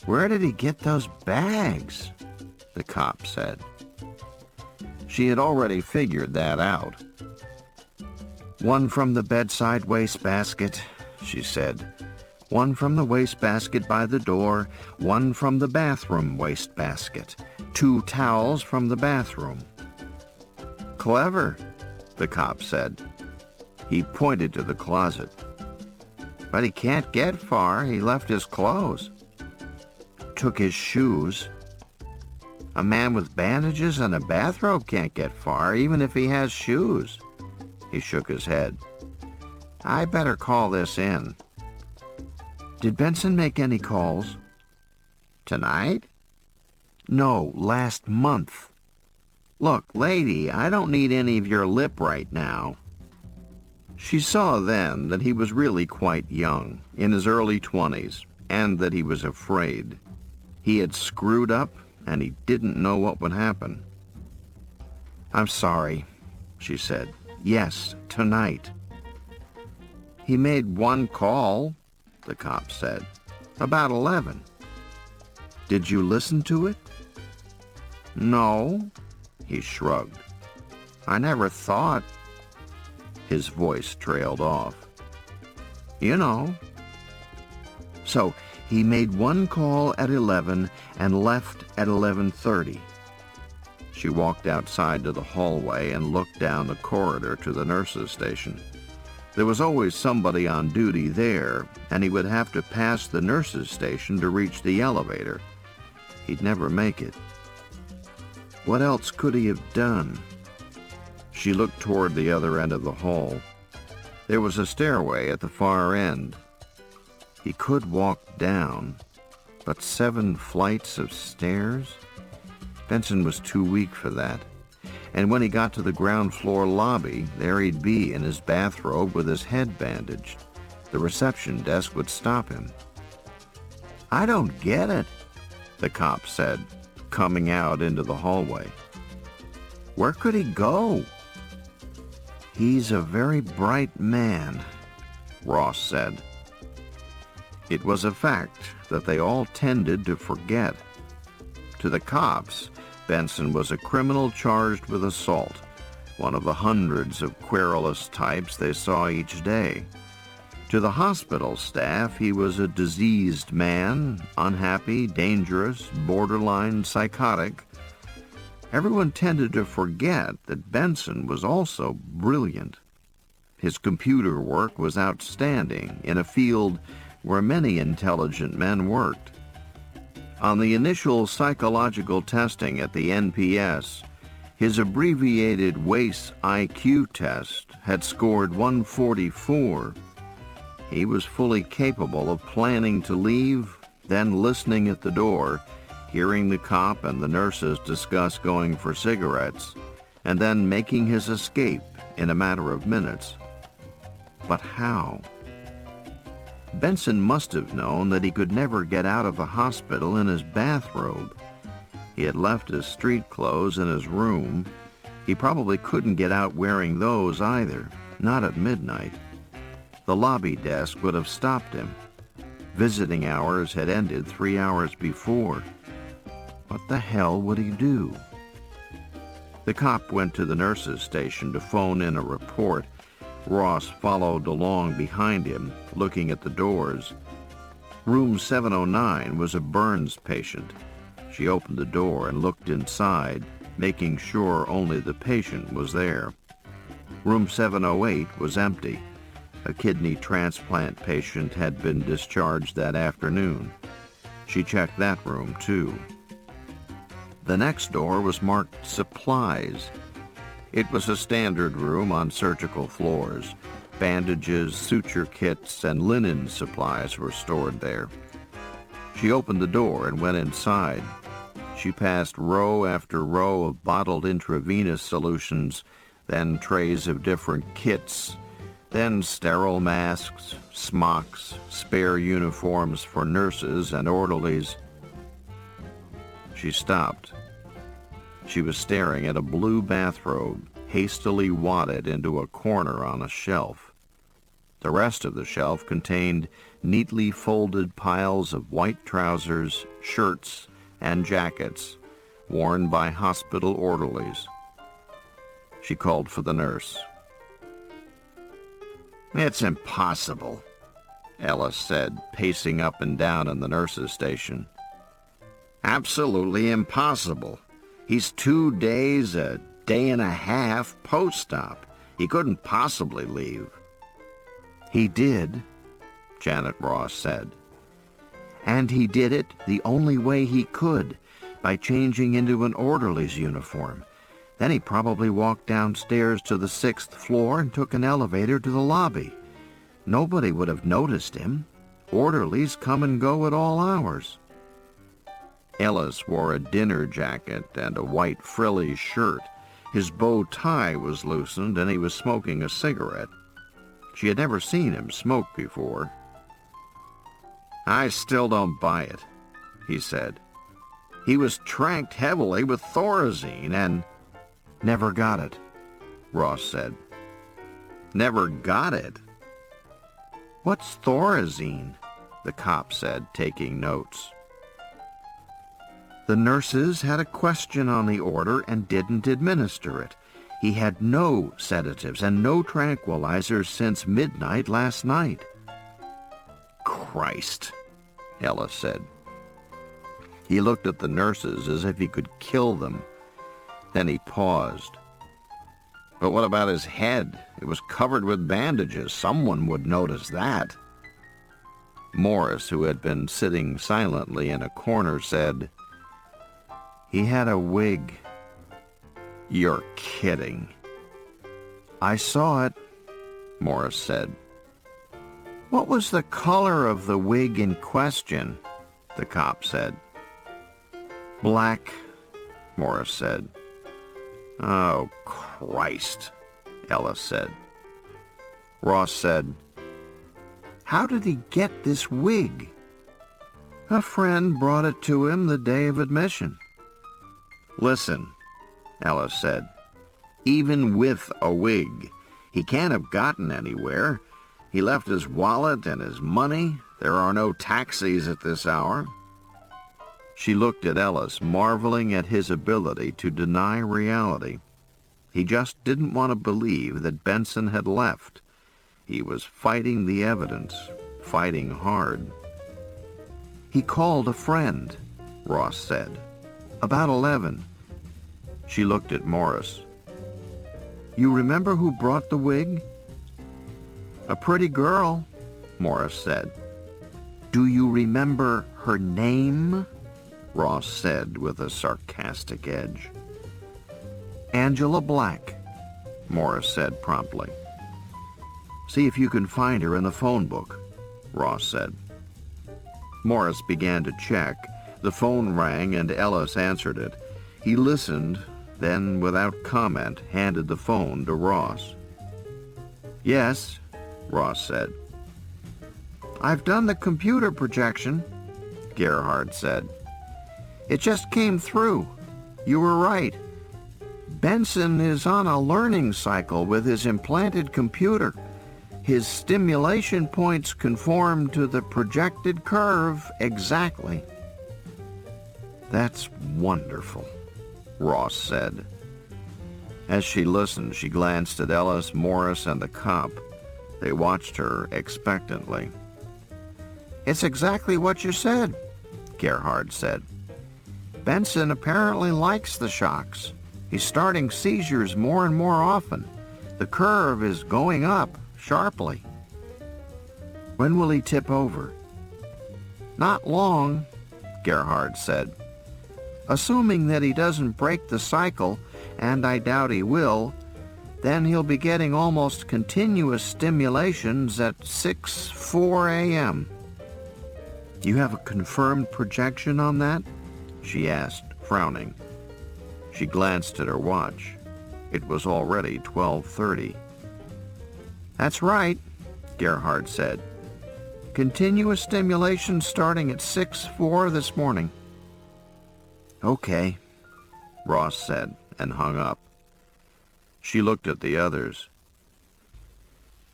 "Where did he get those bags?" the cop said. She had already figured that out. "One from the bedside wastebasket," she said. "One from the wastebasket by the door, one from the bathroom wastebasket, 2 towels from the bathroom." "Clever," the cop said. He pointed to the closet. "But he can't get far. He left his clothes." "Took his shoes." "A man with bandages and a bathrobe can't get far, even if he has shoes." He shook his head. "I better call this in." "Did Benson make any calls?" "Tonight?" "No, last month." "Look, lady, I don't need any of your lip right now." She saw then that he was really quite young, in his early 20s, and that he was afraid. He had screwed up, and he didn't know what would happen. "I'm sorry," she said. "Yes, tonight." "He made 1 call," the cop said. "About 11. "Did you listen to it?" "No," he shrugged. "I never thought." His voice trailed off. "You know." "So he made 1 call at 11 and left at 11:30. She walked outside to the hallway and looked down the corridor to the nurses' station. There was always somebody on duty there, and he would have to pass the nurses' station to reach the elevator. He'd never make it. What else could he have done? She looked toward the other end of the hall. There was a stairway at the far end. He could walk down, but 7 flights of stairs? Benson was too weak for that. And when he got to the ground floor lobby, there he'd be in his bathrobe with his head bandaged. The reception desk would stop him. "I don't get it," the cop said, coming out into the hallway. "Where could he go?" "He's a very bright man," Ross said. It was a fact that they all tended to forget. To the cops, Benson was a criminal charged with assault, one of the hundreds of querulous types they saw each day. To the hospital staff, he was a diseased man, unhappy, dangerous, borderline psychotic. Everyone tended to forget that Benson was also brilliant. His computer work was outstanding in a field where many intelligent men worked. On the initial psychological testing at the NPS, his abbreviated WACE IQ test had scored 144. He was fully capable of planning to leave, then listening at the door, hearing the cop and the nurses discuss going for cigarettes, and then making his escape in a matter of minutes. But how? Benson must have known that he could never get out of the hospital in his bathrobe. He had left his street clothes in his room. He probably couldn't get out wearing those either, not at midnight. The lobby desk would have stopped him. Visiting hours had ended 3 hours before. What the hell would he do? The cop went to the nurses' station to phone in a report. Ross followed along behind him, looking at the doors. Room 709 was a burns patient. She opened the door and looked inside, making sure only the patient was there. Room 708 was empty. A kidney transplant patient had been discharged that afternoon. She checked that room, too. The next door was marked Supplies. It was a standard room on surgical floors. Bandages, suture kits, and linen supplies were stored there. She opened the door and went inside. She passed row after row of bottled intravenous solutions, then trays of different kits, Then sterile masks, smocks, spare uniforms for nurses and orderlies. She stopped. She was staring at a blue bathrobe hastily wadded into a corner on a shelf. The rest of the shelf contained neatly folded piles of white trousers, shirts, and jackets worn by hospital orderlies. She called for the nurse. "It's impossible," Ellis said, pacing up and down in the nurse's station. "Absolutely impossible. He's 2 days, a day and a half post-op. He couldn't possibly leave." "He did," Janet Ross said. "And he did it the only way he could, by changing into an orderly's uniform. Then he probably walked downstairs to the 6th floor and took an elevator to the lobby. Nobody would have noticed him. Orderlies come and go at all hours." Ellis wore a dinner jacket and a white frilly shirt. His bow tie was loosened and he was smoking a cigarette. She had never seen him smoke before. "I still don't buy it," he said. "He was tranked heavily with Thorazine and—" "Never got it," Ross said. "Never got it?" "What's Thorazine?" the cop said, taking notes. "The nurses had a question on the order and didn't administer it. He had no sedatives and no tranquilizers since midnight last night." "Christ," Ellis said. He looked at the nurses as if he could kill them. Then he paused. "But what about his head? It was covered with bandages. Someone would notice that." Morris, who had been sitting silently in a corner, said, "He had a wig." "You're kidding." "I saw it," Morris said. "What was the color of the wig in question?" the cop said. "Black," Morris said. "Oh, Christ," Ellis said. Ross said, "How did he get this wig?" "A friend brought it to him the day of admission." "Listen," Ellis said, "even with a wig, he can't have gotten anywhere. He left his wallet and his money. There are no taxis at this hour." She looked at Ellis, marveling at his ability to deny reality. He just didn't want to believe that Benson had left. He was fighting the evidence, fighting hard. "He called a friend," Ross said. "About 11. She looked at Morris. "You remember who brought the wig?" "A pretty girl," Morris said. "Do you remember her name?" Ross said with a sarcastic edge. "Angela Black," Morris said promptly. "See if you can find her in the phone book," Ross said. Morris began to check. The phone rang and Ellis answered it. He listened, then without comment handed the phone to Ross. "Yes," Ross said. "I've done the computer projection," Gerhard said. "It just came through. You were right. Benson is on a learning cycle with his implanted computer. His stimulation points conform to the projected curve exactly." "That's wonderful," Ross said. As she listened, she glanced at Ellis, Morris, and the cop. They watched her expectantly. "It's exactly what you said," Gerhard said. "Benson apparently likes the shocks. He's starting seizures more and more often. The curve is going up sharply." "When will he tip over?" "Not long," Gerhard said. "Assuming that he doesn't break the cycle, and I doubt he will, then he'll be getting almost continuous stimulations at 6:04 a.m. "You have a confirmed projection on that?" she asked, frowning. She glanced at her watch. It was already 12:30. That's right, Gerhard said. Continuous stimulation starting at 6:04 this morning. Okay, Ross said, and hung up. She looked at the others.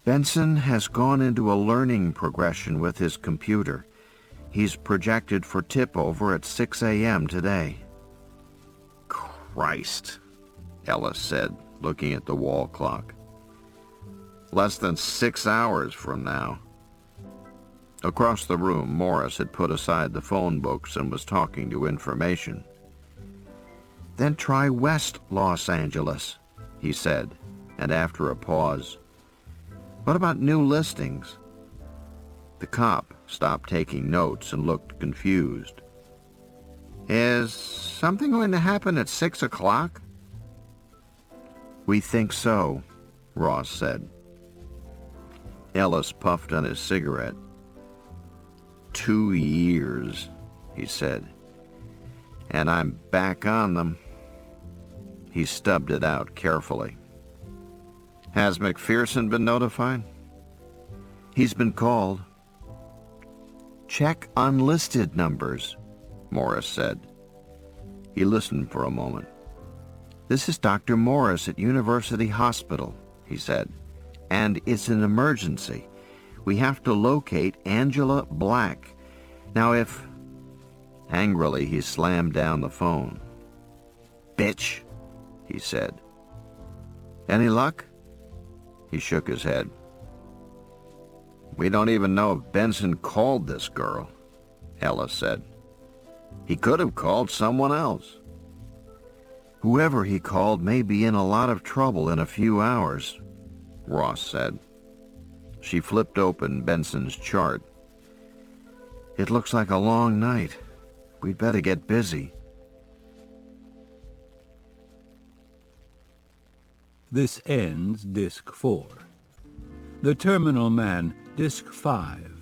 Benson has gone into a learning progression with his computer. He's projected for tip-over at 6 a.m. today. Christ, Ellis said, looking at the wall clock. Less than 6 hours from now. Across the room, Morris had put aside the phone books and was talking to information. Then try West Los Angeles, he said, and after a pause, what about new listings? The cop stopped taking notes and looked confused. Is something going to happen at 6 o'clock? We think so, Ross said. Ellis puffed on his cigarette. 2 years, he said. And I'm back on them. He stubbed it out carefully. Has McPherson been notified? He's been called. Check unlisted numbers, Morris said. He listened for a moment. This is Dr. Morris at University Hospital, he said, and it's an emergency. We have to locate Angela Black. Now if... Angrily, he slammed down the phone. Bitch, he said. Any luck? He shook his head. We don't even know if Benson called this girl, Ellis said. He could have called someone else. Whoever he called may be in a lot of trouble in a few hours, Ross said. She flipped open Benson's chart. It looks like a long night. We'd better get busy. This ends Disc 4. The Terminal Man, Disc 5.